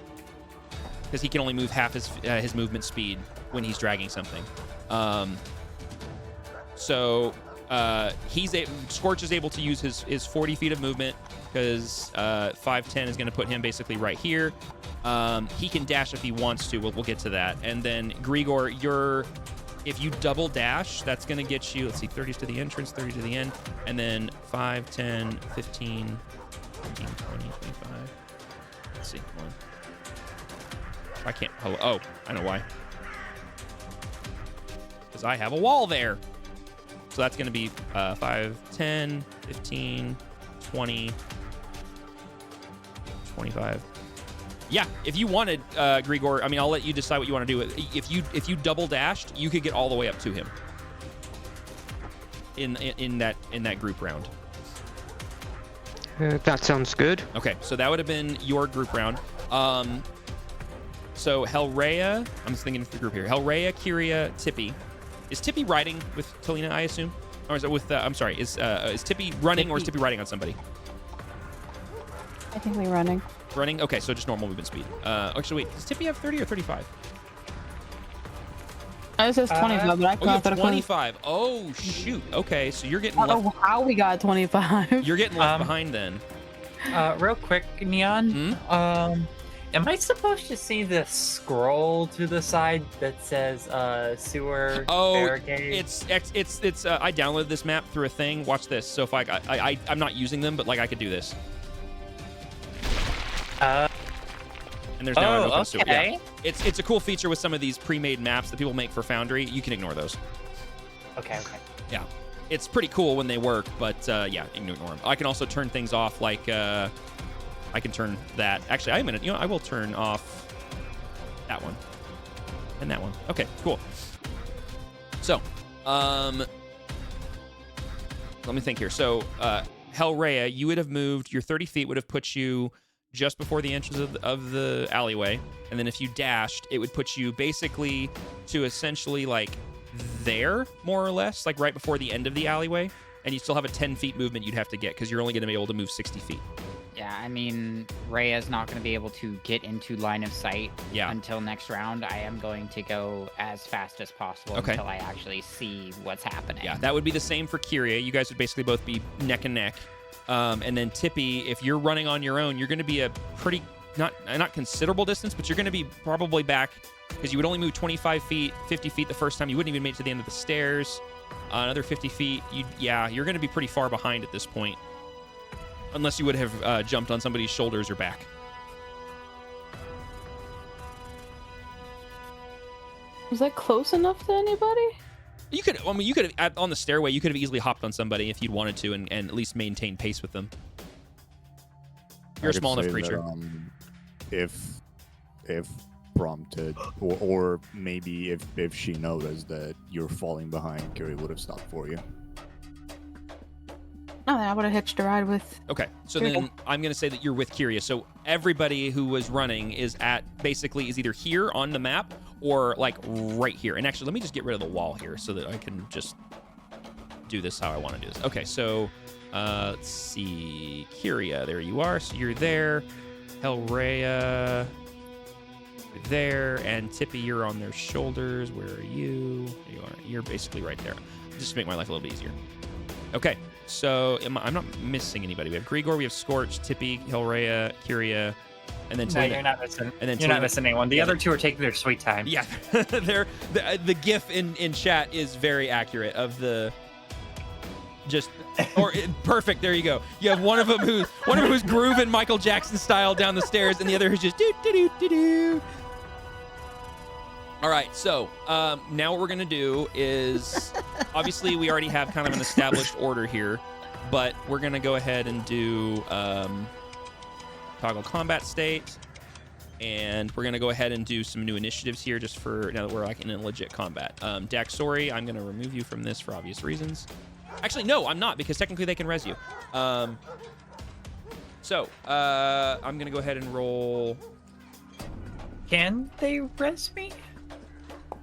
Because he can only move half his movement speed when he's dragging something. Scorch is able to use his 40 feet of movement because 5'10" is going to put him basically right here. He can dash if he wants to. We'll get to that. And then Grigor, if you double dash, that's going to get you, let's see, 30s to the entrance, 30 to the end, and then 5, 10, 15, 20, 25. Let's see. One. I can't. Oh, I know why. Because I have a wall there. So that's going to be 5, 10, 15, 20, 25. Yeah, if you wanted, Grigor, I mean, I'll let you decide what you want to do. If you double dashed, you could get all the way up to him in that group round. That sounds good. Okay, so that would have been your group round. So Hellraya, I'm just thinking of the group here. Hellraya, Kyria, Tippy. Is Tippy riding with Talina, I assume? Or is it with, I'm sorry, is Tippy running or is Tippy riding on somebody? I think we're running. Running? Okay, so just normal movement speed. Actually, wait, does Tippy have 30 or 35? It says 25, but I you have thought 25. Oh, shoot. Okay, so you're getting I don't know how we got 25. You're getting left behind then. Real quick, Neon. Am I supposed to see the scroll to the side that says sewer barricade? It's I downloaded this map through a thing. Watch this. So if I'm not using them, but like I could do this. And there's now an open sewer. Yeah. It's a cool feature with some of these pre-made maps that people make for Foundry. You can ignore those. Okay. Yeah. It's pretty cool when they work, but yeah, ignore them. I can also turn things off, like I can turn that. Actually, I will turn off that one and that one. Okay, cool. So, let me think here. So, Hellraya, you would have moved. Your 30 feet would have put you just before the entrance of the alleyway, and then if you dashed, it would put you basically to essentially like there, more or less, like right before the end of the alleyway, and you still have a 10 feet movement you'd have to get because you're only going to be able to move 60 feet. Yeah, I mean, Rhea's not going to be able to get into line of sight until next round. I am going to go as fast as possible until I actually see what's happening. Yeah, that would be the same for Kyria. You guys would basically both be neck and neck. And then Tippy, if you're running on your own, you're going to be a pretty, not considerable distance, but you're going to be probably back because you would only move 25 feet, 50 feet the first time. You wouldn't even make it to the end of the stairs. Another 50 feet. You're going to be pretty far behind at this point. Unless you would have jumped on somebody's shoulders or back. Was that close enough to anybody? You could have, on the stairway, you could have easily hopped on somebody if you'd wanted to and at least maintain pace with them. You're a small enough creature. That, if prompted, or maybe if she noticed that you're falling behind, Kyria would have stopped for you. Oh, I would have hitched a ride with. Okay, so then I'm going to say that you're with Kyria. So everybody who was running is either here on the map or like right here. And actually, let me just get rid of the wall here so that I can just do this how I want to do this. Okay, so let's see. Kyria, there you are. So you're there. Hellraya, you're there. And Tippy, you're on their shoulders. Where are you? There you are. you're basically right there. Just to make my life a little bit easier. Okay, so I'm not missing anybody. We have Grigor, we have Scorch, Tippy, Hilrea, Curia, and then No, Talina. you're not missing. And then You're not Talina- missing anyone. The other two are taking their sweet time. Yeah, the GIF in chat is very accurate of the perfect. There you go. You have one of them who's grooving Michael Jackson style down the stairs, and the other who's just do do do do do. All right, so now what we're gonna do is obviously we already have kind of an established order here, but we're gonna go ahead and do toggle combat state, and we're gonna go ahead and do some new initiatives here just for now that we're like in a legit combat. Dax, sorry, I'm gonna remove you from this for obvious reasons. Actually, no, I'm not, because technically they can res you. I'm gonna go ahead and roll. Can they res me?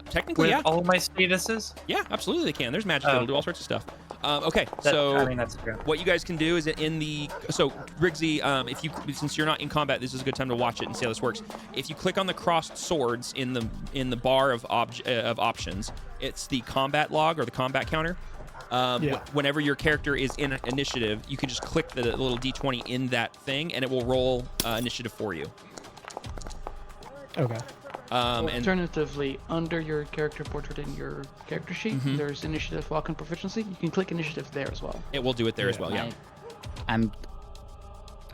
Technically, With yeah. all of my statuses? Yeah, absolutely they can. There's magic that'll do all sorts of stuff. Okay, that's true. what you guys can do is Riggsy, since you're not in combat, this is a good time to watch it and see how this works. If you click on the crossed swords in the bar of options, it's the combat log or the combat counter. Whenever your character is in an initiative, you can just click the little D20 in that thing, and it will roll initiative for you. Okay. Alternatively, under your character portrait in your character sheet, there's initiative, walk, and proficiency. You can click initiative there as well. It will do it there as well, yeah.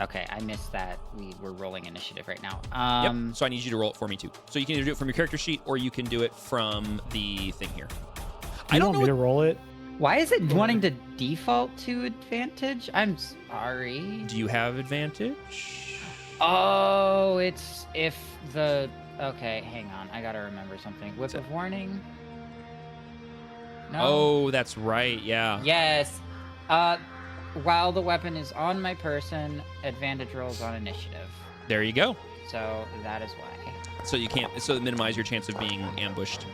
Okay, I missed that. We're rolling initiative right now. Yep, so I need you to roll it for me too. So you can either do it from your character sheet, or you can do it from the thing here. I don't want me to roll it. Why is it wanting to default to advantage? I'm sorry. Do you have advantage? Oh, it's if the... Okay, hang on. I gotta remember something. Whip of Warning? No? Oh, that's right, yeah. Yes. While the weapon is on my person, advantage rolls on initiative. There you go. So that is why. So minimize your chance of being ambushed.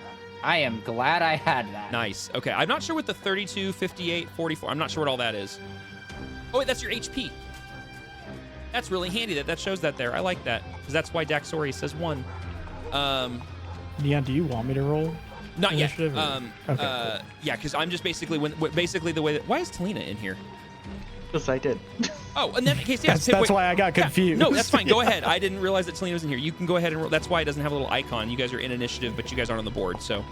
I am glad I had that. Nice. Okay, I'm not sure what the 32, 58, 44, I'm not sure what all that is. Oh, wait, that's your HP. That's really handy that shows that there. I like that, because that's why Daxori says 1. Neon, do you want me to roll? Not yet. Initiative, or- Okay, cool. Yeah, because I'm just basically the way that. Why is Talina in here? Because I did. Oh, in that case, yes. That's why I got confused. No, that's fine. Go ahead. I didn't realize that Talina was in here. You can go ahead and roll. That's why it doesn't have a little icon. You guys are in initiative, but you guys aren't on the board. So,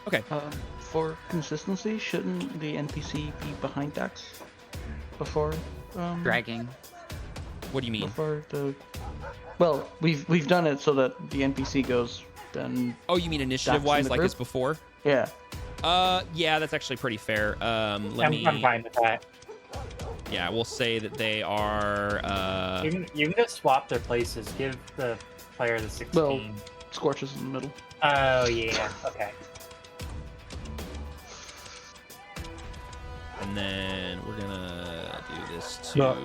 okay. For consistency, shouldn't the NPC be behind Dax before? Dragging. What do you mean? Before the. Well, we've done it so that the NPC goes then. Oh, you mean initiative-wise, like it's before? Yeah. Yeah, that's actually pretty fair. I'm fine with that. Yeah, we'll say that they are. You can just swap their places. Give the player the 16. Well, Scorch is in the middle. Oh yeah. Okay. And then we're gonna do this too. Well,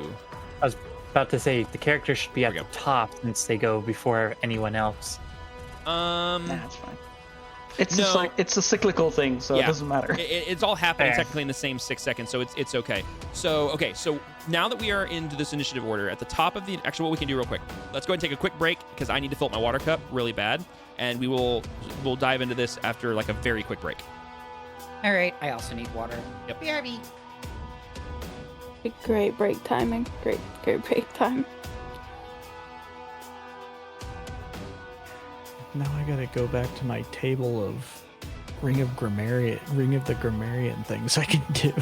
I was about to say the character should be at the top since they go before anyone else. That's fine. It's just like it's a cyclical thing, so it doesn't matter. It's all happening technically in the same 6 seconds, so it's okay. So now that we are into this initiative order, at the top of the what we can do real quick, let's go ahead and take a quick break because I need to fill up my water cup really bad, and we'll dive into this after like a very quick break. All right. I also need water. Yep. BRB. Great break timing. Great break time. Now I gotta go back to my table of Ring of the Grammarian things I can do.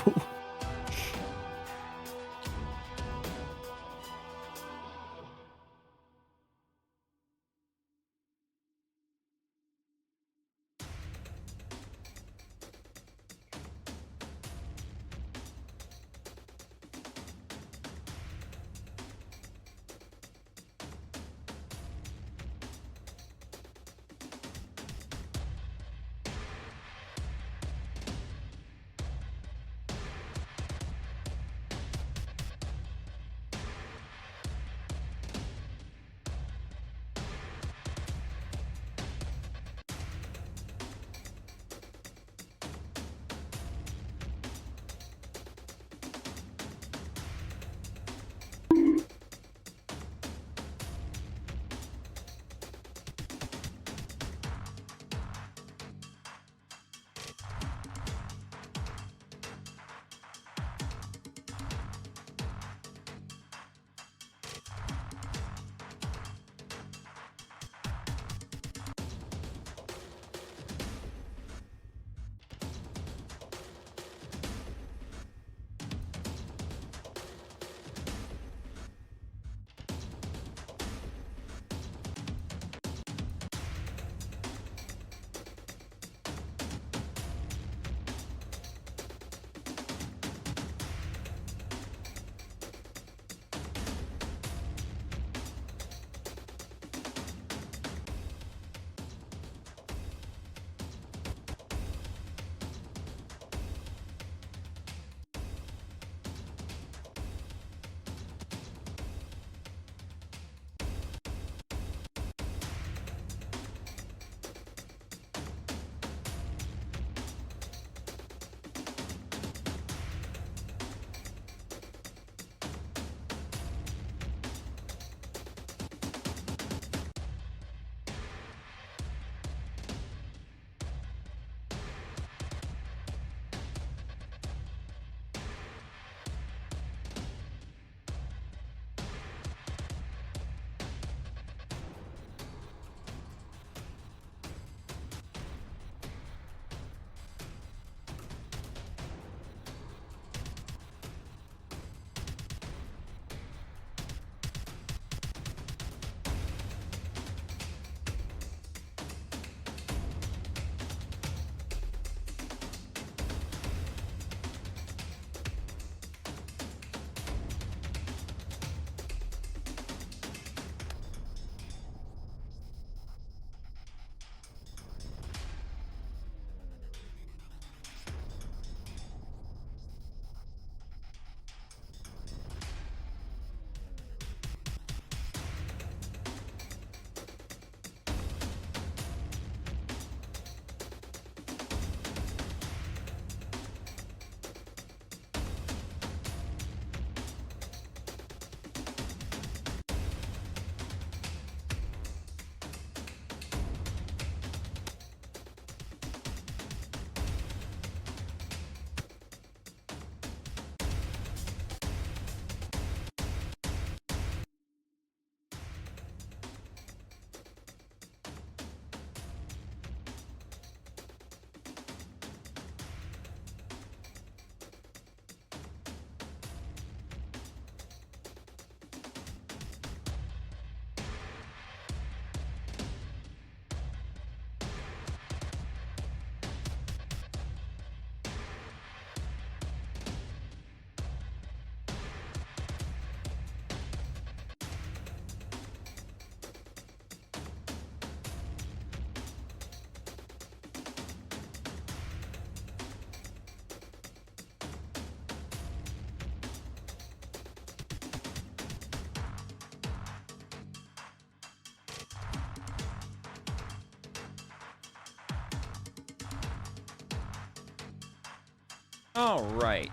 All right.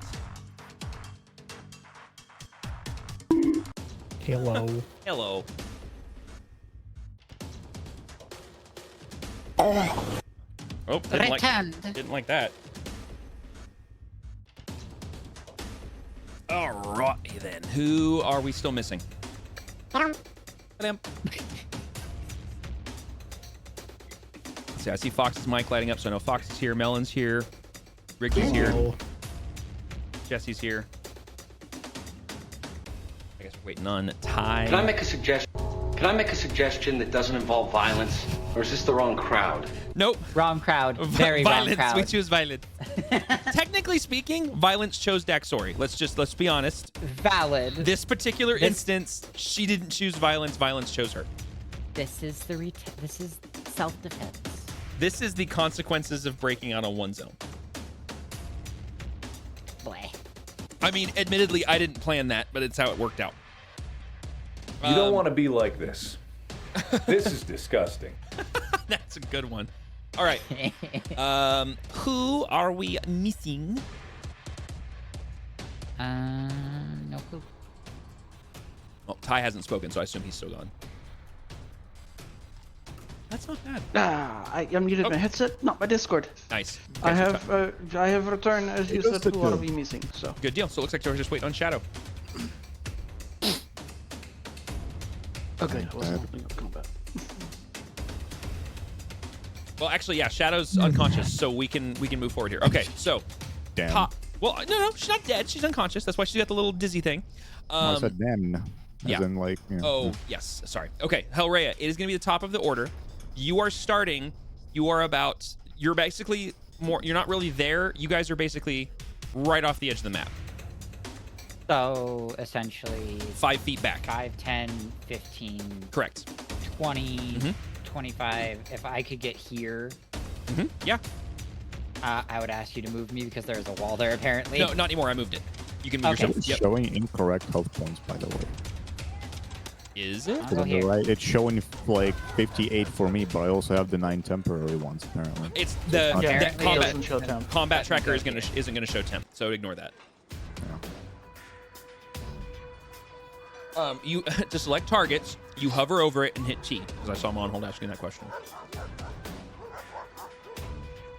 Hello. Hello. Oh, didn't like that. All righty then. Who are we still missing? See, I see Fox's mic lighting up, so I know Fox is here, Melon's here, Ricky's here, Jesse's here. I guess we're waiting on Ty. Can I make a suggestion that doesn't involve violence? Or is this the wrong crowd? Nope. Wrong crowd. Very violence. wrong crowd. We choose violence. Technically speaking, violence chose Daxori. Let's be honest. Valid. This particular instance, she didn't choose violence. Violence chose her. This is this is self-defense. This is the consequences of breaking out on one zone. Bleh. I mean, admittedly, I didn't plan that, but it's how it worked out. You don't want to be like this. This is disgusting. That's a good one. All right. Who are we missing? No clue. Well, Ty hasn't spoken, so I assume he's still gone. That's not bad. I unmuted my headset, not my Discord. Nice. I Okay, have returned as you said. Who are we missing? So good deal. So it looks like we're just waiting on Shadow. okay, I wasn't opening up combat. Well, actually, yeah, Shadow's unconscious, so we can move forward here. Okay, so Damn. Well, no, she's not dead. She's unconscious. That's why she's got the little dizzy thing. I said then. As yeah. in, like, you know. Oh, yes. Sorry. Okay, Hellraya, it is going to be the top of the order. You are starting. You're basically you're not really there. You guys are basically right off the edge of the map. So essentially 5 feet back. 5, 10, 15. Correct. 20, 25. If I could get here, yeah. I would ask you to move me because there's a wall there apparently. No, not anymore. I moved it. You can move yourself. It's Yep. showing incorrect health points, by the way. Is it? I'll go here. Right, it's showing like 58 for me, but I also have the 9 temporary ones apparently. It's the Apparently combat, it doesn't show temp. combat tracker isn't gonna show temp, so ignore that. You to select targets, you hover over it and hit T, because I saw Monhold asking that question.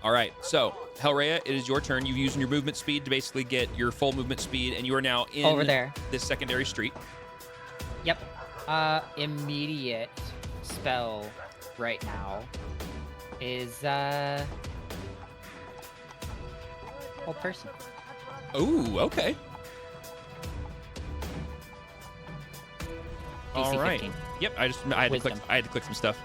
All right, so Hellraya, it is your turn. You've used your movement speed to basically get your full movement speed, and you are now in Over there. This secondary street. Yep. Immediate spell right now is whole person. Ooh, okay. DC All right. 15. Yep. I had Wisdom. to click some stuff.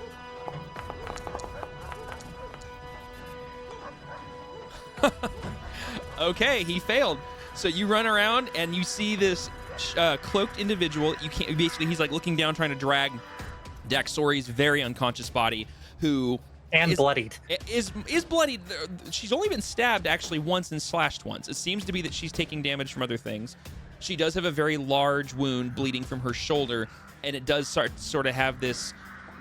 Okay, he failed. So you run around and you see this cloaked individual. You can't basically. He's like looking down, trying to drag Daxori's very unconscious body, who And bloodied. is bloodied. She's only been stabbed actually once and slashed once. It seems to be that she's taking damage from other things. She does have a very large wound bleeding from her shoulder, and it does sort of have this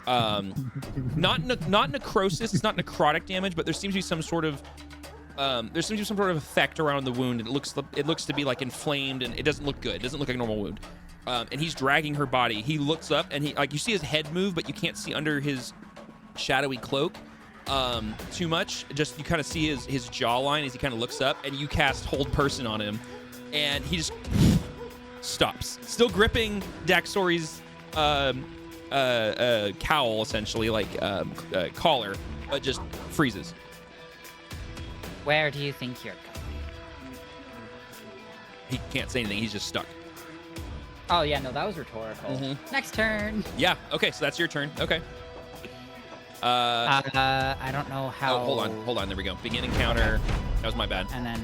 not necrosis. It's not necrotic damage, but there seems to be some sort of effect around the wound. And it looks to be like inflamed, and it doesn't look good. It doesn't look like a normal wound. And he's dragging her body. He looks up, and you see his head move, but you can't see under his shadowy cloak too much. Just you kind of see his jawline as he kind of looks up, and you cast Hold Person on him, and he just stops, still gripping Daxori's cowl, essentially like collar, but just freezes. Where do you think you're going? He can't say anything. He's just stuck. Oh yeah, no, that was rhetorical. Next turn. Yeah. Okay. So that's your turn. Okay. I don't know how. Oh, hold on. There we go. Begin encounter. That was my bad. And then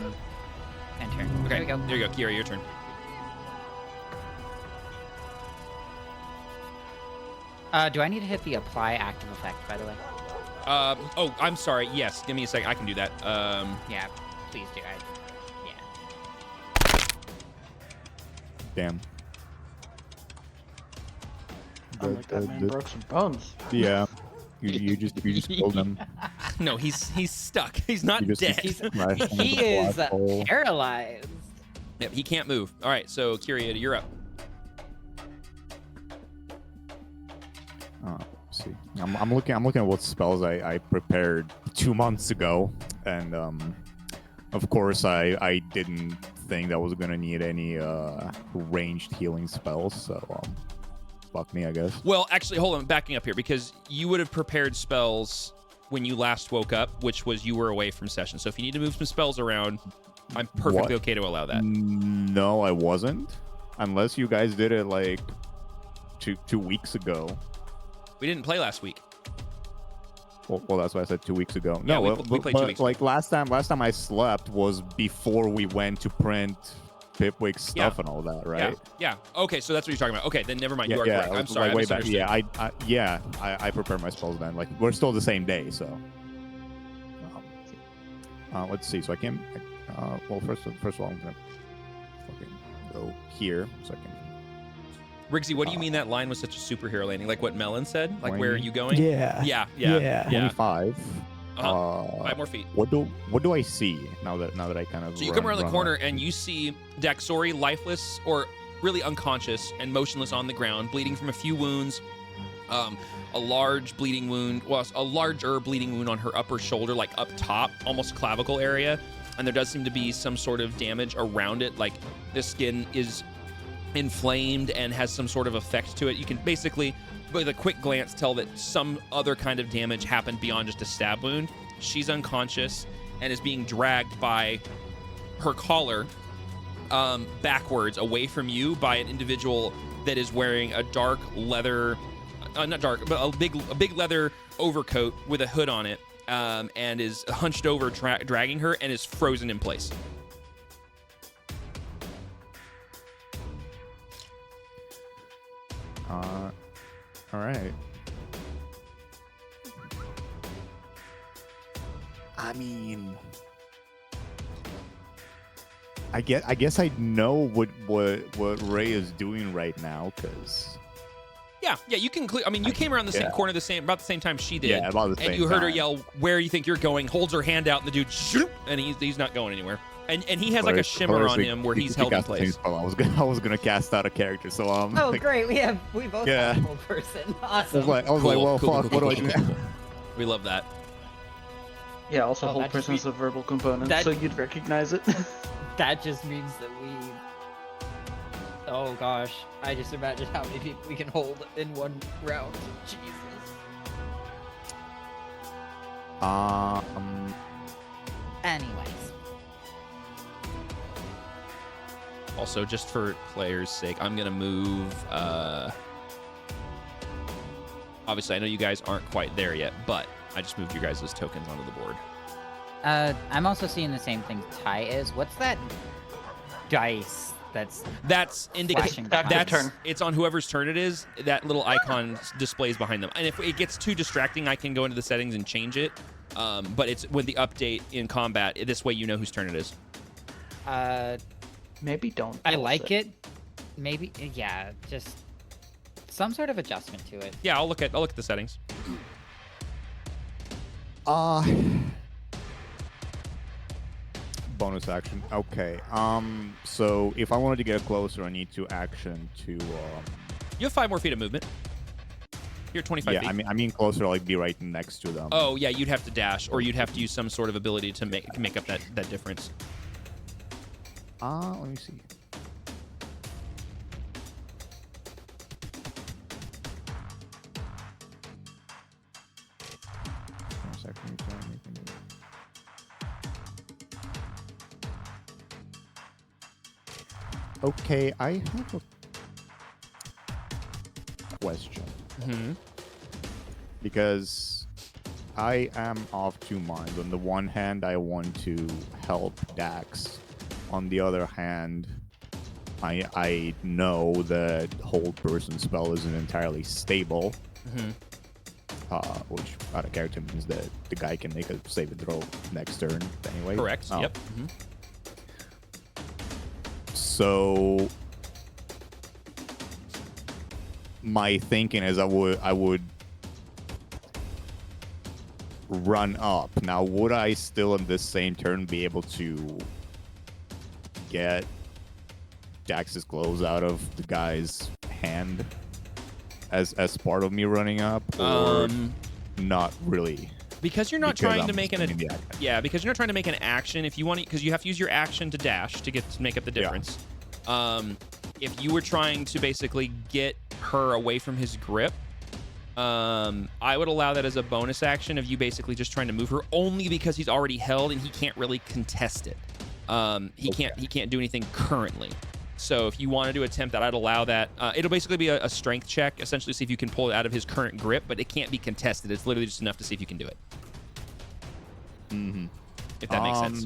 enter. Okay. There we go. There you go. Kira, your turn. Do I need to hit the apply active effect, by the way? Oh, I'm sorry. Yes. Give me a second. I can do that. Yeah, please do. Damn. I'm like that man broke some bones. Yeah. You just killed him. No, he's stuck. He's not You just dead. smash him He with a is black hole. paralyzed. Yep, he can't move. All right, so Kyria, you're up. Let's see, I'm looking at what spells I prepared 2 months ago, and of course I didn't think that was gonna need any ranged healing spells, so fuck me, I guess. Well, actually, hold on, backing up here, because you would have prepared spells when you last woke up, which was you were away from session. So if you need to move some spells around, I'm perfectly okay to allow that. No, I wasn't, unless you guys did it like two weeks ago. We didn't play last week. Well, that's why I said 2 weeks ago. Yeah, No, we played 2 weeks ago. like last time I slept was before we went to print Pipwick's stuff and all that, right? Yeah. Okay, so that's what you're talking about. Okay, then never mind. You are yeah, correct. I'm like sorry. I way back. misunderstood. Yeah, I prepared my spells then. Like we're still the same day, so. Let's see. So I can. Well, first of all, I'm gonna fucking go here so I can. Riggsy, what do you mean that line was such a superhero landing? Like what Melon said? Like where are you going? Yeah. Yeah. 25. 5 more feet. What do I see now that I kind of? So you come around the corner and you see Daxori lifeless or really unconscious and motionless on the ground, bleeding from a few wounds. A large bleeding wound, well, a larger bleeding wound on her upper shoulder, like up top, almost clavicle area. And there does seem to be some sort of damage around it, like the skin is inflamed and has some sort of effect to it. You can basically, with a quick glance, tell that some other kind of damage happened beyond just a stab wound. She's unconscious and is being dragged by her collar backwards away from you by an individual that is wearing a dark leather, not dark, but a big leather overcoat with a hood on it, and is hunched over, dragging her, and is frozen in place. All right. I mean, I guess I know what Ray is doing right now, because. Yeah, you can clear. I mean, you came around the same corner about the same time she did. Yeah, about the same And you heard her time. yell, "Where you think you're going?" Holds her hand out, and the dude, shoot, and he's not going anywhere. And he has like a shimmer on him where he's held in place. I was gonna cast out a character, so Oh, like, great. We both have a full person. Awesome. I was like, well, fuck, what do I do now? We love that. Yeah, also Oh, whole that just person's a verbal component, that- so you'd recognize it. That just means that we... Oh gosh, I just imagined how many people we can hold in one round. Jesus. Anyways. Also, just for players' sake, I'm gonna move. Obviously, I know you guys aren't quite there yet, but I just moved you guys' tokens onto the board. I'm also seeing the same thing Ty is. What's that dice That's flashing behind? that's it's on whoever's turn it is. That little icon displays behind them. And if it gets too distracting, I can go into the settings and change it. But it's with the update in combat. This way, you know whose turn it is. Maybe don't. I pulse like it. Maybe, yeah, just some sort of adjustment to it. Yeah, I'll look at the settings. Bonus action. Okay. So if I wanted to get closer, I need to action to. You have 5 more feet of movement. You're 25 feet. I mean closer, like be right next to them. Oh yeah, you'd have to dash, or you'd have to use some sort of ability to make up that difference. Let me see. Okay, I have a question. Mm-hmm. Because I am of two minds. On the one hand, I want to help Dax. On the other hand, I know that hold person spell isn't entirely stable. Mm-hmm. Which out of character means that the guy can make a save and throw next turn anyway. Correct. Oh. Yep. Mm-hmm. So my thinking is I would run up. Now, would I still in this same turn be able to get Dax's gloves out of the guy's hand as part of me running up, or not really? Because you're not trying to make because you're not trying to make an action. If you want to, because you have to use your action to dash to make up the difference. If you were trying to basically get her away from his grip, I would allow that as a bonus action of you basically just trying to move her, only because he's already held and he can't really contest it. He can't do anything currently. So if you wanted to attempt that, I'd allow that. It'll basically be a strength check, essentially, see if you can pull it out of his current grip, but it can't be contested. It's literally just enough to see if you can do it. If that makes sense.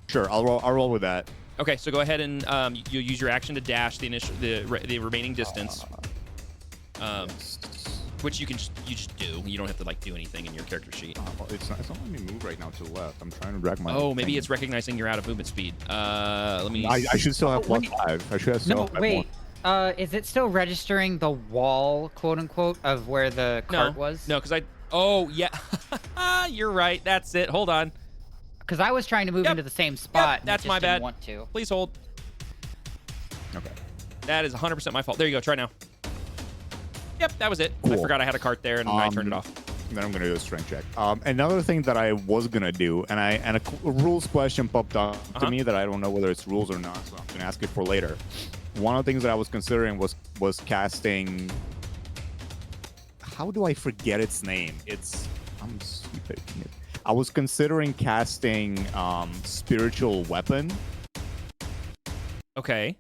Sure, I'll roll with that. Okay, so go ahead and you'll use your action to dash the remaining distance. Which you just do. You don't have to do anything in your character sheet. It's not letting me move right now to the left. I'm trying to drag my. Oh, maybe it's recognizing you're out of movement speed. Let me. I should still have +5. I should have still. No, wait. Is it still registering the wall, quote unquote, of where the cart was? No, because Oh yeah, you're right. That's it. Hold on. Because I was trying to move into the same spot. That's and my bad. Didn't want to. Please hold. Okay. That is 100% my fault. There you go. Try now. Yep, that was it. Cool. I forgot I had a cart there and I turned it off. Then I'm gonna do a strength check. Another thing that I was gonna do, and a rules question popped up to me that I don't know whether it's rules or not, so I'm gonna ask it for later. One of the things that I was considering was casting. How do I forget its name? I'm stupid. I was considering casting spiritual weapon. Okay.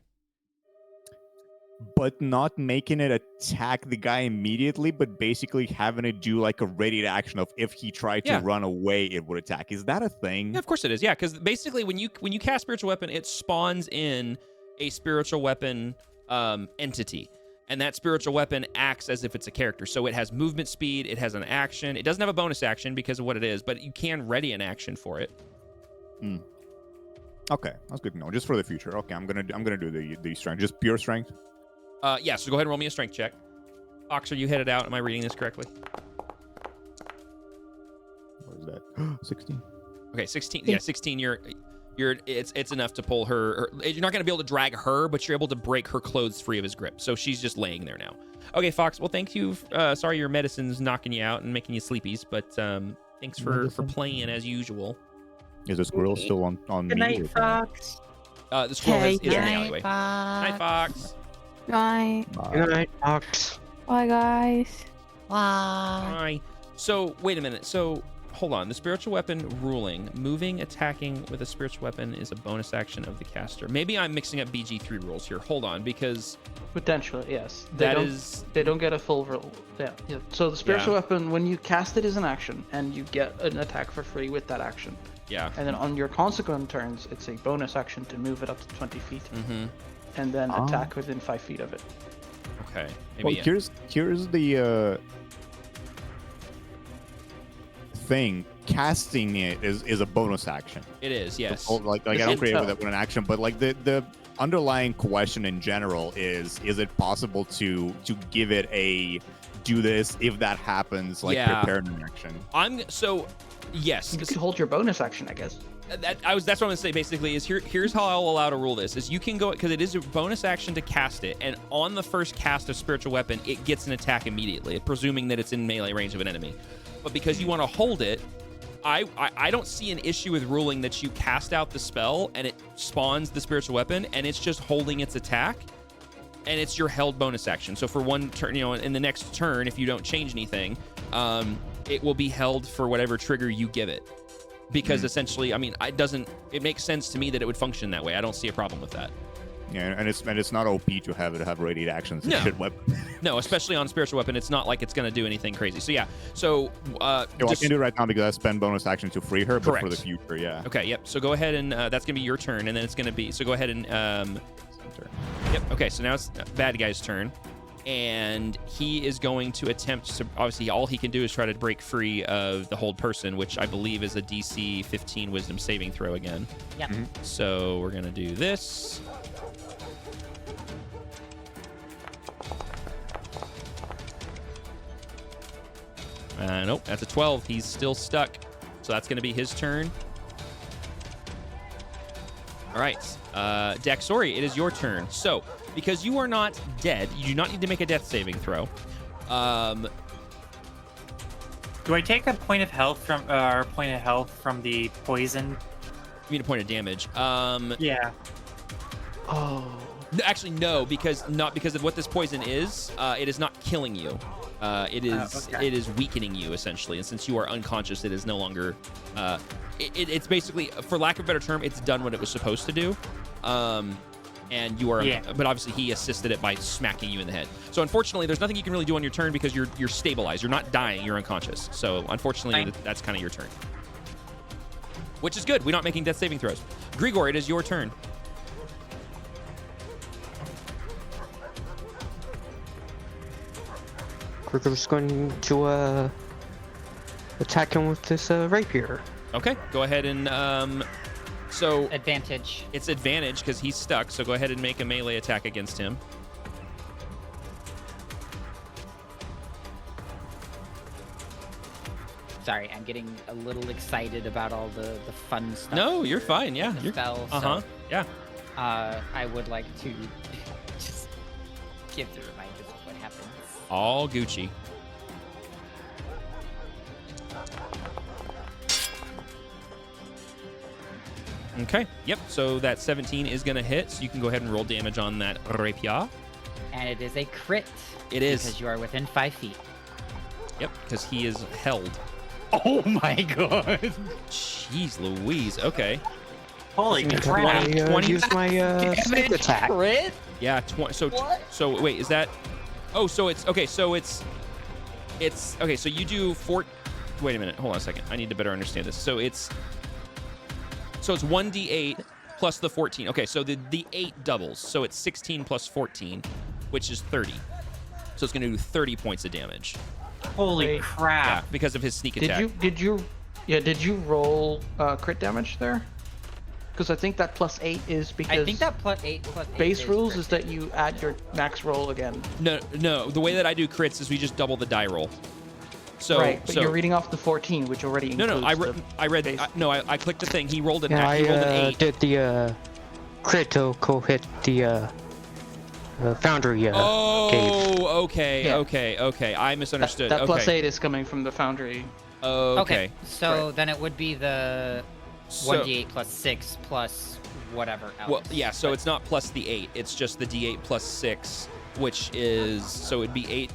But not making it attack the guy immediately, but basically having it do like a ready action of if he tried to run away, it would attack. Is that a thing? Yeah, of course it is. Yeah, because basically when you cast spiritual weapon, it spawns in a spiritual weapon entity, and that spiritual weapon acts as if it's a character. So it has movement speed, it has an action. It doesn't have a bonus action because of what it is, but you can ready an action for it. Okay, that's good to know. Just for the future. Okay, I'm gonna do the strength, just pure strength. Yeah, so go ahead and roll me a strength check. Fox, are you headed out? Am I reading this correctly? What is that? 16. Okay, 16. Yeah, 16. It's enough to pull her. You're not going to be able to drag her, but you're able to break her clothes free of his grip. So she's just laying there now. Okay, Fox. Well, thank you. Sorry your medicine's knocking you out and making you sleepies, but thanks for playing as usual. Is the squirrel still on Good me? night, Fox. The squirrel is in the alleyway. Night, Fox. Bye. Good night, Fox. Bye, guys. Bye. So, wait a minute. So, hold on. The spiritual weapon ruling. Moving, attacking with a spiritual weapon is a bonus action of the caster. Maybe I'm mixing up BG3 rules here. Hold on, because... Potentially, yes. They don't get a full roll. Yeah. So the spiritual weapon, when you cast it as an action, and you get an attack for free with that action. Yeah. And then on your consequent turns, it's a bonus action to move it up to 20 feet. And then attack within 5 feet of it. Okay. Maybe here's the thing. Casting it is a bonus action. It is, yes. So, like I don't create with an action, but like the underlying question in general is it possible to give it a do this if that happens, like prepare an action? Yes. You can hold your bonus action, I guess. That's what I'm gonna say. Basically, is here's how I'll allow to rule this: is you can go because it is a bonus action to cast it, and on the first cast of spiritual weapon, it gets an attack immediately, presuming that it's in melee range of an enemy. But because you want to hold it, I don't see an issue with ruling that you cast out the spell and it spawns the spiritual weapon, and it's just holding its attack, and it's your held bonus action. So for one turn, in the next turn, if you don't change anything, it will be held for whatever trigger you give it. Because essentially, I mean, it makes sense to me that it would function that way. I don't see a problem with that. Yeah, and it's not OP to have radiant actions. No. Weapon. No, especially on spiritual weapon, it's not like it's going to do anything crazy. So yeah, I can do it right now because I spend bonus action to free her, but for the future, yeah. Okay, yep. So go ahead and that's going to be your turn, and then it's going to be go ahead and Yep. Okay, so now it's bad guy's turn. And he is going to attempt to, obviously all he can do is try to break free of the hold person, which I believe is a DC 15 wisdom saving throw again. Yep. So we're going to do this. Nope, that's a 12. He's still stuck. So that's going to be his turn. All right. Daxori, it is your turn. So, because you are not dead, you do not need to make a death saving throw. Do I take a point of health from the poison? You mean a point of damage? Yeah. Oh. Actually, no, because of what this poison is. It is not killing you. It is weakening you essentially, and since you are unconscious, it is no longer. It's basically, for lack of a better term, it's done what it was supposed to do. And you are, but obviously he assisted it by smacking you in the head. So unfortunately, there's nothing you can really do on your turn because you're stabilized. You're not dying. You're unconscious. So unfortunately, that's kind of your turn. Which is good. We're not making death saving throws. Grigor, it is your turn. Grigor's going to attack him with this rapier. Okay, go ahead and so advantage. It's advantage because he's stuck. So go ahead and make a melee attack against him. Sorry, I'm getting a little excited about all the fun stuff. No, you're fine. Yeah, you're spell. So, yeah. I would like to just give the reminders of what happens. All Gucci. Okay. Yep. So that 17 is going to hit. So you can go ahead and roll damage on that rapier. And it is a crit. It is. Because you are within 5 feet. Yep. Because he is held. Oh my god. Jeez Louise. Okay. Holy crap. 20 use my sneak attack. Crit? Yeah. So wait, is that? Oh, so it's okay. So it's okay. So you do 4. Wait a minute. Hold on a second. I need to better understand this. So it's 1d8 plus the 14. Okay, so the 8 doubles. So it's 16 plus 14, which is 30. So it's going to do 30 points of damage. Holy crap. Yeah, because of his sneak attack. Did you roll crit damage there? Because I think that +8 is because I think that +8 base rules is that you add your max roll again. No. The way that I do crits is we just double the die roll. So, right, but you're reading off the 14, which already includes I clicked the thing. He rolled an Yeah, he rolled an 8. did the critical hit the foundry cave. Okay. I misunderstood. That okay. +8 is coming from the foundry. Okay. So then it would be the 1d8 plus 6 plus whatever else. Well, yeah, so it's not plus the 8. It's just the d8 plus 6, which is, so it'd be 8.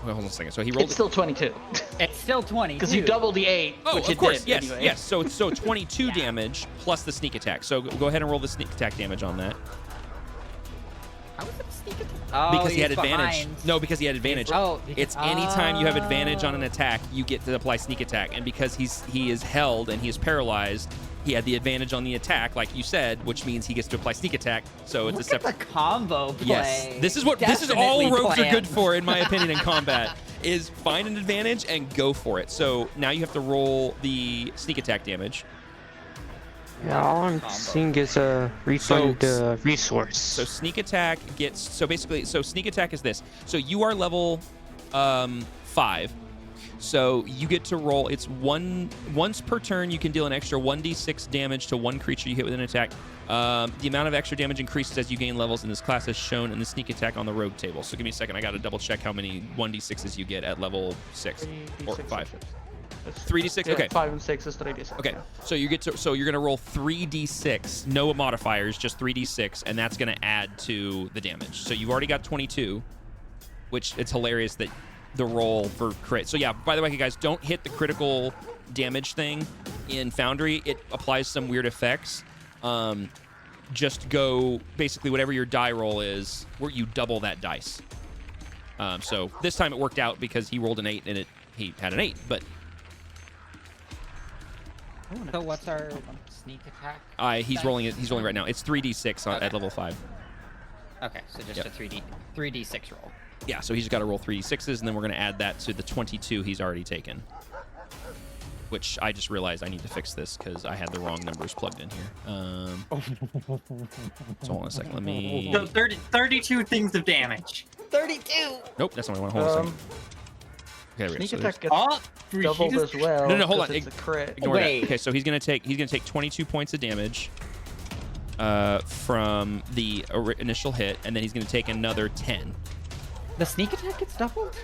Wait, hold on a second. So he rolled. It's still 22. It's still 20. Because you doubled the 8. Oh, which of course. Yes. Anyway. Yes. So it's 22 damage plus the sneak attack. So go ahead and roll the sneak attack damage on that. How was it a sneak attack? Oh, Because he had advantage. behind. No, because he had advantage. It's anytime you have advantage on an attack, you get to apply sneak attack. And because he is held and he is paralyzed, he had the advantage on the attack, like you said, which means he gets to apply sneak attack. So it's a separate combo play. Yes, this is all rogues are good for, in my opinion, in combat. Is find an advantage and go for it. So now you have to roll the sneak attack damage. Yeah, all I'm seeing is a refund resource. So sneak attack gets, so sneak attack is this. So you are level 5. So you get to roll, it's once per turn you can deal an extra 1d6 damage to one creature you hit with an attack. The amount of extra damage increases as you gain levels in this class as shown in the sneak attack on the rogue table. So give me a second, I gotta double check how many 1d6s you get at level 6 or 5. 3d6. Yeah, Okay. 5 and 6 is 3d6. Okay. Yeah. So you're gonna roll 3d6, no modifiers, just 3d6, and that's gonna add to the damage. So you've already got 22, which it's hilarious that the roll for crit. So yeah, by the way, guys, don't hit the critical damage thing in Foundry. It applies some weird effects. Just go basically whatever your die roll is, where you double that dice. So this time it worked out because he rolled an 8 and he had an 8, but. So what's our sneak attack? He's rolling it. He's rolling right now. It's 3d6 at level 5. Okay, so just a 3d6 roll. Yeah, so he's got to roll 3d6s, and then we're going to add that to the 22 he's already taken. Which I just realized I need to fix this because I had the wrong numbers plugged in here. So hold on a second. Let me. So 32 things of damage. 32. Nope, that's not what I want. Hold on a second. Okay, Sneak so attack there's- gets doubled as well. No, hold 'cause on. It's a crit. Ignore that. Okay, so he's gonna take 22 points of damage from the initial hit, and then he's gonna take another 10. The sneak attack gets doubled?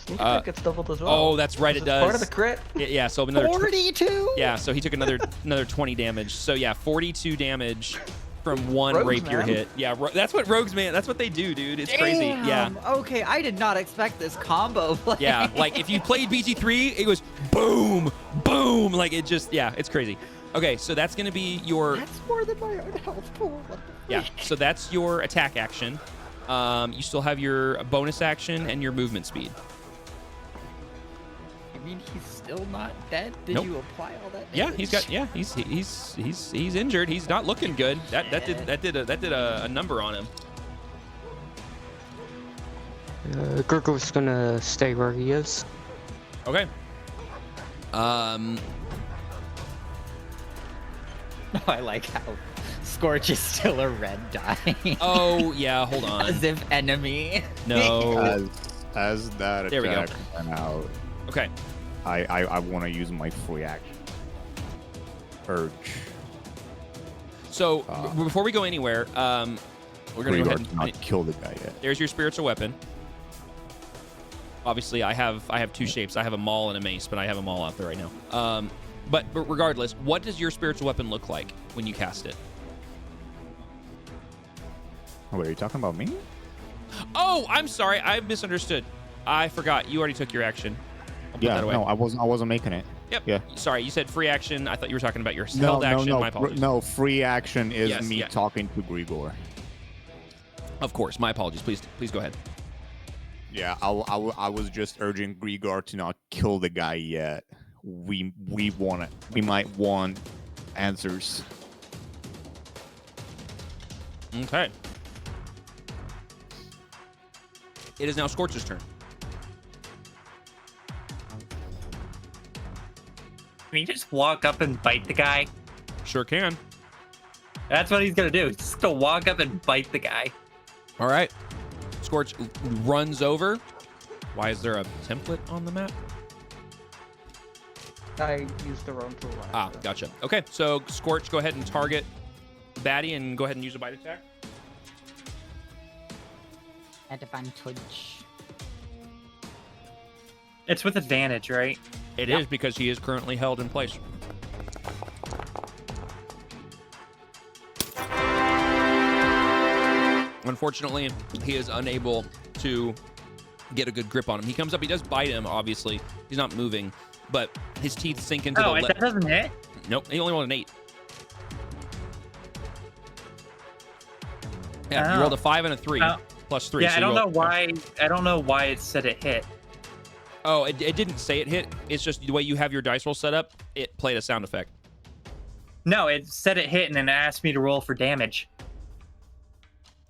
Sneak attack gets doubled as well. Oh, that's right, it does. Part of the crit. Yeah, so another 42. Yeah, so he took another 20 damage. So yeah, 42 damage from one Rogues, rapier man. hit. Yeah, that's what rogues, man. That's what they do, dude. It's crazy. Yeah. Damn, Okay, I did not expect this combo play. Yeah, like if you played BG3, it was boom, boom. Like it just, yeah, it's crazy. Okay, so that's gonna be your. That's more than my own health pool. What the Yeah, so that's your attack action. You still have your bonus action and your movement speed. I mean, he's still not dead. Did Nope. you apply all that? Yeah, he's got. Yeah, he's injured. He's not looking good. That did a number on him. Gurgle's gonna stay where he is. Okay. I like how Scorch is still a red die. Oh yeah, hold on. As if enemy. No. As that There we go. attack went out, Okay. I want to use my free action. Urge. So before we go anywhere, we're gonna go ahead to not and kill the guy yet. there's your spiritual weapon. Obviously, I have two shapes. I have a maul and a mace, but I have a maul out there right now. But regardless, what does your spiritual weapon look like when you cast it? Oh, wait, are you talking about me? Oh, I'm sorry. I misunderstood. I forgot. You already took your action. I'll put Yeah, that away. no, I wasn't making it. Yep. Yeah. Sorry, you said free action. I thought you were talking about your No, held action. no, My apologies. no. Free action is Yes, me yeah. talking to Grigor. Of course. My apologies. Please go ahead. Yeah, I was just urging Grigor to not kill the guy yet. We might want answers. Okay. It is now Scorch's turn. Can you just walk up and bite the guy? Sure can. That's what he's gonna do. He's just gonna walk up and bite the guy. All right. Scorch runs over. Why is there a template on the map? I used the wrong tool. Ah, gotcha. Okay, so Scorch, go ahead and target Batty and go ahead and use a bite attack. Advantage. It's with advantage, right? It is because he is currently held in place. Unfortunately, he is unable to get a good grip on him. He comes up, he does bite him, obviously. He's not moving, but his teeth sink into the that doesn't hit? Nope, he only rolled an 8. Yeah, you rolled a 5 and a 3, plus 3. Yeah, so I don't you know rolled- why. I don't know why it said it hit. Oh, it didn't say it hit. It's just the way you have your dice roll set up, it played a sound effect. No, it said it hit and then it asked me to roll for damage.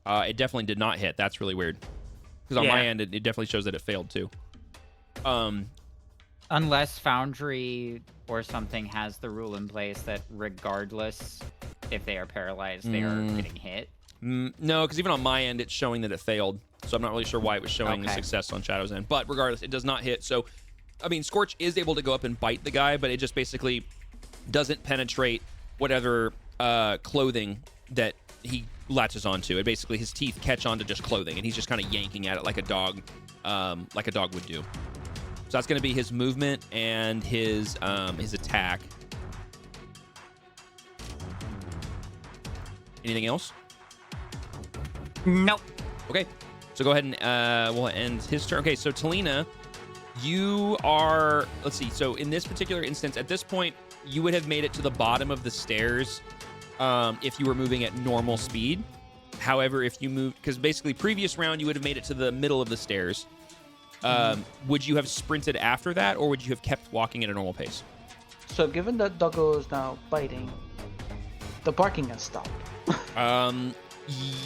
It definitely did not hit. That's really weird. Because on my end, it definitely shows that it failed too. Unless Foundry or something has the rule in place that regardless if they are paralyzed, they are getting hit. No, because even on my end, it's showing that it failed. So I'm not really sure why it was showing the success on Shadow's end. But regardless, it does not hit. So, I mean, Scorch is able to go up and bite the guy, but it just basically doesn't penetrate whatever clothing that he latches onto. It basically, his teeth catch onto just clothing, and he's just kind of yanking at it like a dog would do. So that's going to be his movement and his attack. Anything else? Nope. Okay, so go ahead and we'll end his turn. Okay, so Talina, you are, let's see, so in this particular instance, at this point, you would have made it to the bottom of the stairs if you were moving at normal speed. However, if you move, because basically previous round, you would have made it to the middle of the stairs. Would you have sprinted after that, or would you have kept walking at a normal pace? So given that Doggo is now biting, the barking has stopped.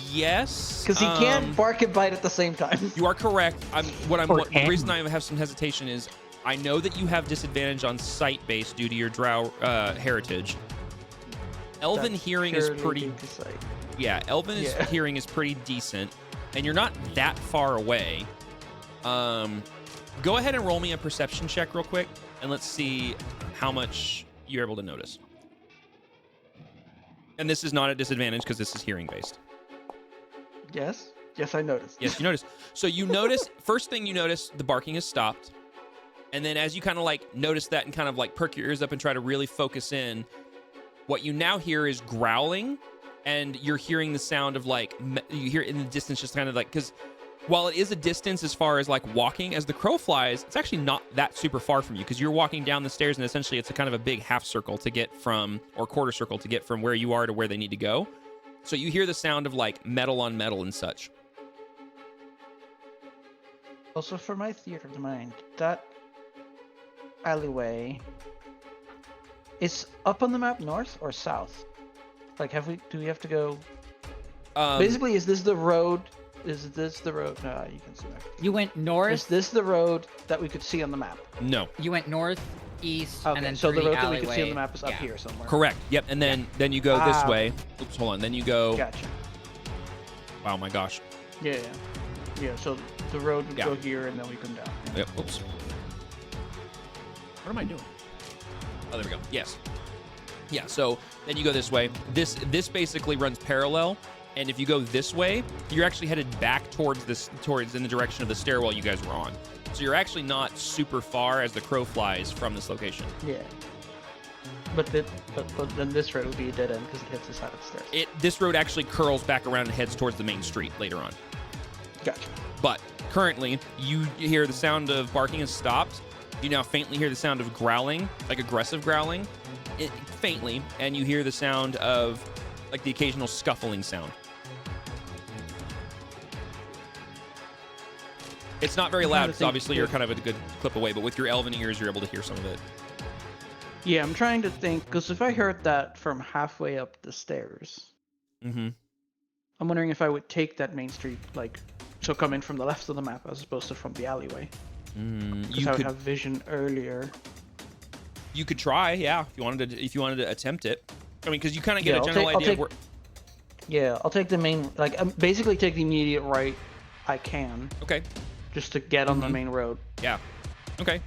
Yes. Because he can't bark and bite at the same time. You are correct. The reason I have some hesitation is I know that you have disadvantage on sight base due to your drow heritage. Elven hearing is pretty. Yeah, Elven hearing is pretty decent, and you're not that far away. Go ahead and roll me a perception check real quick, and let's see how much you're able to notice. And this is not a disadvantage because this is hearing based. Yes. Yes, I noticed. Yes, you notice. So you notice, first thing you notice, the barking has stopped. And then as you kind of like notice that and kind of like perk your ears up and try to really focus in, what you now hear is growling, and you're hearing the sound of like, you hear in the distance just kind of like, because while it is a distance as far as like walking, as the crow flies, it's actually not that super far from you because you're walking down the stairs and essentially it's a kind of a big half circle to get from, or quarter circle to get from where you are to where they need to go. So you hear the sound of like metal on metal and such. Also, for my theater of the mind, that alleyway is up on the map north or south? Like, do we have to go? Basically, is this the road? Is this the road? No, you can see that. You went north. Is this the road that we could see on the map? No. You went north, east, Okay, and then so through the road the that we alleyway. could see on the map is up here somewhere. Correct. Yep. And then you go this way. Oops, hold on. Then you go. Gotcha. Wow, my gosh. Yeah. Yeah. So the road would go here, and then we come down. Yep. Oops. What am I doing? Oh, there we go. Yes. Yeah. So then you go this way. This basically runs parallel. And if you go this way, you're actually headed back towards in the direction of the stairwell you guys were on. So you're actually not super far as the crow flies from this location. Yeah. But then this road would be a dead end because it hits the side of the stairs. This road actually curls back around and heads towards the main street later on. Gotcha. But currently, you hear the sound of barking has stopped. You now faintly hear the sound of growling, like aggressive growling, faintly, and you hear the sound of like the occasional scuffling sound. It's not very loud because obviously you're kind of a good clip away, but with your elven ears, you're able to hear some of it. Yeah, I'm trying to think, because if I heard that from halfway up the stairs, I'm wondering if I would take that main street, like, so come in from the left of the map as opposed to from the alleyway. Because I would have vision earlier. You could try, yeah, if you wanted to attempt it. I mean, because you kind of get a general idea of where. Yeah, I'll take the main, like, basically take the immediate right I can. Okay. Just to get on the main road. Yeah. Okay.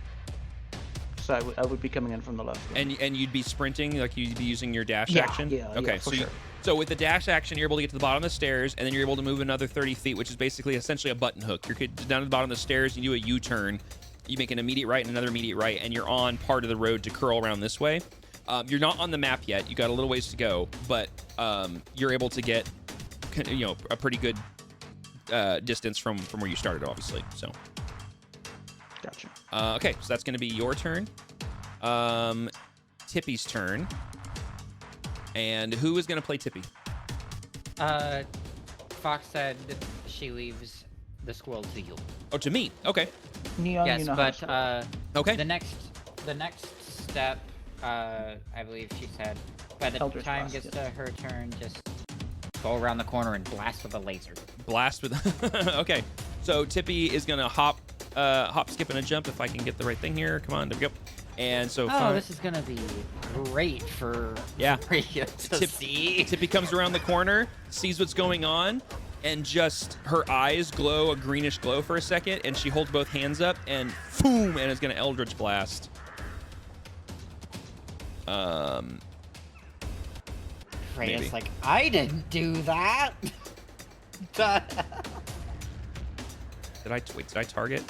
So I would be coming in from the left. And you'd be sprinting, like you'd be using your dash action? Yeah, okay, for sure. So with the dash action, you're able to get to the bottom of the stairs, and then you're able to move another 30 feet, which is basically essentially a button hook. You're down to the bottom of the stairs, you do a U-turn, you make an immediate right and another immediate right, and you're on part of the road to curl around this way. You're not on the map yet. You got a little ways to go, but you're able to get, a pretty good distance from where you started, obviously. So. Gotcha. Okay, so that's going to be your turn. Tippy's turn. And who is going to play Tippy? Fox said she leaves the squirrel to you. Oh, to me. Okay. Neon, yes, but okay. The next step, I believe she said, by the Eldritch time Blast, gets to her turn, just go around the corner and blast with a laser. Blast with. Okay. So Tippy is going to hop, skip, and a jump if I can get the right thing here. Come on, there we go. And so. This is gonna be great for you to see. Tippy comes around the corner, sees what's going on, and just her eyes glow a greenish glow for a second, and she holds both hands up and boom, and is gonna Eldritch Blast. Freya's like, I didn't do that. Did I target?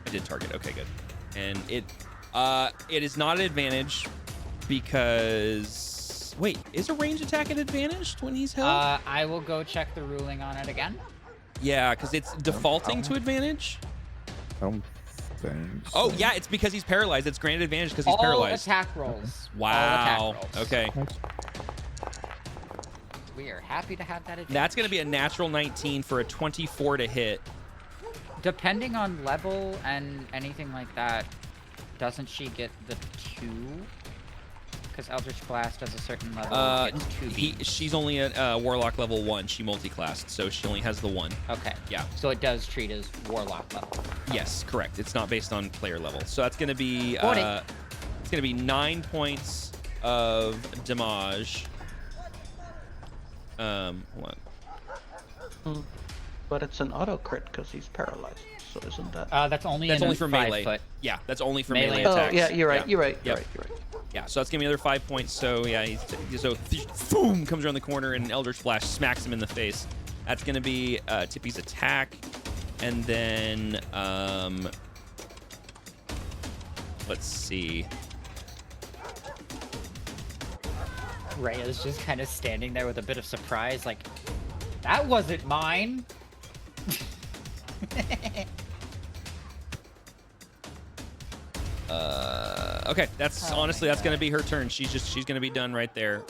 I did target. Okay, good. And it is not an advantage because is a ranged attack an advantage when he's held? I will go check the ruling on it again. Yeah, because it's defaulting to advantage. I don't think. So. Oh yeah, it's because he's paralyzed. It's granted advantage because he's All paralyzed. attack rolls. Wow. All attack rolls. Okay. We are happy to have that advantage. That's going to be a natural 19 for a 24 to hit. Depending on level and anything like that, doesn't she get the 2? Because Eldritch Blast does a certain level. Gets 2 beams. She's only at Warlock level 1. She multi-classed, so she only has the 1. Okay. Yeah. So it does treat as Warlock level. Yes, correct. It's not based on player level. So that's going to be it's going to be 9 points of damage. Hold on. But it's an auto crit because he's paralyzed. So isn't that? That's only That's in only for 5 melee. foot. Yeah, that's only for Melee melee attacks. attacks. Oh yeah, you're right. Yeah. You're right. You're Yep. right. You're right. Yeah, so that's gonna be another 5 points. So yeah, boom, comes around the corner and Eldritch Flash smacks him in the face. That's gonna be Tippy's attack, and then let's see. Rhea's just kind of standing there with a bit of surprise, like, that wasn't mine. Okay, that's honestly that's gonna be her turn. She's gonna be done right there.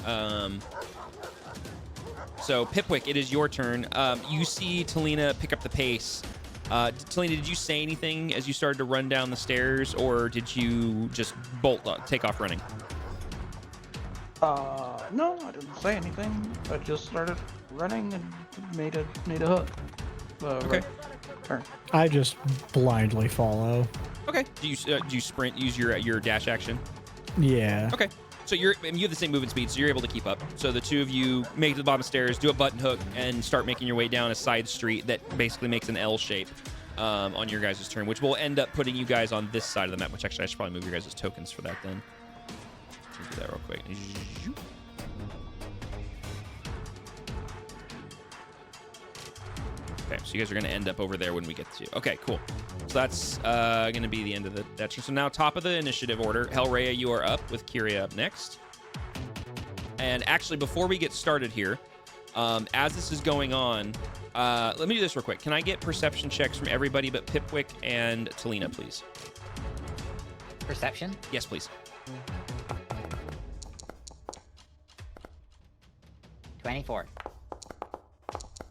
So Pipwick, it is your turn. You see Talina pick up the pace. Talina, did you say anything as you started to run down the stairs, or did you just take off running? No, I didn't say anything. I just started running and made a hook. Okay. Turn. I just blindly follow. Okay. Do you sprint? Use your dash action? Yeah. Okay. So you have the same movement speed, so you're able to keep up. So the two of you make it to the bottom stairs, do a button hook, and start making your way down a side street that basically makes an L shape on your guys' turn, which will end up putting you guys on this side of the map, which actually I should probably move your guys' tokens for that then. Let's do that real quick. Okay, so you guys are going to end up over there when we get to you. Okay, cool. So that's going to be the end of that turn. So now top of the initiative order, Hellraya, you are up with Kyria up next. And actually, before we get started here, as this is going on, let me do this real quick. Can I get perception checks from everybody but Pipwick and Talina, please? Perception? Yes, please. 24.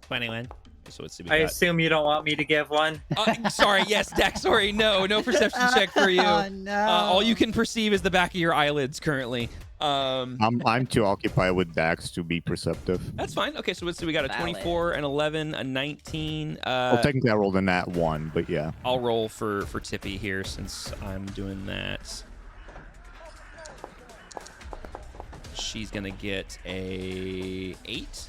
21. So let's see. I assume you don't want me to give one. Sorry, yes, Dak. Sorry, no perception check for you. Oh, no. All you can perceive is the back of your eyelids currently. I'm too occupied with Dax to be perceptive. That's fine. Okay, so let's see. We got a 24, an 11, a 19. Well, technically I rolled a nat 1, but yeah. I'll roll for Tippy here since I'm doing that. She's gonna get a 8.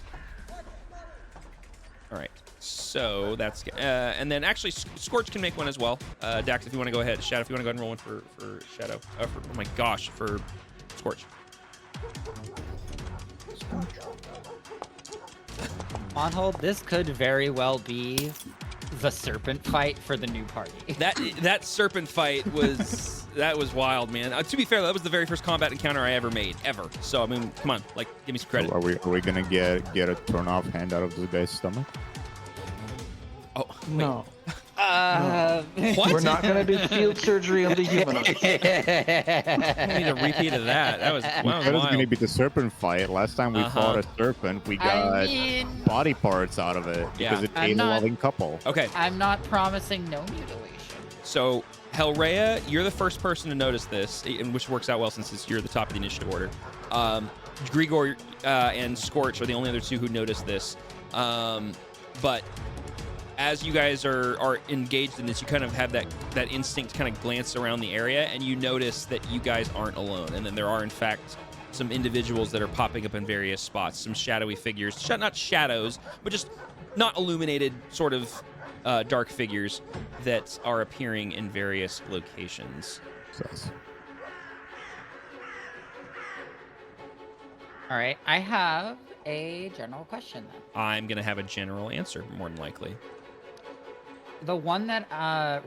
All right. So that's and then actually Scorch can make one as well. Dax, if you want to go ahead, Shadow, if you want to go ahead and roll one for Shadow. Oh my gosh, for Scorch. On hold, this could very well be the serpent fight for the new party. That serpent fight was that was wild, man. To be fair, that was the very first combat encounter I ever made, ever. So I mean, come on, like, give me some credit. Are we gonna get a turn off hand out of this guy's stomach? Oh no. What? We're not gonna do field surgery on the humanoid. I need a repeat of that. That was That was gonna be the serpent fight. Last time we fought a serpent, we got body parts out of it because it ate a loving couple. Okay. I'm not promising no mutilation. So, Hellraya, you're the first person to notice this, and which works out well since you're the top of the initiative order. Grigor and Scorch are the only other two who notice this. But as you guys are engaged in this, you kind of have that instinct to kind of glance around the area, and you notice that you guys aren't alone. And then there are, in fact, some individuals that are popping up in various spots, some shadowy figures, not shadows, but just not illuminated sort of dark figures that are appearing in various locations. All right, I have a general question then. I'm going to have a general answer, more than likely. The one that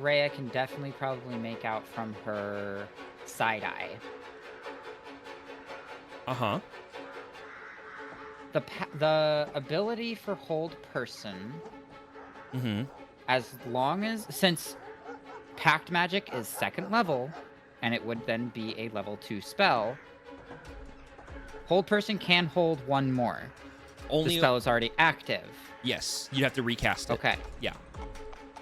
Rhea can definitely probably make out from her side eye. Uh-huh. The ability for hold person, as long as, since Pact Magic is 2nd level, and it would then be a level 2 spell, hold person can hold one more. Only the spell is already active. Yes, you have to recast it. Okay. Yeah.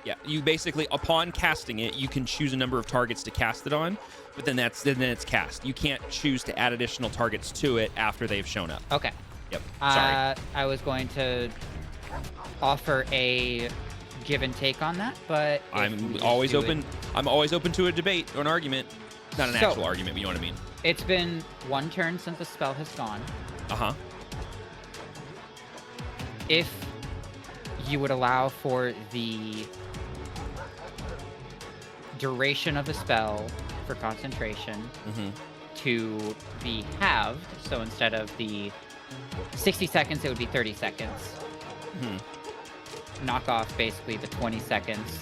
Yeah, you basically, upon casting it, you can choose a number of targets to cast it on, but then it's cast. You can't choose to add additional targets to it after they've shown up. Okay. Yep. Sorry. I was going to offer a give and take on that, but I'm always open to a debate or an argument. Not an actual argument, but you know what I mean. It's been 1 turn since the spell has gone. Uh-huh. If you would allow for the duration of the spell for concentration to be halved. So instead of the 60 seconds, it would be 30 seconds. Knock off basically the 20 seconds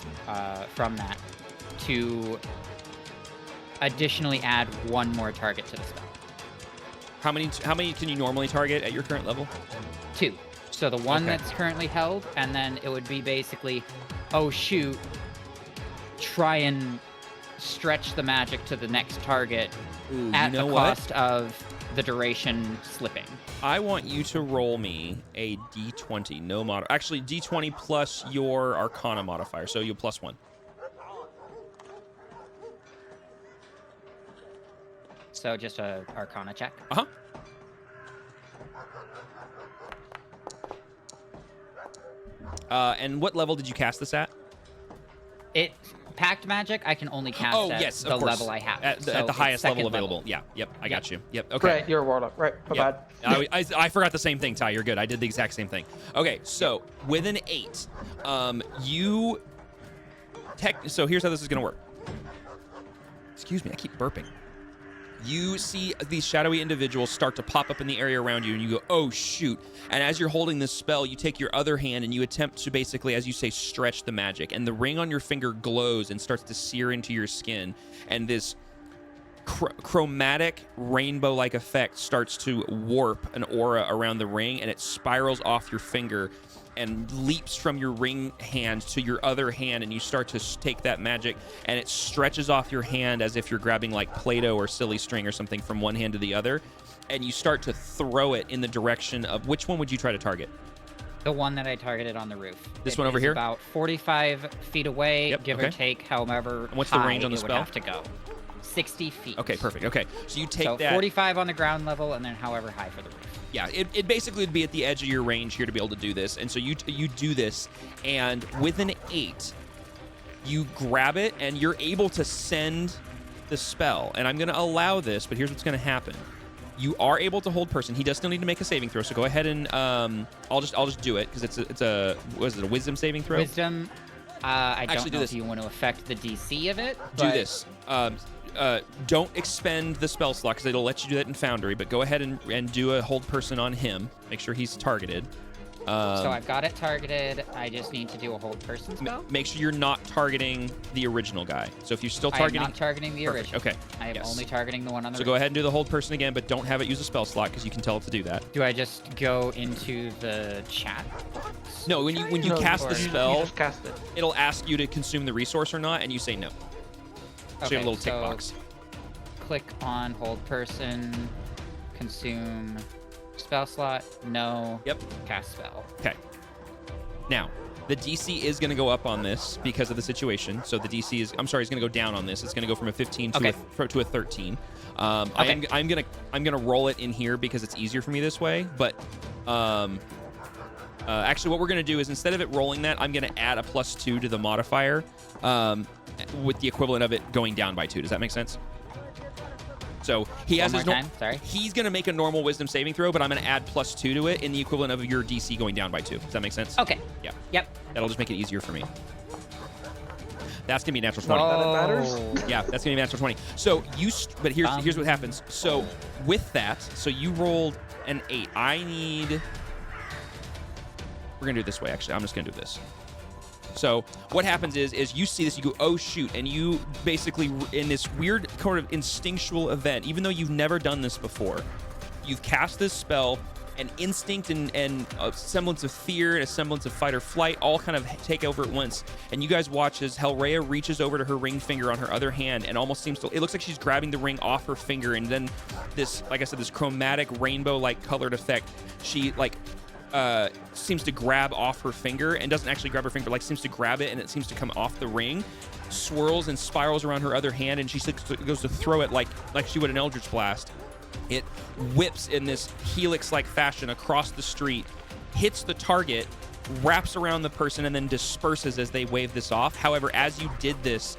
from that to additionally add one more target to the spell. How many can you normally target at your current level? 2. So the one that's currently held, and then it would be basically, oh shoot, try and stretch the magic to the next target at the cost of the duration slipping. I want you to roll me a d20, no mod. Actually, d20 plus your Arcana modifier, so you +1. So just a Arcana check. And what level did you cast this at? Pact magic, I can only cast at the level I have. At the highest level available. Yeah, yep, I got you. Yep, okay. Right, you're a warlock. Right, my bad. I forgot the same thing, Ty. You're good. I did the exact same thing. Okay, so with an 8, so here's how this is going to work. Excuse me, I keep burping. You see these shadowy individuals start to pop up in the area around you, and you go, oh, shoot. And as you're holding this spell, you take your other hand, and you attempt to basically, as you say, stretch the magic. And the ring on your finger glows and starts to sear into your skin. And this chromatic, rainbow-like effect starts to warp an aura around the ring, and it spirals off your finger and leaps from your ring hand to your other hand, and you start to take that magic, and it stretches off your hand as if you're grabbing like Play-Doh or silly string or something from one hand to the other, and you start to throw it in the direction of, which one would you try to target? The one that I targeted on the roof. This one over here? About 45 feet away, give or take, however and what's the range on the it spell? would have to go. 60 feet. Okay, perfect. Okay, so you take that. 45 on the ground level, and then however high for the roof. Yeah, it basically would be at the edge of your range here to be able to do this. And so you do this, and with an 8, you grab it, and you're able to send the spell. And I'm going to allow this, but here's what's going to happen. You are able to hold person. He does still need to make a saving throw, so go ahead and I'll just do it, because it's a wisdom saving throw? Wisdom. I don't know if you want to affect the DC of it. Do this. Don't expend the spell slot, because it'll let you do that in Foundry, but go ahead and do a hold person on him. Make sure he's targeted. So I've got it targeted. I just need to do a hold person spell. Make sure you're not targeting the original guy. So if you're still targeting... I'm not targeting the original. Okay. I am only targeting the one on the So go ahead and do the hold person again, but don't have it use a spell slot, because you can tell it to do that. Do I just go into the chat? No, when you cast the spell, you just cast it. It'll ask you to consume the resource or not, and you say no. So you have a little tick box. Click on hold person, consume spell slot, no. Yep. Cast spell. Okay. Now, the DC is going to go up on this because of the situation. So the DC is, I'm going to go down on this. It's going to go from a 15 to a 13. I'm gonna roll it in here because it's easier for me this way. But actually, what we're gonna do is, instead of it rolling that, I'm gonna add a +2 to the modifier, with the equivalent of it going down by 2. Does that make sense? So he has he's going to make a normal wisdom saving throw, but I'm going to add +2 to it in the equivalent of your DC going down by 2. Does that make sense? Okay. Yeah. Yep. That'll just make it easier for me. That's going to be a natural 20. That matters? Yeah, that's going to be a natural 20. So but here's what happens. So with that, so you rolled an 8. We're going to do it this way, actually. I'm just going to do this. So what happens is you see this, you go, oh shoot, and you basically, in this weird kind of instinctual event, even though you've never done this before, you've cast this spell, and instinct and a semblance of fear and a semblance of fight or flight all kind of take over at once. And you guys watch as Helrea reaches over to her ring finger on her other hand and almost seems to, it looks like she's grabbing the ring off her finger, and then this, like I said, this chromatic rainbow-like colored effect, she seems to grab off her finger, and doesn't actually grab her finger, like seems to grab it, and it seems to come off the ring, swirls and spirals around her other hand, and she goes to throw it like she would an Eldritch Blast. It whips in this helix-like fashion across the street, hits the target, wraps around the person, and then disperses as they wave this off. However, as you did this,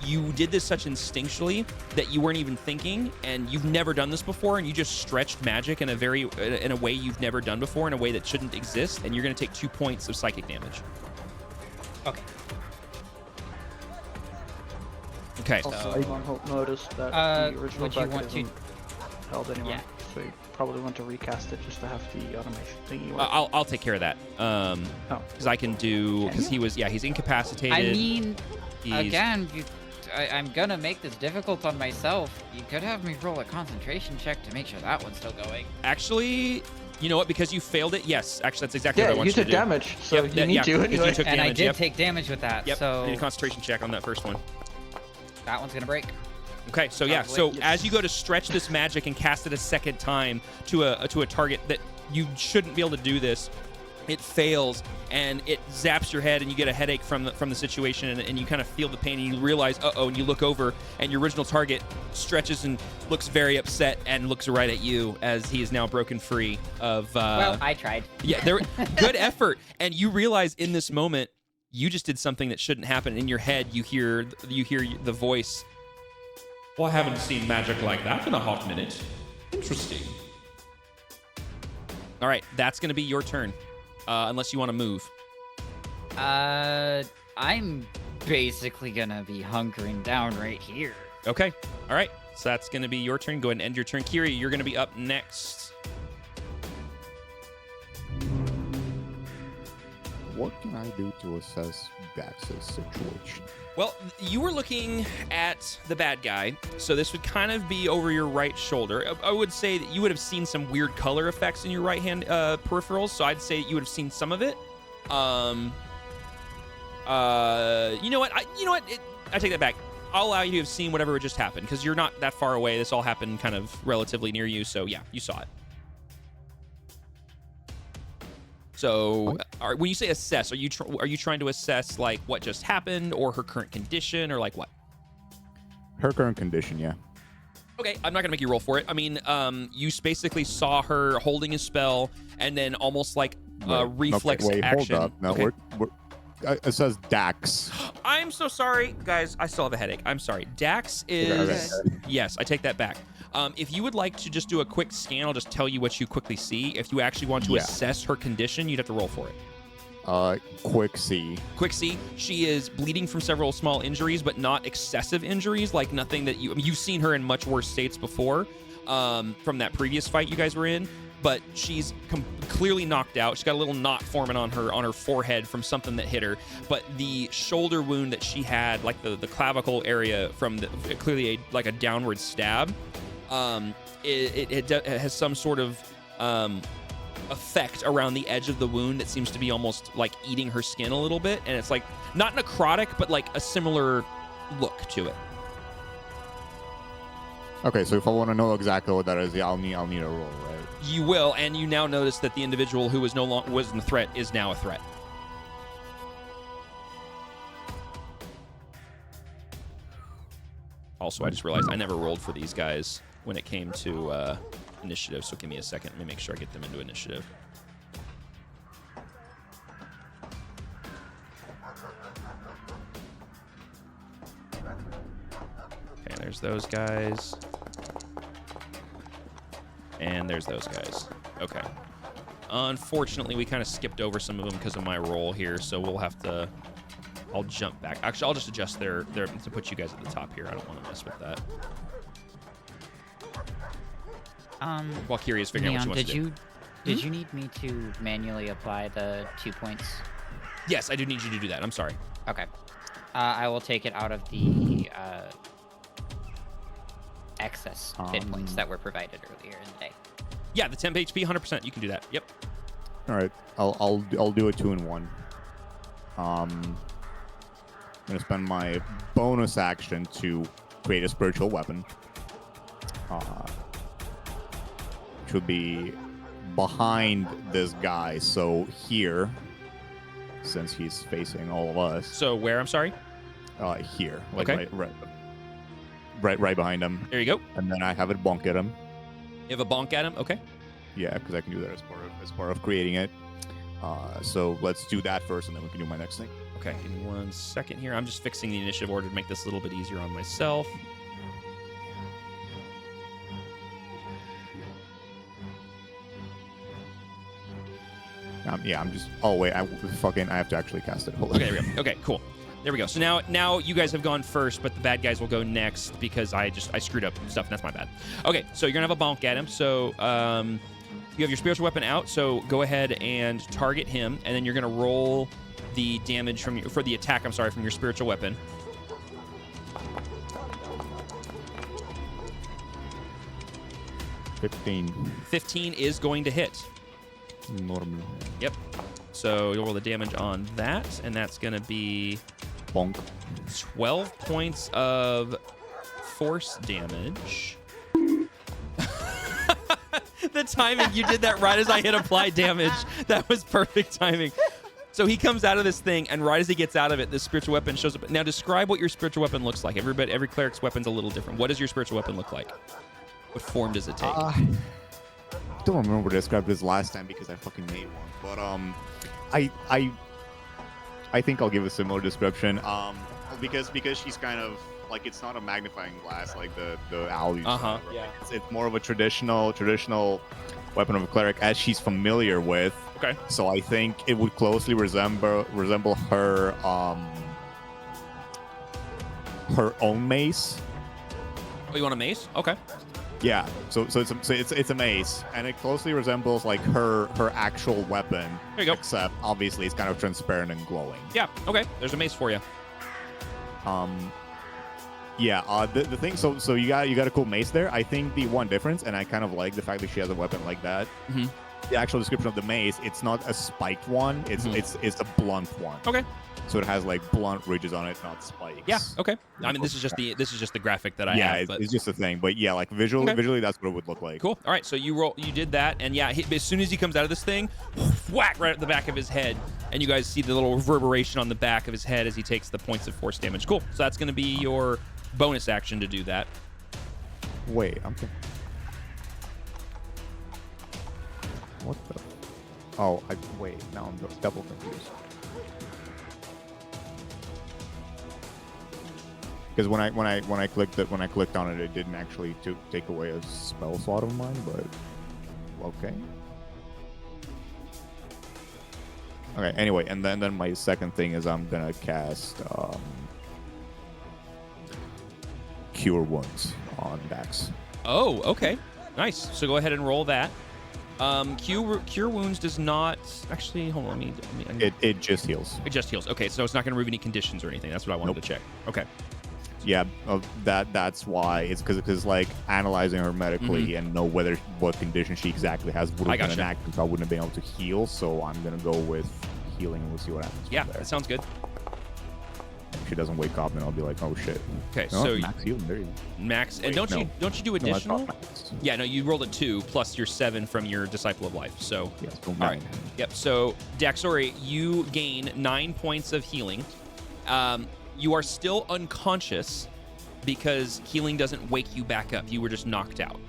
you did this such instinctually that you weren't even thinking, and you've never done this before, and you just stretched magic in a way you've never done before, in a way that shouldn't exist, and you're going to take 2 points of psychic damage. Okay. Okay. Also, Hope noticed that the original would you bracket want to- isn't held anymore, Yeah. so you probably want to recast it just to have the automation thingy work. I'll take care of that. Because I can do, because he's incapacitated. I mean, He's- again, I'm gonna make this difficult on myself. You could have me roll a concentration check to make sure that one's still going. Actually, you know what? Because you failed it, yes. Actually, that's exactly what I want you you to took do. damage, so Yep, you need to because anyway. you took And damage, I did yep. take damage with that, Yep. so I need a concentration check on that first one. that one's gonna break. Okay, so yeah, Probably. so as you go to stretch this magic and cast it a second time to a target that you shouldn't be able to do this, it fails and it zaps your head and you get a headache from the situation and you kind of feel the pain and you realize and you look over and your original target stretches and looks very upset and looks right at you as he is now broken free of Well, I tried. yeah, good effort. And you realize in this moment you just did something that shouldn't happen. In your head you hear the voice, well, I haven't seen magic like that in a hot minute. Interesting. all right, that's going to be your turn. Unless you want to move. I'm basically gonna be hunkering down right here. Okay. All right. So that's going to be your turn. Go ahead and end your turn. Kiri, you're going to be up next. What can I do to assess Dax's situation? Well, you were looking at the bad guy, so this would kind of be over your right shoulder. I would say that you would have seen some weird color effects in your right hand peripherals, so I'd say you would have seen some of it. You know what? I take that back. I'll allow you to have seen whatever just happened because you're not that far away. This all happened kind of relatively near you, so yeah, you saw it. So, when you say assess, are you trying to assess like what just happened or her current condition or like what? Her current condition, yeah. Okay, I'm not gonna make you roll for it. I mean, you basically saw her holding a spell and then almost like reflex action. Hold up. No, Okay. it says Dax. I'm so sorry, guys. I still have a headache. I'm sorry. Dax is yes. I take that back. If you would like to just do a quick scan, I'll just tell you what you quickly see. If you actually want to assess her condition, you'd have to roll for it. Quick C. Quick C. She is bleeding from several small injuries, but not excessive injuries. Like nothing that you've seen her in much worse states before, from that previous fight you guys were in. But she's clearly knocked out. She's got a little knot forming on her forehead from something that hit her. But the shoulder wound that she had, like the clavicle area from clearly a downward stab, it has some sort of effect around the edge of the wound that seems to be almost like eating her skin a little bit. And it's like not necrotic, but like a similar look to it. Okay, so if I want to know exactly what that is, I'll need a roll, right? You will, and you now notice that the individual who wasn't a threat is now a threat. Also, I just realized I never rolled for these guys when it came to initiative, so give me a second. Let me make sure I get them into initiative. Okay, there's those guys. And there's those guys. Okay. Unfortunately, we kind of skipped over some of them because of my roll here, so we'll have to... I'll jump back. Actually, I'll just adjust their to put you guys at the top here. I don't want to mess with that. While Kiri is figuring out what she wants to do. Did you need me to manually apply the 2 points? Yes, I do need you to do that. I'm sorry. Okay. I will take it out of the excess hit points that were provided earlier in the day. Yeah, the temp HP, 100%. You can do that. Yep. All right, I'll do a 2-in-1. I'm gonna spend my bonus action to create a spiritual weapon. Which would be behind this guy. So here, since he's facing all of us. So where? I'm sorry. Here. Like Okay. Right behind him. There you go. And then I have it bonk at him. You have a bonk at him? Okay. Yeah, because I can do that as part of creating it. So let's do that first, and then we can do my next thing. Okay, give me 1 second here. I'm just fixing the initiative order to make this a little bit easier on myself. Yeah, I'm just. Oh wait, I have to actually cast it. Hold on. Okay, there we go. Okay, cool. There we go. So now you guys have gone first, but the bad guys will go next because I screwed up stuff, and that's my bad. Okay, so you're gonna have a bonk at him. So you have your spiritual weapon out. So go ahead and target him, and then you're gonna roll the damage for the attack. I'm sorry, from your spiritual weapon. 15 is going to hit. Normal. Yep. So you'll roll the damage on that, and that's going to be bonk. 12 points of force damage. The timing, you did that right as I hit apply damage. That was perfect timing. So he comes out of this thing, and right as he gets out of it, this spiritual weapon shows up. Now describe what your spiritual weapon looks like. Every cleric's weapon's a little different. What does your spiritual weapon look like? What form does it take? I don't remember what I described this last time because I fucking made one. But I think I'll give a similar description. Because she's kind of like, it's not a magnifying glass like the owl. Yeah. It's more of a traditional weapon of a cleric as she's familiar with. Okay. So I think it would closely resemble her own mace. Oh, you want a mace? Okay. Yeah, so it's a mace, and it closely resembles like her actual weapon. There you go. Except obviously it's kind of transparent and glowing. Yeah. Okay. There's a mace for you. Yeah. The thing. So you got a cool mace there. I think the one difference, and I kind of like the fact that she has a weapon like that. Mm-hmm. The actual description of the mace, it's not a spiked one. It's a blunt one. Okay. So it has like blunt ridges on it, not spikes. Yeah. Okay. I mean, this is just the graphic that I have. Yeah, it's just a thing. But yeah, like visually, that's what it would look like. Cool. All right. So you did that, and yeah, as soon as he comes out of this thing, whack right at the back of his head, and you guys see the little reverberation on the back of his head as he takes the points of force damage. Cool. So that's going to be your bonus action to do that. Wait, what the? Oh, wait. Now I'm double confused. Because when I clicked on it, it didn't actually take away a spell slot of mine. But okay. Okay. Anyway, and then my second thing is I'm gonna cast Cure Wounds on Dax. Oh, okay. Nice. So go ahead and roll that. Cure Wounds does not actually. Hold on. It just heals. It just heals. Okay, so it's not going to remove any conditions or anything. That's what I wanted to check. Okay. Yeah, that's why. It's because like analyzing her medically and know what condition she exactly has would have been an act, so I wouldn't have been able to heal. So I'm gonna go with healing, and we'll see what happens. Yeah, that sounds good. If she doesn't wake up, then I'll be like, oh shit. Okay, no, so max healing. There you go. Max, and don't you do additional? No, yeah, no, you rolled a 2 plus your 7 from your Disciple of Life. So yes, all right. Yep. So Daxori, you gain 9 points of healing. You are still unconscious because healing doesn't wake you back up. You were just knocked out.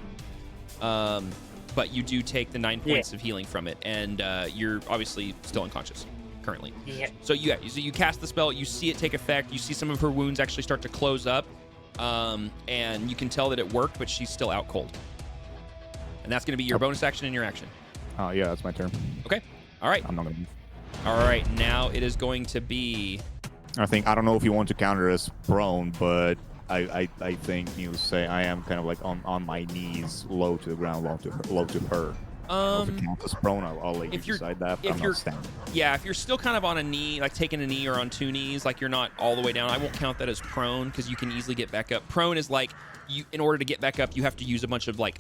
But you do take the 9 points of healing from it, and you're obviously still unconscious currently. Yeah. So you cast the spell, you see it take effect, you see some of her wounds actually start to close up, and you can tell that it worked, but she's still out cold. And that's going to be your bonus action and your action. Oh, yeah, that's my turn. Okay. All right. I'm not going to move. All right. Now it is going to be... I don't know if you want to counter as prone, but I think you say I am kind of like on my knees, low to the ground, low to her. If it counts as prone, I'll let you decide that. But I'm not standing. Yeah, if you're still kind of on a knee, like taking a knee or on 2 knees, like you're not all the way down, I won't count that as prone because you can easily get back up. Prone is like in order to get back up, you have to use a bunch of like.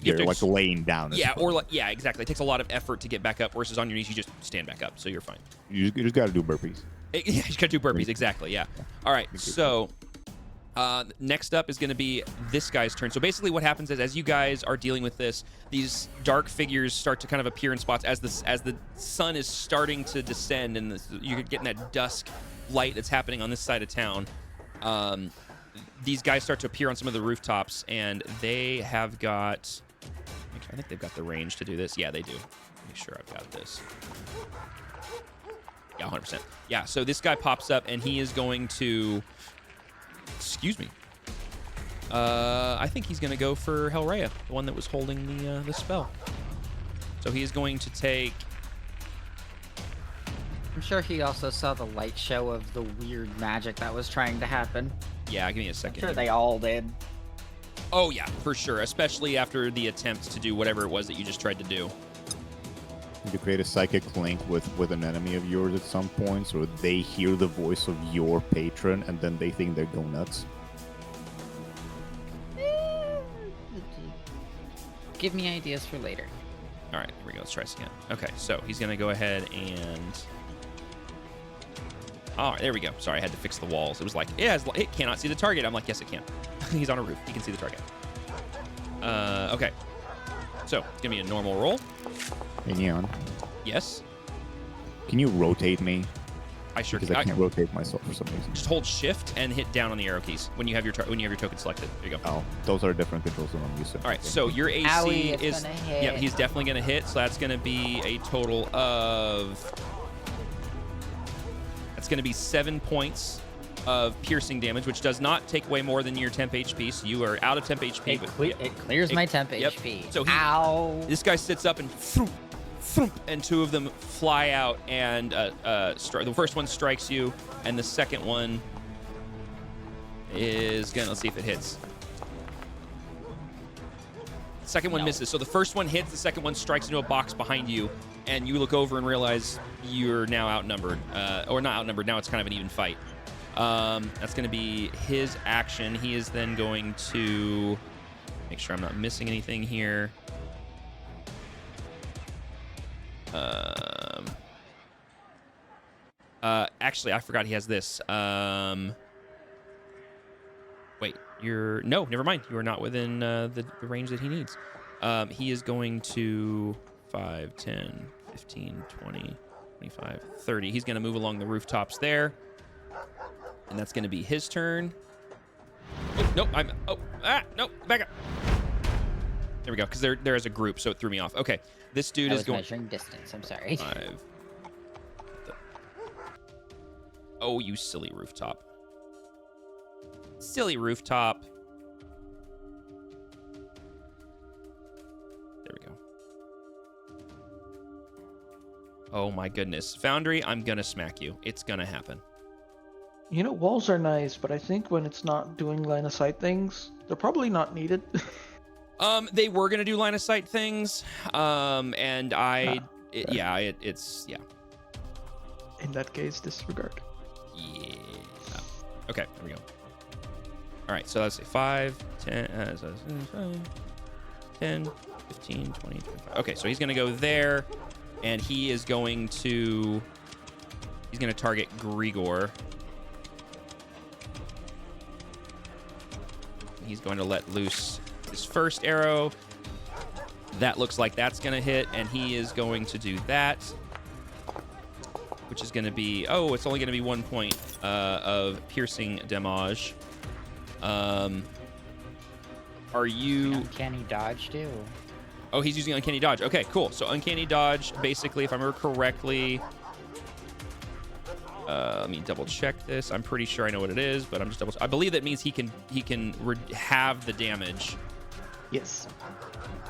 You're like laying down. Yeah, or exactly. It takes a lot of effort to get back up. Versus on your knees, you just stand back up, so you're fine. You just got to do burpees. Yeah, you just got to do burpees. Exactly. Yeah. All right. So. Next up is going to be this guy's turn. So basically what happens is as you guys are dealing with this, these dark figures start to kind of appear in spots as the sun is starting to descend and you're getting that dusk light that's happening on this side of town. These guys start to appear on some of the rooftops, and they have got... I think they've got the range to do this. Yeah, they do. Make sure I've got this. Yeah, 100%. Yeah, so this guy pops up, and he is going to... Excuse me. I think he's going to go for Hellraya, the one that was holding the spell. So he is going to take... I'm sure he also saw the light show of the weird magic that was trying to happen. Yeah, give me a second. I'm sure they all did. Oh, yeah, for sure. Especially after the attempt to do whatever it was that you just tried to do. You create a psychic link with an enemy of yours at some point, so they hear the voice of your patron, and then they think they go nuts. Give me ideas for later. All right, here we go. Let's try this again. Okay, so he's going to go ahead and... Oh, there we go. Sorry, I had to fix the walls. It was like, it cannot see the target. I'm like, yes, it can. He's on a roof. He can see the target. Okay. So, it's going to be a normal roll. Hey, Neon. Yes? Can you rotate me? I sure Because can. I can't rotate myself for some reason. Just hold shift and hit down on the arrow keys when you have your token selected. There you go. Oh, those are different controls than I'm used to. All right, so your AC Owie, is... gonna hit. Yeah, he's definitely going to hit. So that's going to be a total of... That's going to be 7 points of piercing damage, which does not take away more than your temp HP. So you are out of temp HP. It clears my temp HP. So Ow. This guy sits up and... And two of them fly out, and the first one strikes you, and the second one is gonna... Let's see if it hits. The second one misses. So the first one hits, the second one strikes into a box behind you, and you look over and realize you're now outnumbered. Or not outnumbered, now it's kind of an even fight. That's gonna be his action. He is then going to... Make sure I'm not missing anything here. Actually, I forgot he has this. Wait, no, never mind. You are not within the range that he needs. He is going to 5, 10, 15, 20, 25, 30. He's going to move along the rooftops there. And that's going to be his turn. Oh, nope, nope, back up. There we go, because there is a group, so it threw me off. Okay, this dude is going... measuring distance, I'm sorry. 5. Oh, you silly rooftop. Silly rooftop. There we go. Oh my goodness. Foundry, I'm gonna smack you. It's gonna happen. You know, walls are nice, but I think when it's not doing line of sight things, they're probably not needed. They were gonna do line of sight things, and it's. In that case, disregard. Yeah. Okay, there we go. All right, so let's say 5, 10, 10, 15, 20, 25. Okay, so he's gonna go there, and he is going to. He's gonna target Grigor. He's going to let loose his first arrow. That looks like that's going to hit, and he is going to do that, which is going to be... Oh, it's only going to be 1 point of piercing damage. Are you... Uncanny dodge, too. Oh, he's using Uncanny Dodge. Okay, cool. So Uncanny Dodge, basically, if I remember correctly... let me double check this. I'm pretty sure I know what it is, but I'm just I believe that means he can have the damage. Yes.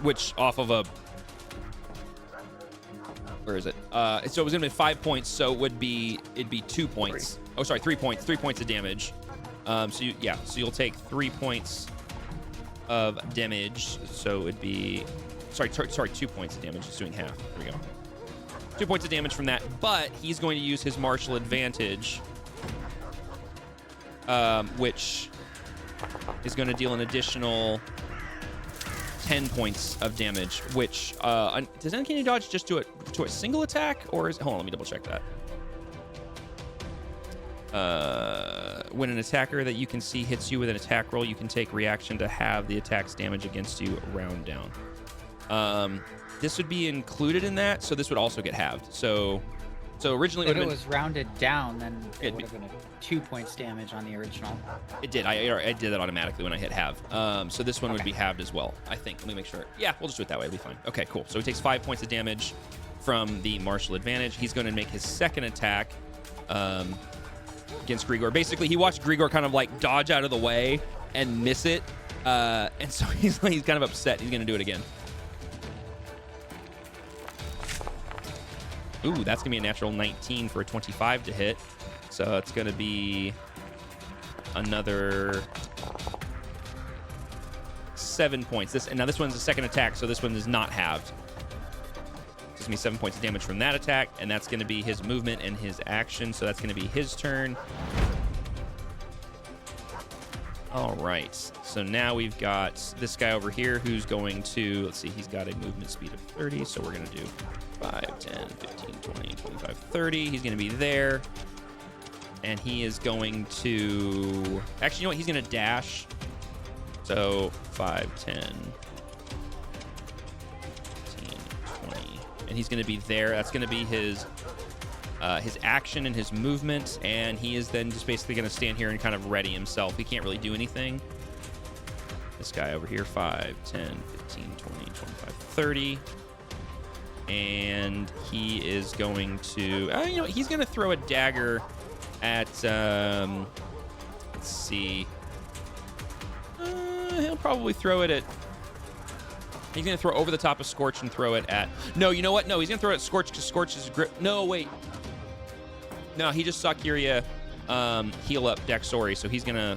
Which off of a... Where is it? So it was gonna be 5 points, so it'd be 2 points. 3. Oh, sorry, 3 points. 3 points of damage. So you'll take 3 points of damage. So it'd be... Sorry, 2 points of damage. It's doing half. There we go. 2 points of damage from that, but he's going to use his martial advantage, which is going to deal an additional 10 points of damage, which does Uncanny Dodge just do it to a single attack, or is... Hold on, let me double check that. When an attacker that you can see hits you with an attack roll, you can take reaction to have the attack's damage against you round down. This would be included in that, so this would also get halved. So originally If it was rounded down, then it would have been 2 points damage on the original. It did. I did that automatically when I hit halve. So this one would be halved as well, I think. Let me make sure. Yeah, we'll just do it that way. It'll be fine. Okay, cool. So he takes 5 points of damage from the martial advantage. He's going to make his second attack against Grigor. Basically, he watched Grigor kind of like dodge out of the way and miss it. And so he's kind of upset. He's going to do it again. Ooh, that's going to be a natural 19 for a 25 to hit. So it's going to be another 7 points. Now this one's a second attack, so this one is not halved. It's going to be 7 points of damage from that attack, and that's going to be his movement and his action. So that's going to be his turn. All right. So now we've got this guy over here who's going to, let's see, he's got a movement speed of 30. So we're going to do 5, 10, 15, 20, 25, 30. He's going to be there. And he is going to... Actually, you know what? He's going to dash. So 5, 10, 15, 20. And he's going to be there. That's going to be his action and his movement. And he is then just basically going to stand here and kind of ready himself. He can't really do anything. This guy over here, 5, 10, 15, 20, 25, 30. And he is going to... you know, he's going to throw a dagger at... let's see. He'll probably throw it at... He's going to throw over the top of Scorch and throw it at... No, you know what? No, he's going to throw it at Scorch because Scorch's grip... No, wait. No, he just saw Kyria heal up Daxori, so he's gonna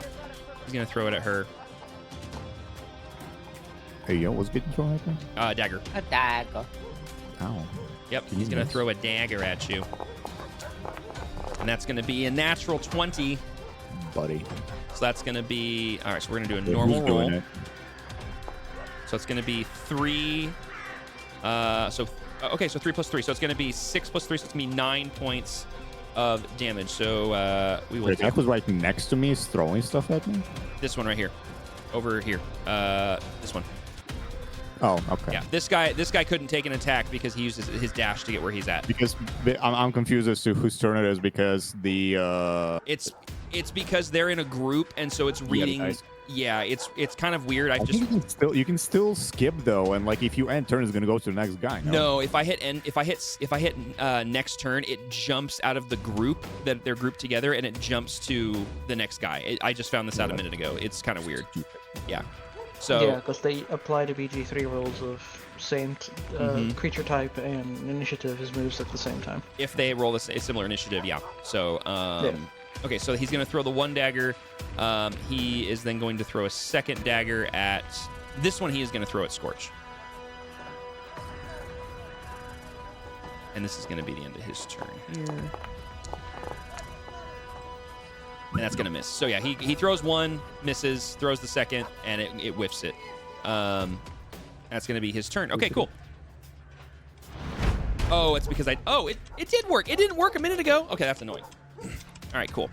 throw it at her. Hey, yo, what's getting thrown at me? Dagger. A dagger. Ow. Yep, he's gonna throw a dagger at you. And that's gonna be a natural 20. Buddy. So that's gonna be... All right, so we're gonna do a Yeah, normal who's doing roll. it? So it's gonna be 3... okay, so 3 plus 3. So it's gonna be 6 plus 3, so it's gonna be 9 points of damage. So we will... The guy who's right next to me is throwing stuff at me? This one right here. Over here. This one. Oh, okay. Yeah, this guy couldn't take an attack because he uses his dash to get where he's at. Because I'm confused as to whose turn it is because the... It's because they're in a group, and so it's reading... Yeah, it's kind of weird. I think you can still skip though, and like if you end turn, it's gonna go to the next guy. No, if I hit next turn, it jumps out of the group that they're grouped together, and it jumps to the next guy. I just found this out a minute ago. It's kind of weird. Yeah. So yeah, because they apply the BG3 rules of same creature type and initiative as moves at the same time. If they roll a similar initiative, yeah. So okay, so he's going to throw the one dagger. He is then going to throw a second dagger at... This one he is going to throw at Scorch. And this is going to be the end of his turn here. And that's going to miss. So yeah, he throws one, misses, throws the second, and it whiffs it. That's going to be his turn. Okay, cool. Oh, it's because it did work. It didn't work a minute ago. Okay, that's annoying. All right, cool.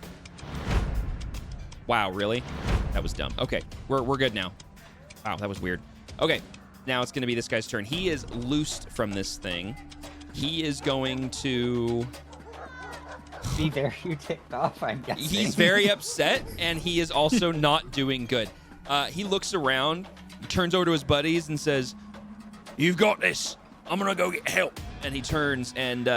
Wow, really? That was dumb. Okay, we're good now. Wow, that was weird. Okay, now it's going to be this guy's turn. He is loosed from this thing. He is going to... Be very ticked off, I'm guessing. He's very upset, and he is also not doing good. He looks around, turns over to his buddies, and says, "You've got this. I'm going to go get help." And he turns, and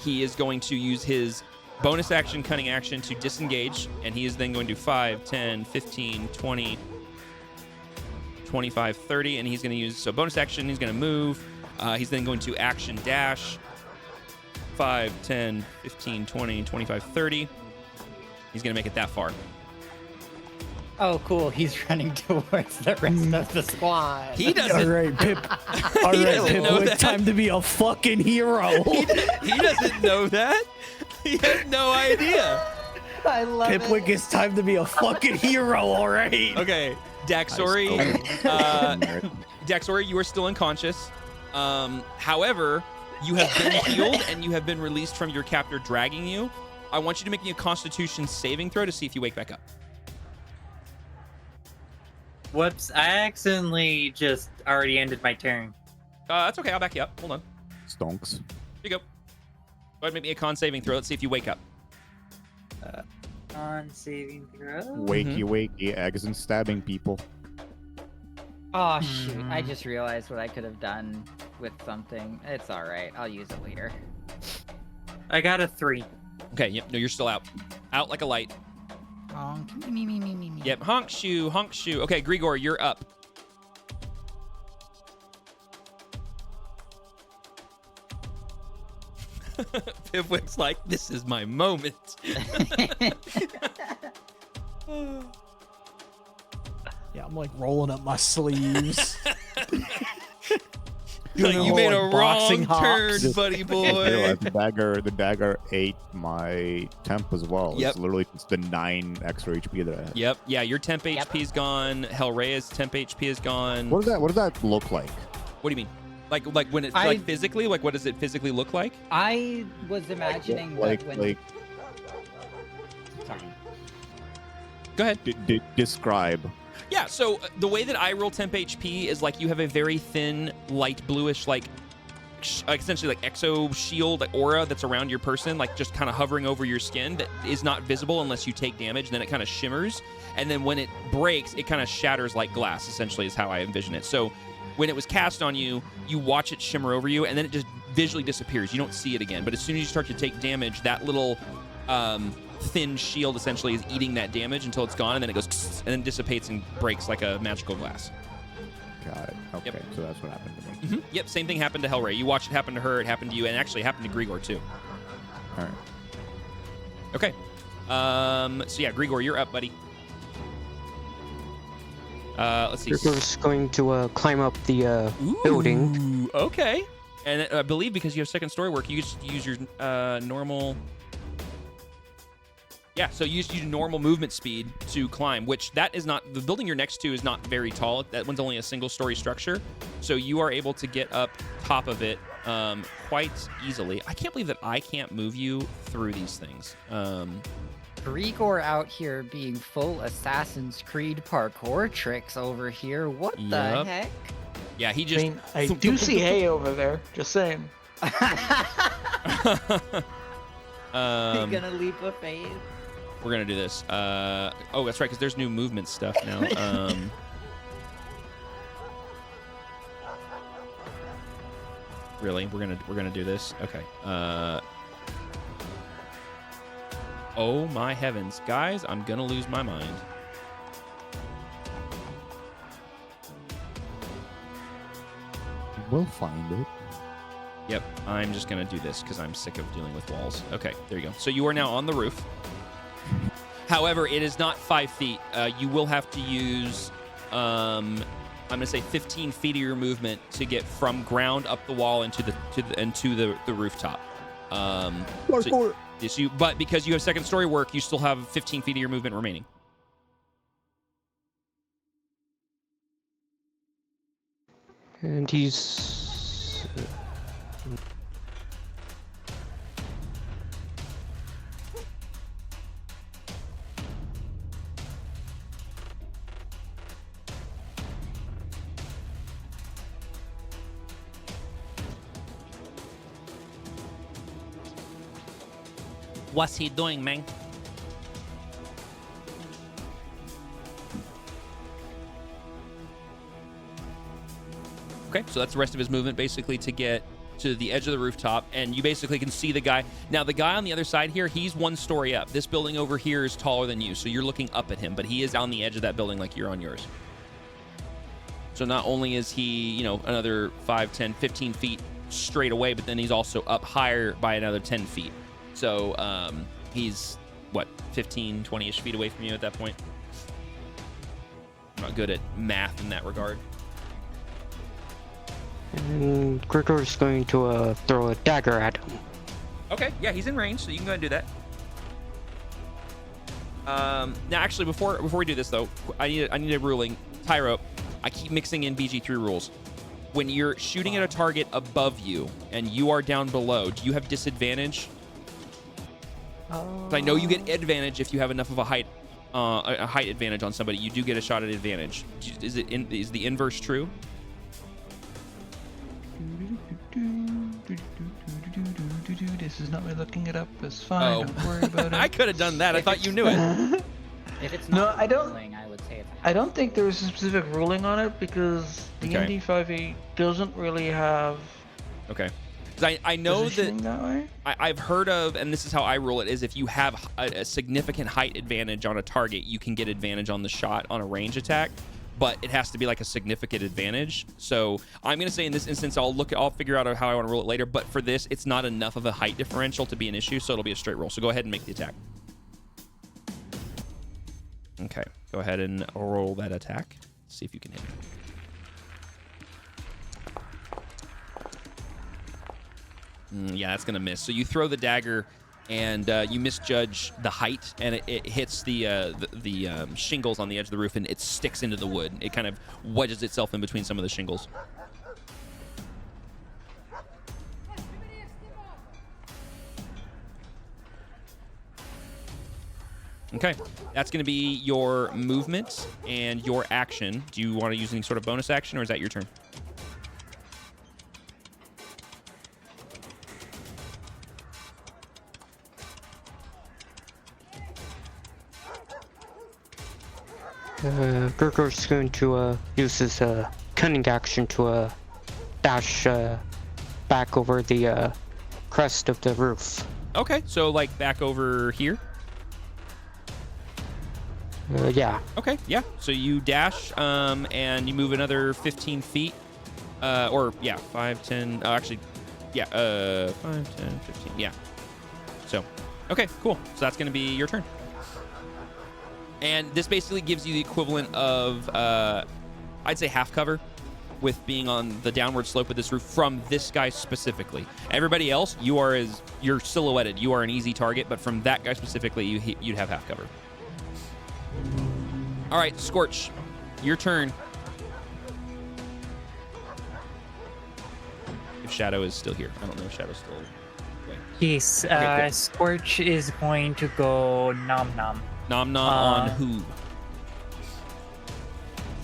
he is going to use his bonus action, cunning action to disengage, and he is then going to 5, 10, 15, 20, 25, 30, and he's going to use... So bonus action, he's going to move. He's then going to action dash. 5, 10, 15, 20, 25, 30. He's going to make it that far. Oh, cool. He's running towards the rest of the squad. He doesn't... All right, Pip. All right, Pip. It's time to be a fucking hero. He doesn't know that. He has no idea. I love Pipwick, it's time to be a fucking hero, all right? Okay, Daxori. Daxori, you are still unconscious. However... You have been healed, and you have been released from your captor dragging you. I want you to make me a Constitution saving throw to see if you wake back up. Whoops, I accidentally just already ended my turn. That's okay, I'll back you up. Hold on. Stonks. Here you go. Go ahead and make me a con saving throw. Let's see if you wake up. Con saving throw? Wakey, eggs and stabbing people. Oh, shoot. I just realized what I could have done with something. It's all right. I'll use it later. I got a 3. Okay, yep, no, you're still out. Out like a light. Honk. Me. Yep, honk shoe. Okay, Grigor, you're up. Pivwick's like, this is my moment. Yeah, I'm like rolling up my sleeves. Like, you made a boxing wrong turn, hops. buddy boy. Realize the dagger ate my temp as well. Yep. It's literally just the 9 extra HP that I have. Yep. Yeah, your temp HP is gone. Hellraya's temp HP is gone. What does that look like? What do you mean? Like when it's like physically? Like what does it physically look like? I was imagining that when. Sorry. Go ahead. Describe. Yeah, so the way that I roll temp HP is like you have a very thin, light bluish, like essentially like exo shield like aura that's around your person, like just kind of hovering over your skin that is not visible unless you take damage. And then it kind of shimmers, and then when it breaks, it kind of shatters like glass. Essentially, is how I envision it. So when it was cast on you, you watch it shimmer over you, and then it just visually disappears. You don't see it again. But as soon as you start to take damage, that little thin shield essentially is eating that damage until it's gone, and then it goes and then dissipates and breaks like a magical glass. Got it. Okay, Yep. so that's what happened to me. Yep, same thing happened to Hellray. You watched it happen to her, it happened to you, and actually it happened to Grigor too. All right. Okay. So yeah, Grigor, you're up, buddy. Let's see. Grigor's going to climb up the building. Ooh, okay. And I believe because you have second story work, you just use your normal. Yeah, so you just use normal movement speed to climb, which that is not, the building you're next to is not very tall. That one's only a single story structure. So you are able to get up top of it quite easily. I can't believe that I can't move you through these things. Grigor out here being full Assassin's Creed parkour tricks over here. What the Yep. heck? Yeah, he just. I mean, I do see hay over there. Just saying. You're gonna leap of faith. We're gonna do this. Oh, that's right, because there's new movement stuff now. Really, we're gonna do this. Okay. Oh my heavens, guys! I'm gonna lose my mind. We'll find it. Yep, I'm just gonna do this because I'm sick of dealing with walls. Okay, there you go. So you are now on the roof. However, it is not 5 feet. You will have to use, I'm gonna say 15 feet of your movement to get from ground up the wall into the rooftop. But because you have second story work, you still have 15 feet of your movement remaining. And he's... What's he doing, man? Okay, so that's the rest of his movement, basically, to get to the edge of the rooftop, and you basically can see the guy. Now, the guy on the other side here, he's 1 story up. This building over here is taller than you, so you're looking up at him, but he is on the edge of that building like you're on yours. So not only is he, another 5, 10, 15 feet straight away, but then he's also up higher by another 10 feet. So he's, 15, 20-ish feet away from you at that point? I'm not good at math in that regard. And Grigor's going to throw a dagger at him. Okay, yeah, he's in range, so you can go ahead and do that. Now, actually, before we do this, though, I need a ruling. Tyro, I keep mixing in BG3 rules. When you're shooting at a target above you and you are down below, do you have disadvantage? I know you get advantage if you have enough of a height advantage on somebody. You do get a shot at advantage. Is the inverse true? This is not me looking it up. It's fine. Don't worry about it. I could have done that. I thought you knew it. If it's No, not I don't. rolling, I would save. I don't think there's a specific ruling on it because the Okay. ND5e doesn't really have. Okay. 'Cause I know positioning that way. I've heard of, and this is how I rule it, is if you have a significant height advantage on a target, you can get advantage on the shot on a range attack, but it has to be like a significant advantage. So I'm going to say in this instance, I'll figure out how I want to rule it later, but for this, it's not enough of a height differential to be an issue, so it'll be a straight roll. So go ahead and make the attack. Okay, go ahead and roll that attack. See if you can hit it. Yeah, that's gonna miss. So you throw the dagger, and you misjudge the height, and it hits the shingles on the edge of the roof, and it sticks into the wood. It kind of wedges itself in between some of the shingles. Okay, that's going to be your movement and your action. Do you want to use any sort of bonus action, or is that your turn? Gurgur's going to use his cunning action to dash back over the crest of the roof. Okay, so like back over here? Yeah. Okay, yeah. So you dash and you move another 15 feet. Or, yeah, 5, 10. Actually, yeah, 5, 10, 15. Yeah. So, okay, cool. So that's going to be your turn. And this basically gives you the equivalent of, I'd say, half cover with being on the downward slope of this roof from this guy specifically. Everybody else, you're silhouetted. You are an easy target, but from that guy specifically, you'd have half cover. All right, Scorch, your turn. If Shadow is still here. I don't know if Shadow's still... Yes, Okay, cool. Scorch is going to go nom nom. Nom nom on who?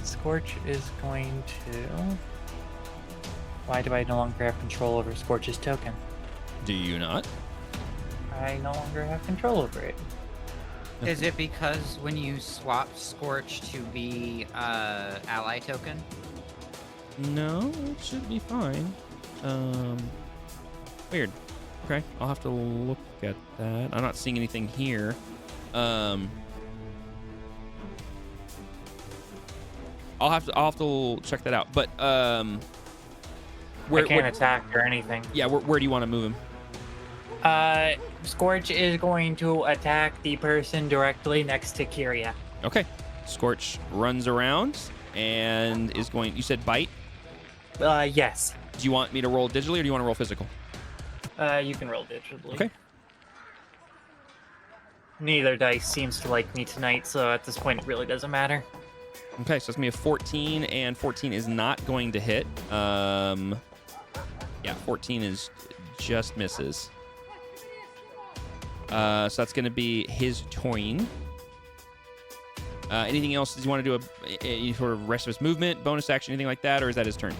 Scorch is going to... Why do I no longer have control over Scorch's token? Do you not? I no longer have control over it. Is it because when you swap Scorch to be ally token? No, it should be fine. Weird. Okay, I'll have to look at that. I'm not seeing anything here. I'll have to check that out. But I can't attack or anything. Yeah, where do you want to move him? Scorch is going to attack the person directly next to Kyria. Okay. Scorch runs around and is going... You said bite? Yes. Do you want me to roll digitally, or do you want to roll physical? You can roll digitally. Okay. Neither dice seems to like me tonight, so at this point it really doesn't matter. Okay, so it's going to be a 14, and 14 is not going to hit. Yeah, 14 is just misses. So that's going to be his turn. Anything else? Does he want to do any sort of rest of his movement, bonus action, anything like that, or is that his turn?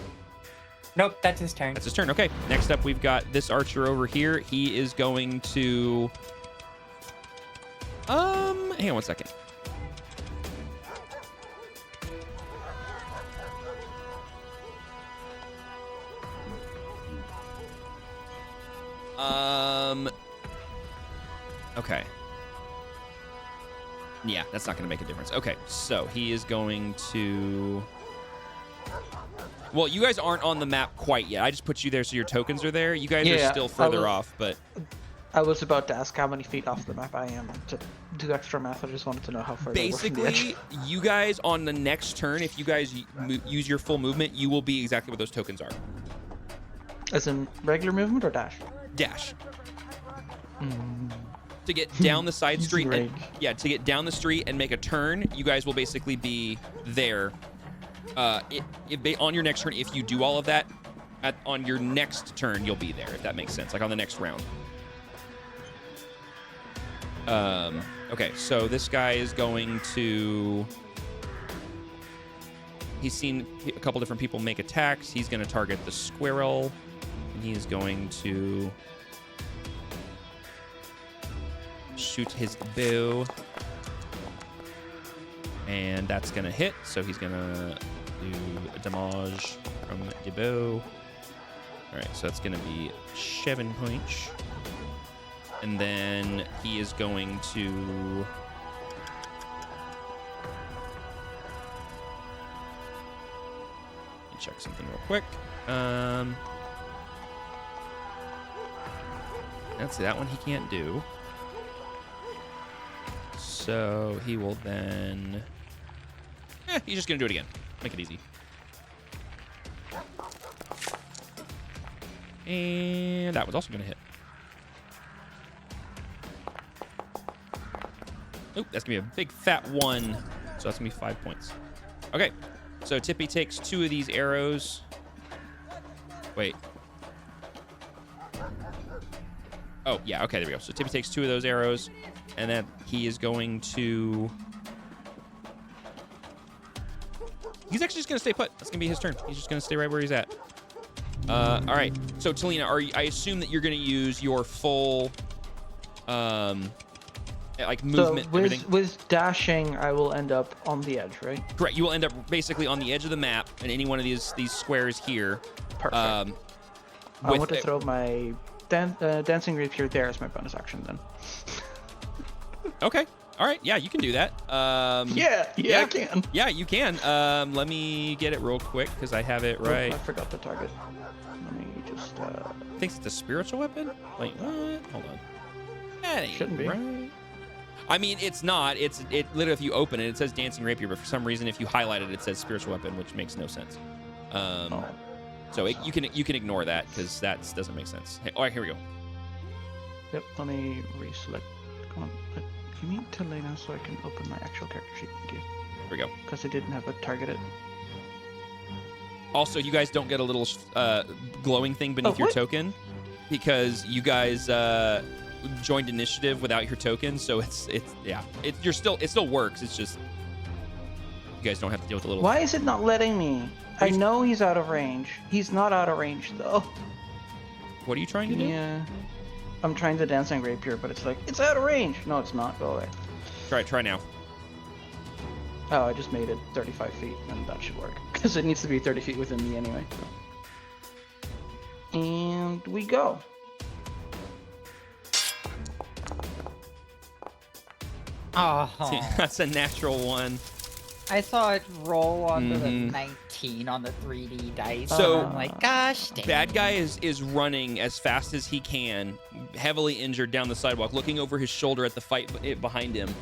Nope, that's his turn. That's his turn. Okay. Next up, we've got this archer over here. He is going to... hang on one second. Okay. Yeah, that's not going to make a difference. Okay, so he is going to... Well, you guys aren't on the map quite yet. I just put you there so your tokens are there. You guys are still further off, but... I was about to ask how many feet off the map I am to do extra math. I just wanted to know how far. Basically, you guys on the next turn, if you guys use your full movement, you will be exactly what those tokens are. As in regular movement or dash? Dash. To get down the side street, to get down the street and make a turn, you guys will basically be there. On your next turn, if you do all of that, on your next turn, you'll be there, if that makes sense, like on the next round. Okay, so this guy is going to... He's seen a couple different people make attacks. He's going to target the squirrel, and he's going to shoot his bow. And that's going to hit, so he's going to do a damage from the bow. All right, so that's going to be 7 points. And then he is going to... Let me check something real quick. Let's see, that one he can't do. So he will then... he's just going to do it again. Make it easy. And that was also going to hit. Oop, that's going to be a big fat 1. So that's going to be 5 points. Okay. So Tippy takes 2 of these arrows. Wait. Oh, yeah. Okay, there we go. So Tippy takes 2 of those arrows. And then he is going to... He's actually just going to stay put. That's going to be his turn. He's just going to stay right where he's at. All right. So, Talina, I assume that you're going to use your full, like, movement, so everything. with dashing, I will end up on the edge, right? Correct. You will end up basically on the edge of the map in any one of these squares here. Perfect. I want to throw my dancing rapier there as my bonus action then. Okay. All right. Yeah, you can do that. Yeah, I can. Yeah, you can. Let me get it real quick because I have it right. Oh, I forgot the target. Let me just... Thinks it's a spiritual weapon? Wait, what? Hold on. That ain't Shouldn't be. right. I mean, it's not. It literally, if you open it, it says dancing rapier, but for some reason, if you highlight it, it says spiritual weapon, which makes no sense. So you can ignore that because that doesn't make sense. Hey, all right, here we go. Yep, let me reselect. Come on. Give me Talina so I can open my actual character sheet. Thank you. Here we go. Because I didn't have it targeted. Also, you guys don't get a little glowing thing beneath your token because you guys joined initiative without your token. So it still works. It's just you guys don't have to deal with the little. Why is it not letting me? I know he's out of range. He's not out of range though. What are you trying to do? Yeah. I'm trying the dancing rapier, but it's like, it's out of range. No, it's not. Go away. Try now. Oh, I just made it 35 feet, and that should work. Because it needs to be 30 feet within me anyway. So. And we go. Oh, That's a natural 1. I saw it roll onto the 19 on the 3D dice. So, I'm like, gosh dang. Bad guy is running as fast as he can, heavily injured down the sidewalk, looking over his shoulder at the fight behind him.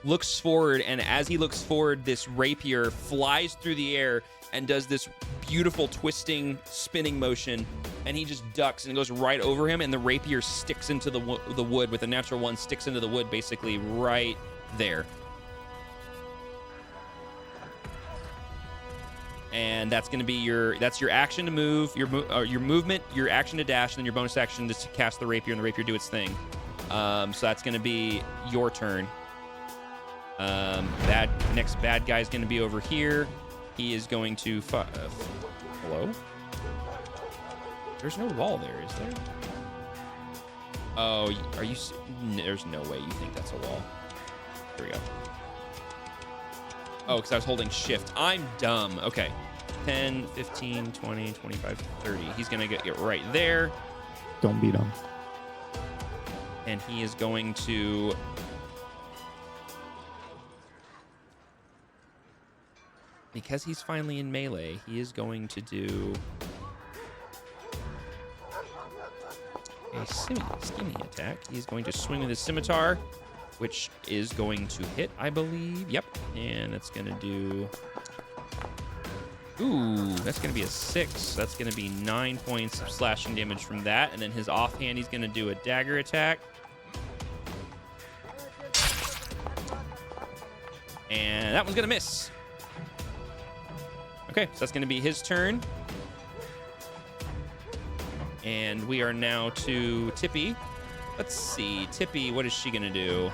Looks forward, and as he looks forward, this rapier flies through the air and does this beautiful twisting, spinning motion, and he just ducks and goes right over him, and the rapier sticks into the wood with a natural 1, sticks into the wood basically right there. And that's going to be your action to move, your movement, your action to dash, and then your bonus action is to cast the rapier and the rapier do its thing. So that's going to be your turn. That next bad guy is going to be over here. He is going to hello? There's no wall there, is there? Oh, are you? There's no way you think that's a wall. Here we go. Oh, because I was holding shift. I'm dumb. Okay. 10, 15, 20, 25, 30. He's going to get right there. Don't be dumb. And he is going to... Because he's finally in melee, he is going to do... a skinny attack. He's going to swing with his scimitar, which is going to hit, I believe. Yep. And it's going to do... Ooh, that's going to be a 6. That's going to be 9 points of slashing damage from that. And then his offhand, he's going to do a dagger attack. And that one's going to miss. Okay, so that's going to be his turn. And we are now to Tippy. Let's see. Tippy, what is she going to do?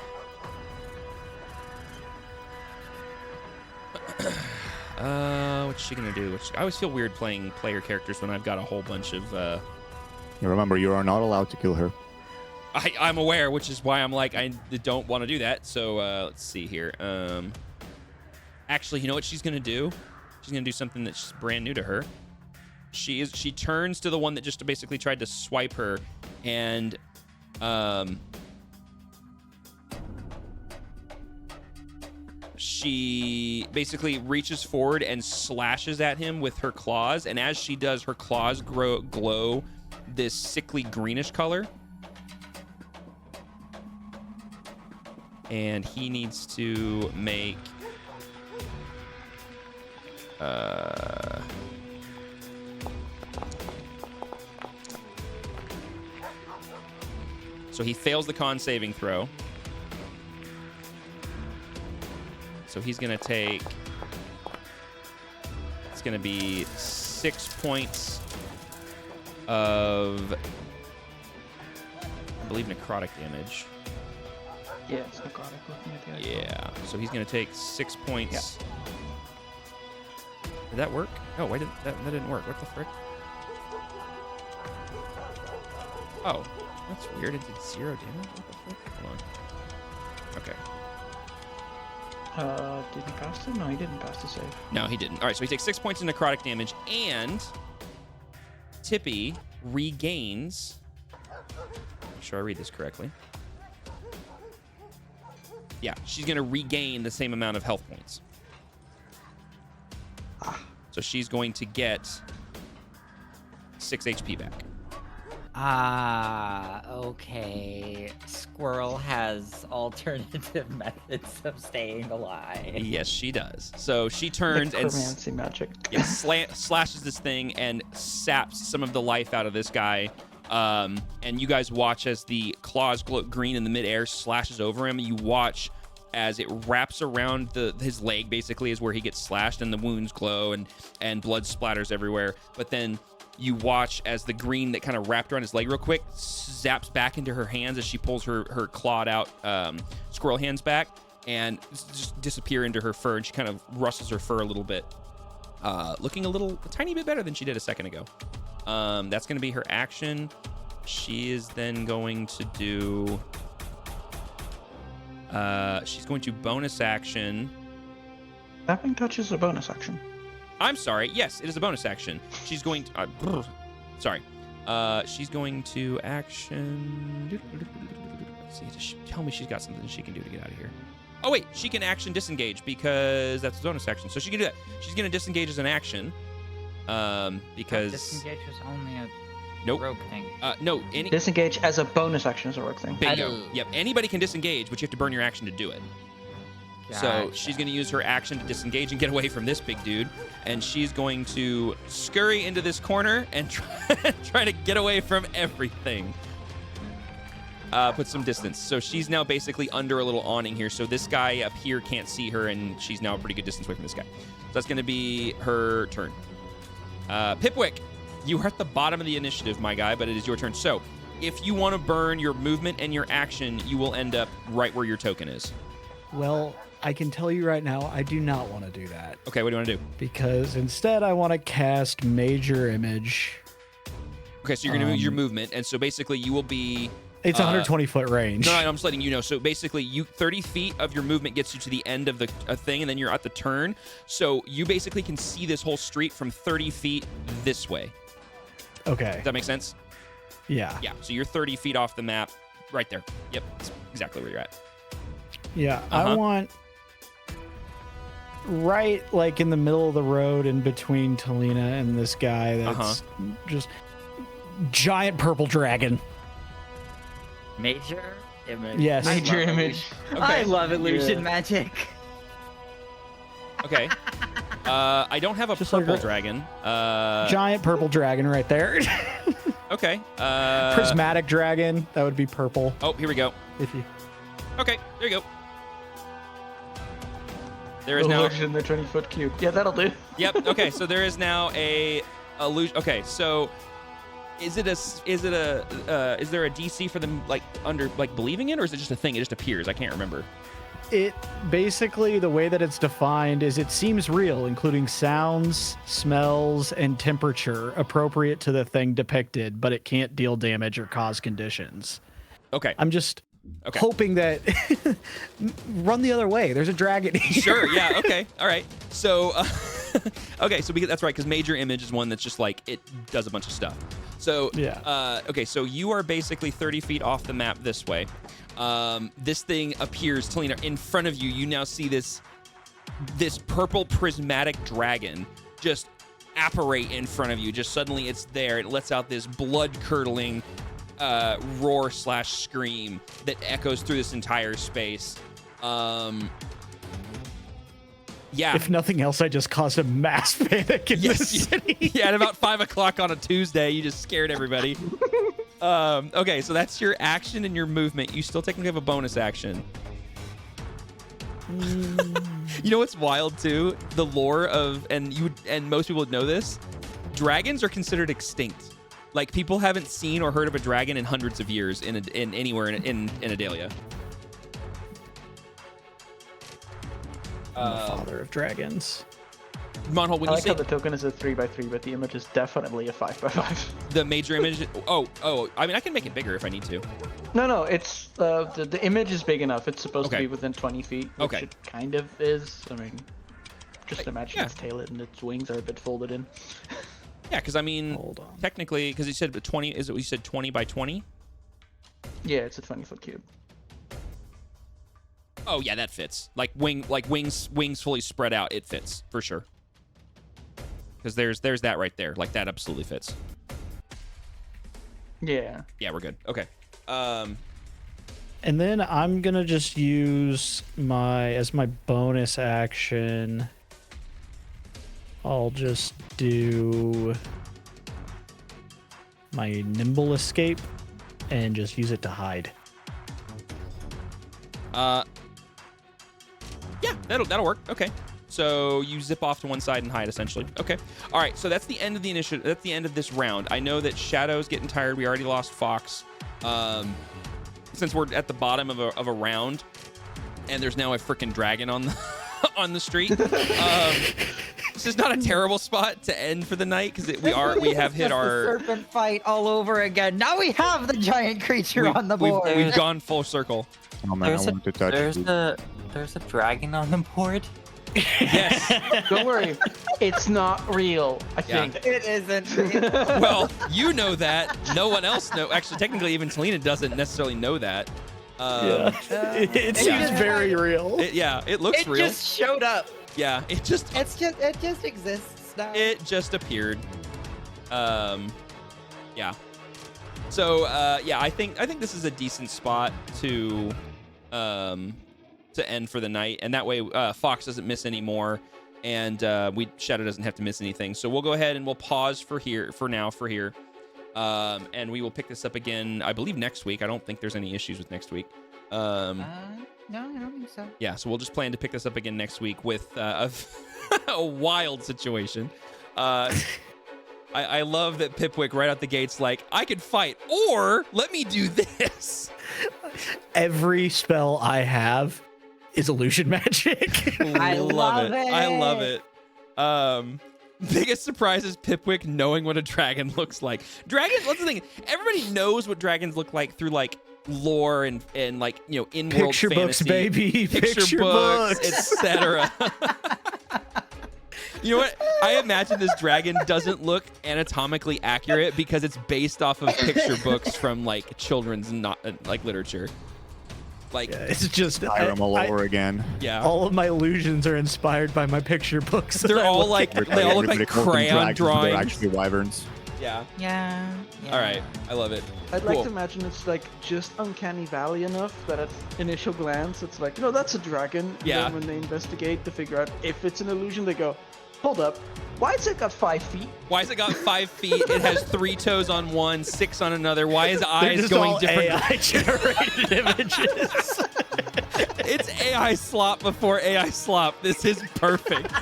What's she gonna do? I always feel weird playing player characters when I've got a whole bunch of. Remember, you are not allowed to kill her. I'm aware, which is why I'm like I don't want to do that. So let's see here. Actually, you know what she's gonna do? She's gonna do something that's brand new to her. She turns to the one that just basically tried to swipe her, and she basically reaches forward and slashes at him with her claws, and as she does, her claws glow this sickly greenish color. And he needs to make so he fails the con saving throw. So he's gonna take, it's gonna be 6 points of, I believe, necrotic damage. Yeah, it's necrotic looking at the eye. Yeah, so he's gonna take 6 points. Yeah. Did that work? Oh, why didn't that didn't work? What the frick? Oh, that's weird. It did 0 damage. What the frick? Hold on. Okay. Did he pass it? No, he didn't pass the save. No, he didn't. All right, so he takes 6 points of necrotic damage, and Tippy regains. Make sure I read this correctly. Yeah, she's gonna regain the same amount of health points. So she's going to get 6 HP back. Okay. Squirrel has alternative methods of staying alive. Yes, she does. So she turns and necromancy magic. Yeah, slashes this thing and saps some of the life out of this guy. And you guys watch as the claws glow green in the midair, slashes over him. You watch as it wraps around his leg, basically, is where he gets slashed, and the wounds glow and blood splatters everywhere. But then you watch as the green that kind of wrapped around his leg real quick zaps back into her hands as she pulls her clawed out squirrel hands back and just disappear into her fur, and she kind of rustles her fur a little bit, looking a tiny bit better than she did a second ago. That's going to be her action. She is then going to do... she's going to bonus action. Tapping touch is a bonus action. I'm sorry. Yes, it is a bonus action. She's going to... sorry. She's going to action... Let's see. Just tell me she's got something she can do to get out of here. Oh, wait. She can action disengage because that's a bonus action. So she can do that. She's going to disengage as an action. Because... Disengage was only a nope. rogue thing. No. Disengage as a bonus action is a rogue thing. Bingo. Yep. Anybody can disengage, but you have to burn your action to do it. So she's going to use her action to disengage and get away from this big dude. And she's going to scurry into this corner and try to get away from everything. Put some distance. So she's now basically under a little awning here. So this guy up here can't see her, and she's now a pretty good distance away from this guy. So that's going to be her turn. Pipwick, you are at the bottom of the initiative, my guy, but it is your turn. So if you want to burn your movement and your action, you will end up right where your token is. Well, I can tell you right now, I do not want to do that. Okay, what do you want to do? Because instead I want to cast Major Image. Okay, so you're going to move your movement, and so basically you will be... It's 120-foot range. No, I'm just letting you know. So basically, 30 feet of your movement gets you to the end of the thing, and then you're at the turn. So you basically can see this whole street from 30 feet this way. Okay. Does that make sense? Yeah. Yeah, so you're 30 feet off the map right there. Yep, that's exactly where you're at. Yeah, I want right like in the middle of the road in between Talina and this guy that's just giant purple dragon. Major image. Yes. Major image. Okay. I love illusion magic. Okay. I don't have a Just purple like dragon. Giant purple dragon right there. Okay. Prismatic dragon. That would be purple. Oh, here we go. If you. Okay, there you go. There is now. Illusion in the 20-foot cube. Yeah, that'll do. Yep. Okay, so there is now a illusion. Okay, so is there a DC for them like believing it, or is it just a thing? It just appears. I can't remember. It basically, the way that it's defined is it seems real, including sounds, smells, and temperature appropriate to the thing depicted, but it can't deal damage or cause conditions. Okay. I'm just Okay. hoping that run the other way. There's a dragon here. Sure. Yeah. Okay. All right. So, okay. So that's right, because major image is one that's just like it does a bunch of stuff. So yeah. Okay. So you are basically 30 feet off the map this way. This thing appears, Talina, in front of you. You now see this purple prismatic dragon just apparate in front of you. Just suddenly it's there. It lets out this blood-curdling roar/scream that echoes through this entire space. Yeah. If nothing else, I just caused a mass panic in this city. Yeah, at about 5 o'clock on a Tuesday, you just scared everybody. Okay, so that's your action and your movement. You still technically have a bonus action. You know what's wild too? The lore of, and most people would know this, dragons are considered extinct. Like, people haven't seen or heard of a dragon in hundreds of years in anywhere in Adalia. I'm the father of dragons. Monhole, when I you like say how the token is a 3x3, but the image is definitely a 5x5. the major image, I mean, I can make it bigger if I need to. No, it's the image is big enough. It's supposed to Okay. be within 20 feet, which Okay. it kind of is. I mean, just imagine its tail and its wings are a bit folded in. Yeah, because I mean, technically, because you said 20, is it? You said 20 by 20? Yeah, it's a 20-foot cube. Oh yeah, that fits. Like wings fully spread out. It fits for sure. Because there's that right there. Like, that absolutely fits. Yeah. Yeah, we're good. Okay. And then I'm gonna just use as my bonus action. I'll just do my nimble escape and just use it to hide. Yeah, that'll work. Okay. So you zip off to one side and hide, essentially. Okay. All right. So that's the end of the initiative. That's the end of this round. I know that Shadow's getting tired. We already lost Fox. Since we're at the bottom of a round, and there's now a freaking dragon on the on the street. This is not a terrible spot to end for the night, because we have hit Just our the serpent fight all over again. Now we have the giant creature on the board. We've gone full circle. Oh man, I want to touch there's you. a dragon on the board. Yes. Don't worry, it's not real. I Yeah. think It isn't. Well, you know that. No one else knows. Actually, technically, even Talina doesn't necessarily know that. It seems very real. It looks It real. just showed up. Yeah, it just exists now. It just appeared. Yeah. So yeah, I think this is a decent spot to end for the night, and that way Fox doesn't miss any more, and Shadow doesn't have to miss anything. So we'll go ahead and we'll pause for here, and we will pick this up again, I believe, next week. I don't think there's any issues with next week. No, I don't think so. Yeah, so we'll just plan to pick this up again next week with a wild situation. I love that Pipwick right out the gate's like, I could fight, or let me do this. Every spell I have is illusion magic. I love it. I love it. Biggest surprise is Pipwick knowing what a dragon looks like. Dragons, what's the thing? Everybody knows what dragons look like through like lore and like, you know, in-world Picture fantasy. books, baby. Picture books, etc. You know what? I imagine this dragon doesn't look anatomically accurate because it's based off of picture books from like children's like literature. Like, it's just Skyrim all over again. Yeah. All of my illusions are inspired by my picture books. They're all like they all look like crayon drawings. They're actually wyverns. Yeah. Yeah. All right. I love it. I'd Cool. like to imagine it's like just uncanny valley enough that at initial glance it's like, no, that's a dragon. And Yeah. then when they investigate to figure out if it's an illusion, they go, hold up, why has it got 5 feet? Why has it got 5 feet? It has 3 toes on one, 6 on another. Why is They're eyes just going all different? AI generated images. It's AI slop before AI slop. This is perfect.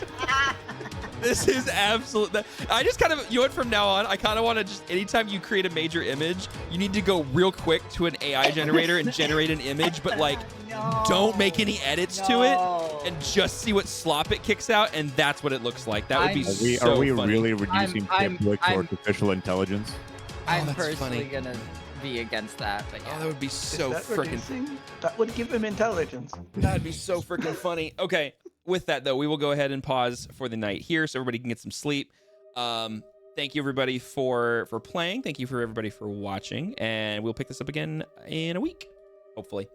This is absolute. I just kind of, you know what, from now on, I kind of want to just, anytime you create a major image, you need to go real quick to an AI generator and generate an image, but like, don't make any edits to it and just see what slop it kicks out, and that's what it looks like. That would be Are we so funny. really reducing Pipwick to artificial intelligence? I'm that's personally funny. gonna be against that. But yeah. Oh, that would be so that freaking. reducing? That would give him intelligence. That'd be so freaking funny. Okay, with that though, we will go ahead and pause for the night here, so everybody can get some sleep. Thank you everybody for playing. Thank you for everybody for watching, and we'll pick this up again in a week, hopefully.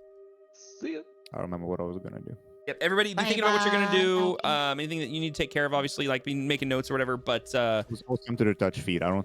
See ya. I don't remember what I was gonna do. Yep. Everybody, be thinking about what you're gonna do. Anything that you need to take care of, obviously, like be making notes or whatever. But It was time to the touch feed. I don't